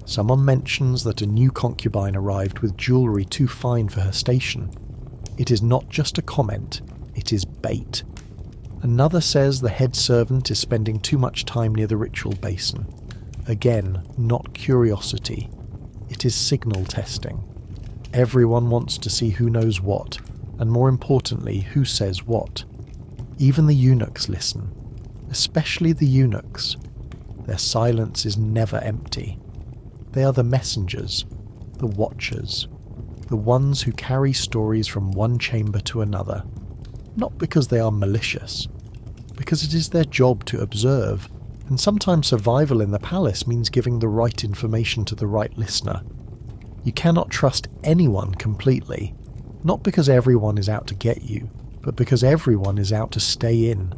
Someone mentions that a new concubine arrived with jewellery too fine for her station. It is not just a comment, it is bait. Another says the head servant is spending too much time near the ritual basin. Again, not curiosity. It is signal testing. Everyone wants to see who knows what, and more importantly, who says what. Even the eunuchs listen, especially the eunuchs. Their silence is never empty. They are the messengers, the watchers, the ones who carry stories from one chamber to another, not because they are malicious, because it is their job to observe, and sometimes survival in the palace means giving the right information to the right listener. You cannot trust anyone completely, not because everyone is out to get you, but because everyone is out to stay in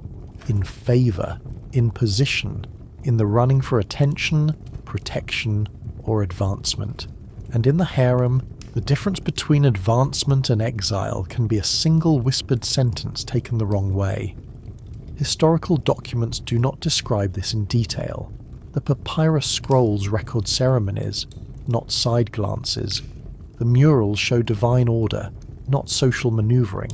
favour, in position, in the running for attention, protection, or advancement. And in the harem, the difference between advancement and exile can be a single whispered sentence taken the wrong way. Historical documents do not describe this in detail. The papyrus scrolls record ceremonies, not side glances. The murals show divine order, not social manoeuvring.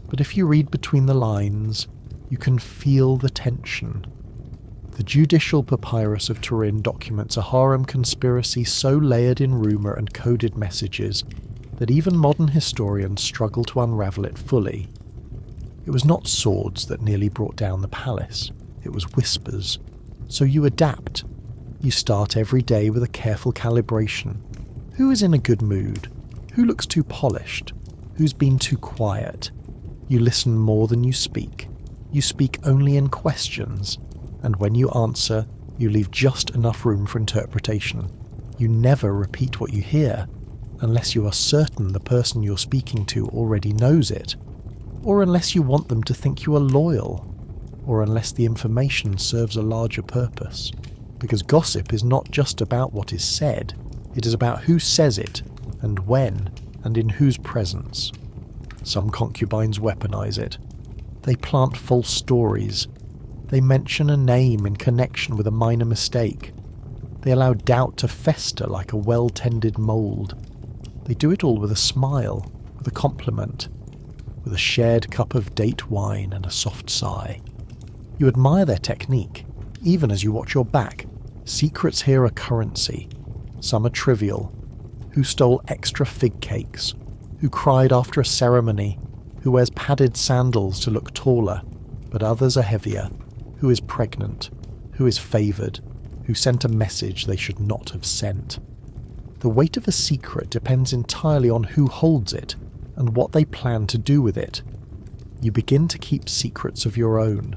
But if you read between the lines, you can feel the tension. The judicial papyrus of Turin documents a harem conspiracy so layered in rumour and coded messages that even modern historians struggle to unravel it fully. It was not swords that nearly brought down the palace, it was whispers. So you adapt. You start every day with a careful calibration. Who is in a good mood? Who looks too polished? Who's been too quiet? You listen more than you speak. You speak only in questions. And when you answer, you leave just enough room for interpretation. You never repeat what you hear, unless you are certain the person you're speaking to already knows it, or unless you want them to think you are loyal, or unless the information serves a larger purpose. Because gossip is not just about what is said, it is about who says it, and when, and in whose presence. Some concubines weaponize it. They plant false stories. They mention a name in connection with a minor mistake. They allow doubt to fester like a well-tended mould. They do it all with a smile, with a compliment, with a shared cup of date wine and a soft sigh. You admire their technique, even as you watch your back. Secrets here are currency. Some are trivial. Who stole extra fig cakes? Who cried after a ceremony? Who wears padded sandals to look taller? But others are heavier. Who is pregnant? Who is favoured? Who sent a message they should not have sent? The weight of a secret depends entirely on who holds it and what they plan to do with it. You begin to keep secrets of your own.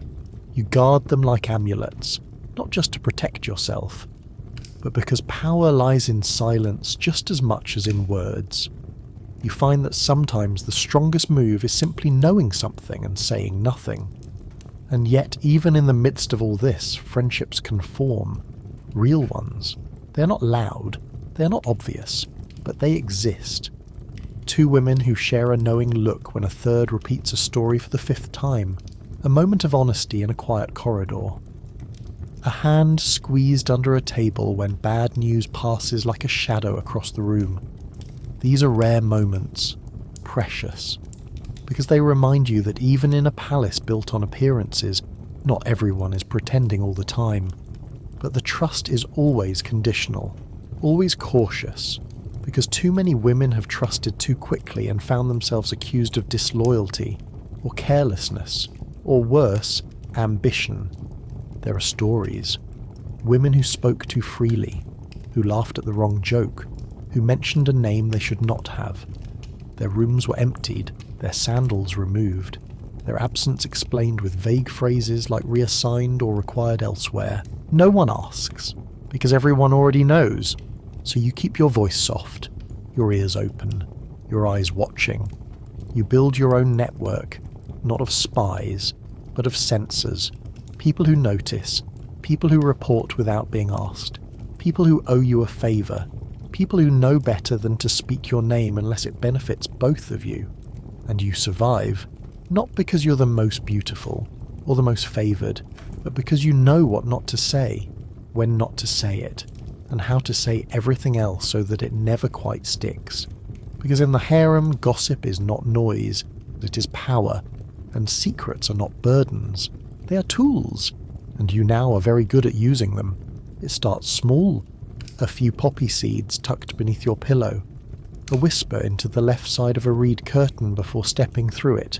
You guard them like amulets, not just to protect yourself, but because power lies in silence just as much as in words. You find that sometimes the strongest move is simply knowing something and saying nothing. And yet, even in the midst of all this, friendships can form. Real ones. They are not loud, they are not obvious, but they exist. Two women who share a knowing look when a third repeats a story for the 5th time. A moment of honesty in a quiet corridor. A hand squeezed under a table when bad news passes like a shadow across the room. These are rare moments, precious, because they remind you that even in a palace built on appearances, not everyone is pretending all the time. But the trust is always conditional, always cautious, because too many women have trusted too quickly and found themselves accused of disloyalty, or carelessness, or worse, ambition. There are stories. Women who spoke too freely, who laughed at the wrong joke, who mentioned a name they should not have. Their rooms were emptied, their sandals removed, their absence explained with vague phrases like reassigned or required elsewhere. No one asks, because everyone already knows, so you keep your voice soft, your ears open, your eyes watching. You build your own network, not of spies, but of sensors, people who notice, people who report without being asked, people who owe you a favour, people who know better than to speak your name unless it benefits both of you. And you survive, not because you're the most beautiful or the most favoured, but because you know what not to say, when not to say it, and how to say everything else so that it never quite sticks. Because in the harem, gossip is not noise, it is power, and secrets are not burdens. They are tools, and you now are very good at using them. It starts small. A few poppy seeds tucked beneath your pillow. A whisper into the left side of a reed curtain before stepping through it.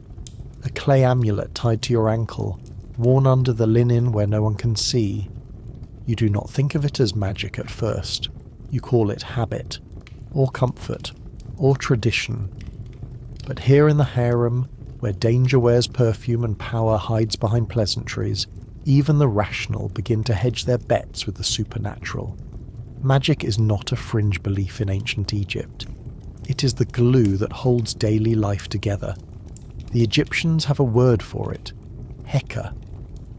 A clay amulet tied to your ankle, worn under the linen where no one can see. You do not think of it as magic at first. You call it habit, or comfort, or tradition. But here in the harem, where danger wears perfume and power hides behind pleasantries, even the rational begin to hedge their bets with the supernatural. Magic is not a fringe belief in ancient Egypt. It is the glue that holds daily life together. The Egyptians have a word for it, Heka.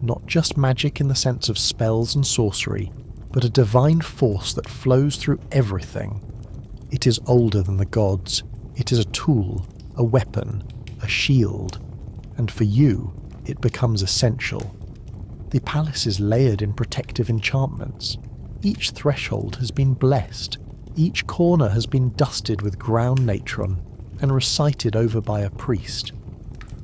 Not just magic in the sense of spells and sorcery, but a divine force that flows through everything. It is older than the gods. It is a tool, a weapon, a shield, and for you, it becomes essential. The palace is layered in protective enchantments. Each threshold has been blessed. Each corner has been dusted with ground natron and recited over by a priest.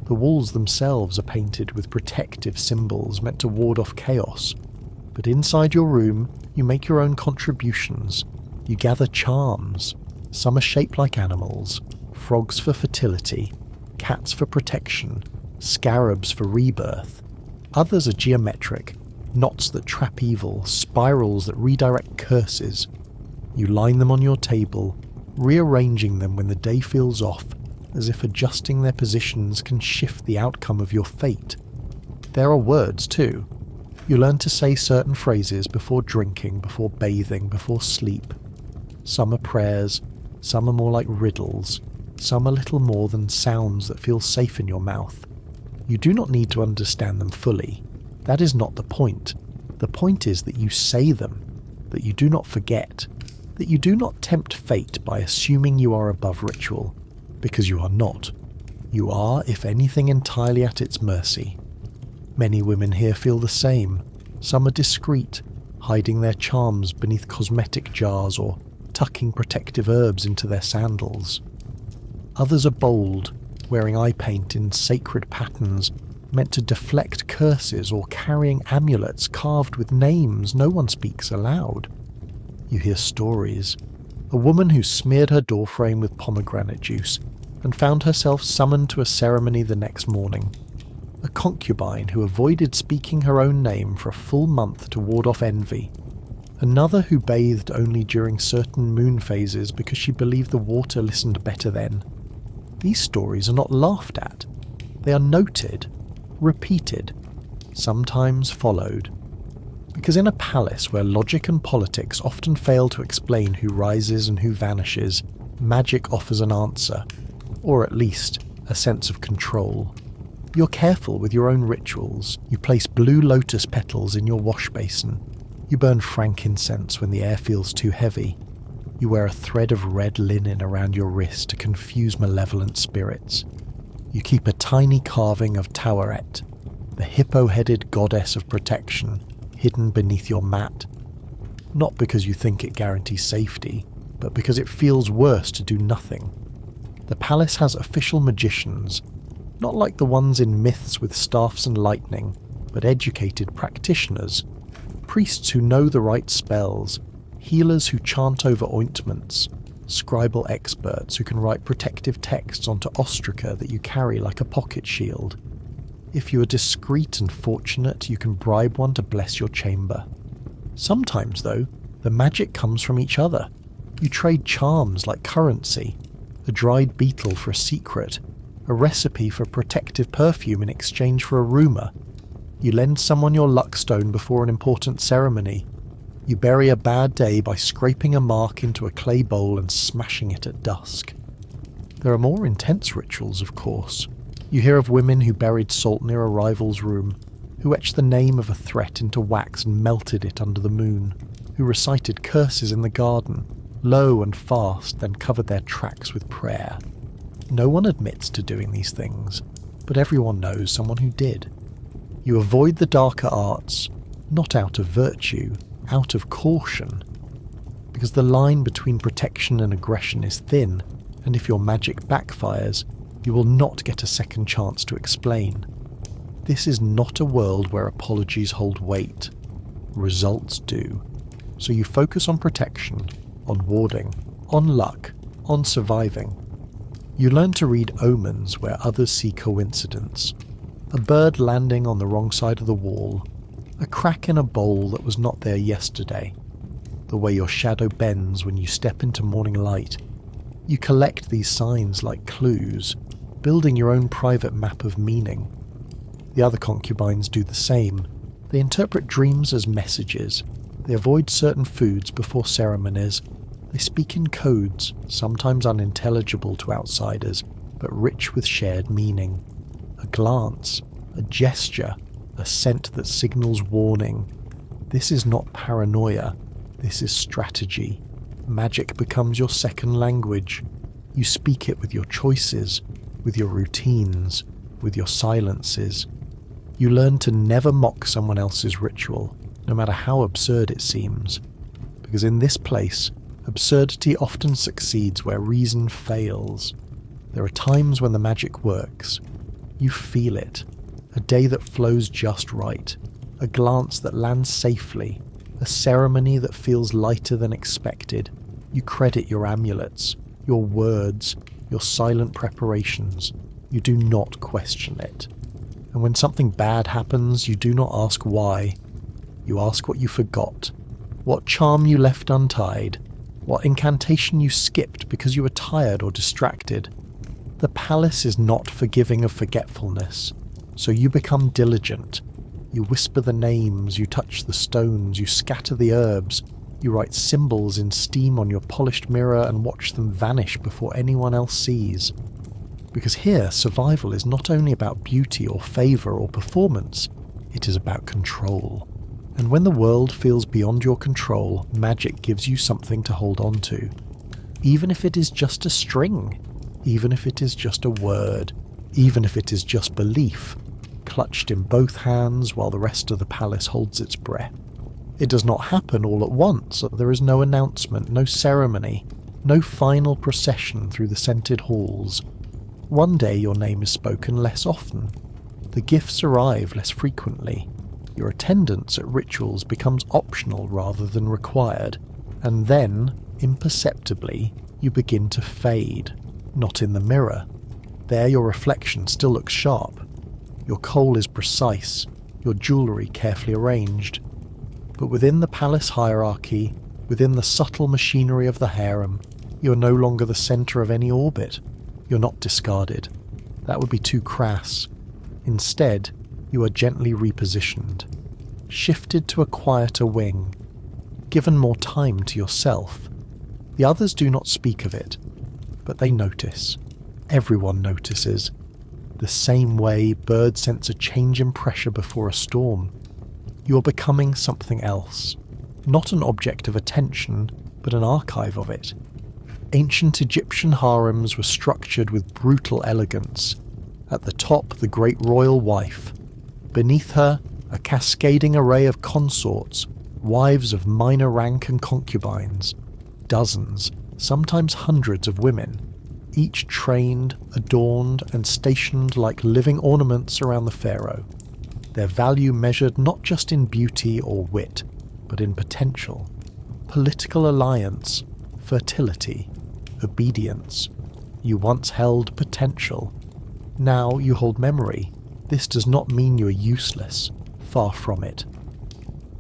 The walls themselves are painted with protective symbols meant to ward off chaos. But inside your room, you make your own contributions. You gather charms. Some are shaped like animals, frogs for fertility, cats for protection, scarabs for rebirth. Others are geometric, knots that trap evil, spirals that redirect curses. You line them on your table, rearranging them when the day feels off, as if adjusting their positions can shift the outcome of your fate. There are words too. You learn to say certain phrases before drinking, before bathing, before sleep. Some are prayers, some are more like riddles, some are little more than sounds that feel safe in your mouth. You do not need to understand them fully. That is not the point. The point is that you say them, that you do not forget, that you do not tempt fate by assuming you are above ritual, because you are not. You are, if anything, entirely at its mercy. Many women here feel the same. Some are discreet, hiding their charms beneath cosmetic jars or tucking protective herbs into their sandals. Others are bold, wearing eye paint in sacred patterns meant to deflect curses or carrying amulets carved with names no one speaks aloud. You hear stories. A woman who smeared her doorframe with pomegranate juice and found herself summoned to a ceremony the next morning. A concubine who avoided speaking her own name for a full month to ward off envy. Another who bathed only during certain moon phases because she believed the water listened better then. These stories are not laughed at. They are noted, repeated, sometimes followed. Because in a palace where logic and politics often fail to explain who rises and who vanishes, magic offers an answer, or at least a sense of control. You're careful with your own rituals. You place blue lotus petals in your wash basin. You burn frankincense when the air feels too heavy. You wear a thread of red linen around your wrist to confuse malevolent spirits. You keep a tiny carving of Taweret, the hippo-headed goddess of protection, hidden beneath your mat. Not because you think it guarantees safety, but because it feels worse to do nothing. The palace has official magicians, not like the ones in myths with staffs and lightning, but educated practitioners, priests who know the right spells, healers who chant over ointments, scribal experts who can write protective texts onto ostraca that you carry like a pocket shield. If you are discreet and fortunate, you can bribe one to bless your chamber. Sometimes, though, the magic comes from each other. You trade charms like currency, a dried beetle for a secret, a recipe for protective perfume in exchange for a rumour. You lend someone your luck stone before an important ceremony. You bury a bad day by scraping a mark into a clay bowl and smashing it at dusk. There are more intense rituals, of course. You hear of women who buried salt near a rival's room, who etched the name of a threat into wax and melted it under the moon, who recited curses in the garden, low and fast, then covered their tracks with prayer. No one admits to doing these things, but everyone knows someone who did. You avoid the darker arts, not out of virtue, out of caution, because the line between protection and aggression is thin, and if your magic backfires, you will not get a second chance to explain. This is not a world where apologies hold weight. Results do. So you focus on protection, on warding, on luck, on surviving. You learn to read omens where others see coincidence. A bird landing on the wrong side of the wall, a crack in a bowl that was not there yesterday, the way your shadow bends when you step into morning light. You collect these signs like clues, building your own private map of meaning. The other concubines do the same. They interpret dreams as messages. They avoid certain foods before ceremonies. They speak in codes, sometimes unintelligible to outsiders, but rich with shared meaning. A glance, a gesture, a scent that signals warning. This is not paranoia. This is strategy. Magic becomes your second language. You speak it with your choices, with your routines, with your silences. You learn to never mock someone else's ritual, no matter how absurd it seems. Because in this place, absurdity often succeeds where reason fails. There are times when the magic works. You feel it. A day that flows just right. A glance that lands safely. A ceremony that feels lighter than expected. You credit your amulets, your words, your silent preparations. You do not question it. And when something bad happens, you do not ask why. You ask what you forgot, what charm you left untied, what incantation you skipped because you were tired or distracted. The palace is not forgiving of forgetfulness, so you become diligent. You whisper the names, you touch the stones, you scatter the herbs, you write symbols in steam on your polished mirror and watch them vanish before anyone else sees. Because here, survival is not only about beauty or favour or performance, it is about control. And when the world feels beyond your control, magic gives you something to hold on to. Even if it is just a string, even if it is just a word, even if it is just belief, clutched in both hands while the rest of the palace holds its breath. It does not happen all at once. There is no announcement, no ceremony, no final procession through the scented halls. One day your name is spoken less often. The gifts arrive less frequently. Your attendance at rituals becomes optional rather than required. And then, imperceptibly, you begin to fade. Not in the mirror. There your reflection still looks sharp. Your kohl is precise, your jewellery carefully arranged. But within the palace hierarchy, within the subtle machinery of the harem, you are no longer the centre of any orbit. You're not discarded. That would be too crass. Instead, you are gently repositioned, shifted to a quieter wing, given more time to yourself. The others do not speak of it, but they notice. Everyone notices. The same way birds sense a change in pressure before a storm. You are becoming something else. Not an object of attention, but an archive of it. Ancient Egyptian harems were structured with brutal elegance. At the top, the great royal wife. Beneath her, a cascading array of consorts, wives of minor rank and concubines, dozens, sometimes hundreds of women, each trained, adorned, and stationed like living ornaments around the pharaoh, their value measured not just in beauty or wit, but in potential, political alliance, fertility, obedience. You once held potential. Now you hold memory. This does not mean you are useless. Far from it.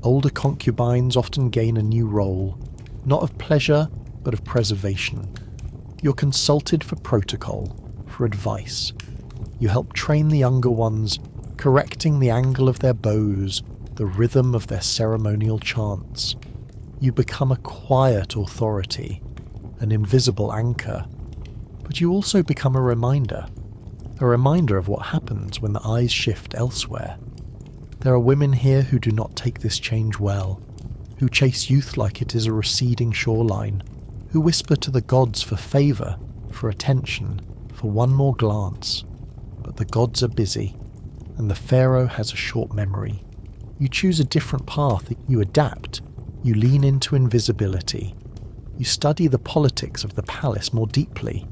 Older concubines often gain a new role, not of pleasure, but of preservation. You're consulted for protocol, for advice. You help train the younger ones, correcting the angle of their bows, the rhythm of their ceremonial chants. You become a quiet authority, an invisible anchor. But you also become a reminder of what happens when the eyes shift elsewhere. There are women here who do not take this change well, who chase youth like it is a receding shoreline, who whisper to the gods for favour, for attention, for one more glance. But the gods are busy, and the pharaoh has a short memory. You choose a different path, you adapt, you lean into invisibility. You study the politics of the palace more deeply.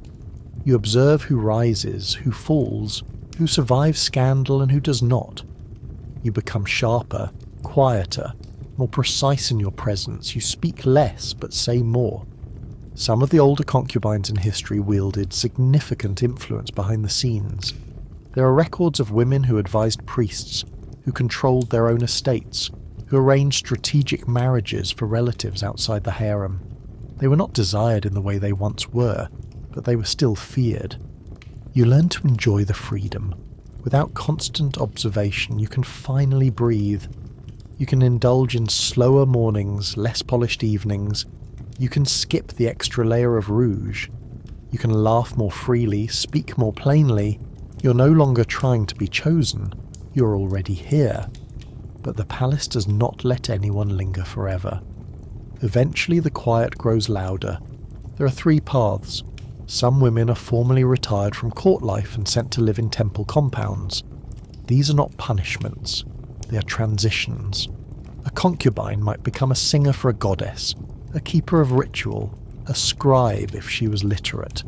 You observe who rises, who falls, who survives scandal and who does not. You become sharper, quieter, more precise in your presence. You speak less but say more. Some of the older concubines in history wielded significant influence behind the scenes. There are records of women who advised priests, who controlled their own estates, who arranged strategic marriages for relatives outside the harem. They were not desired in the way they once were, but they were still feared. You learn to enjoy the freedom. Without constant observation, you can finally breathe. You can indulge in slower mornings, less polished evenings. You can skip the extra layer of rouge. You can laugh more freely, speak more plainly. You're no longer trying to be chosen. You're already here. But the palace does not let anyone linger forever. Eventually the quiet grows louder. There are 3 paths. Some women are formally retired from court life and sent to live in temple compounds. These are not punishments. They are transitions. A concubine might become a singer for a goddess, a keeper of ritual, a scribe if she was literate.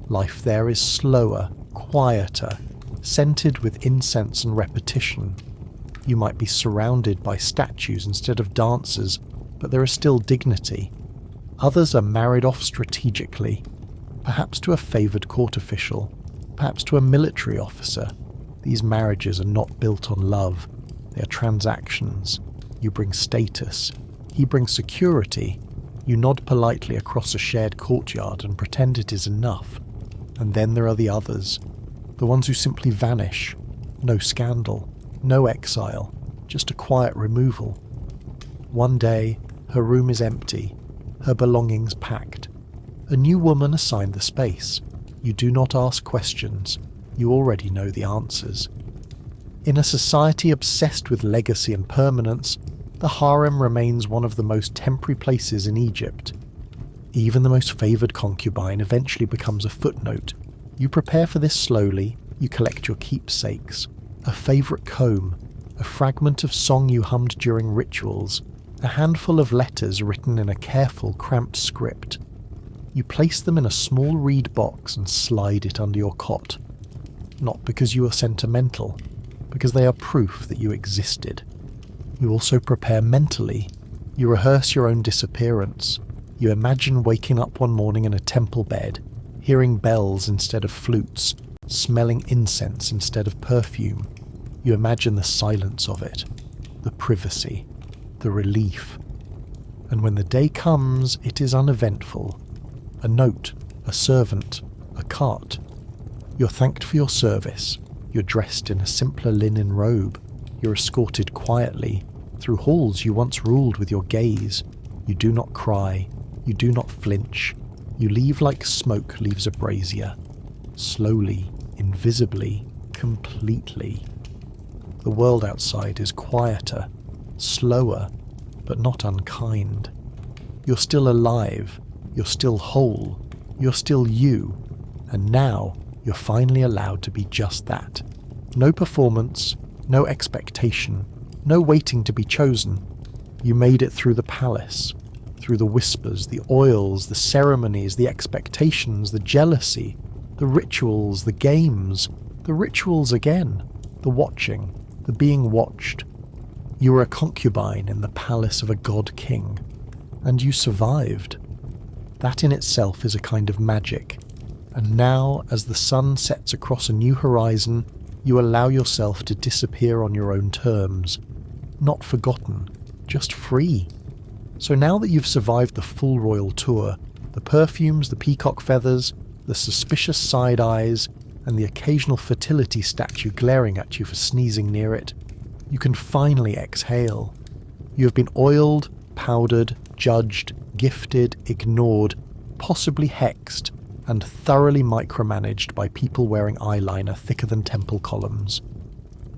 Life there is slower, quieter, scented with incense and repetition. You might be surrounded by statues instead of dancers, but there is still dignity. Others are married off strategically, perhaps to a favoured court official, perhaps to a military officer. These marriages are not built on love. They are transactions. You bring status. He brings security. You nod politely across a shared courtyard and pretend it is enough. And then there are the others, the ones who simply vanish. No scandal, no exile, just a quiet removal. One day, her room is empty, her belongings packed. A new woman assigned the space. You do not ask questions. You already know the answers. In a society obsessed with legacy and permanence, the harem remains one of the most temporary places in Egypt. Even the most favoured concubine eventually becomes a footnote. You prepare for this slowly. You collect your keepsakes. A favourite comb, a fragment of song you hummed during rituals, a handful of letters written in a careful, cramped script. You place them in a small reed box and slide it under your cot. Not because you are sentimental, because they are proof that you existed. You also prepare mentally. You rehearse your own disappearance. You imagine waking up one morning in a temple bed, hearing bells instead of flutes, smelling incense instead of perfume. You imagine the silence of it, the privacy, the relief. And when the day comes, it is uneventful. A note, a servant, a cart. You're thanked for your service. You're dressed in a simpler linen robe. You're escorted quietly through halls you once ruled with your gaze. You do not cry. You do not flinch. You leave like smoke leaves a brazier. Slowly, invisibly, completely. The world outside is quieter, slower, but not unkind. You're still alive. You're still whole. You're still you. And now, you're finally allowed to be just that. No performance, no expectation, No waiting to be chosen. You made it through the palace, through the whispers, the oils, the ceremonies, the expectations, the jealousy, the rituals, the games, the rituals again, the watching, the being watched. You were a concubine in the palace of a god king, and you survived. That in itself is a kind of magic, and now, as the sun sets across a new horizon, you allow yourself to disappear on your own terms. Not forgotten, just free. So now that you've survived the full royal tour, the perfumes, the peacock feathers, the suspicious side eyes, and the occasional fertility statue glaring at you for sneezing near it, you can finally exhale. You have been oiled, powdered, judged, gifted, ignored, possibly hexed, and thoroughly micromanaged by people wearing eyeliner thicker than temple columns.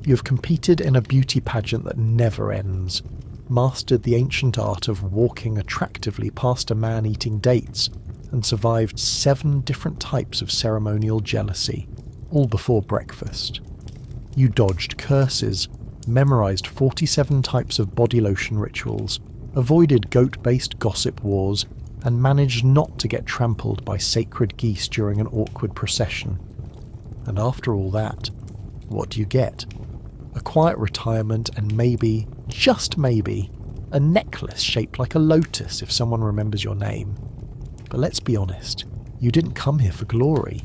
You have competed in a beauty pageant that never ends, mastered the ancient art of walking attractively past a man eating dates, and survived 7 different types of ceremonial jealousy, all before breakfast. You dodged curses, memorized 47 types of body lotion rituals, avoided goat-based gossip wars, and managed not to get trampled by sacred geese during an awkward procession. And after all that, what do you get? A quiet retirement and maybe, just maybe, a necklace shaped like a lotus if someone remembers your name. But let's be honest, you didn't come here for glory.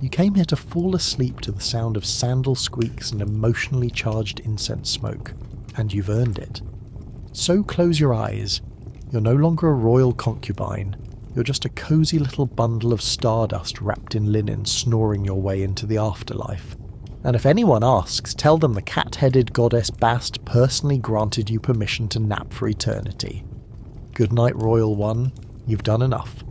You came here to fall asleep to the sound of sandal squeaks and emotionally charged incense smoke, and you've earned it. So close your eyes. You're no longer a royal concubine. You're just a cozy little bundle of stardust wrapped in linen snoring your way into the afterlife. And if anyone asks, tell them the cat-headed goddess Bast personally granted you permission to nap for eternity. Good night, Royal One. You've done enough.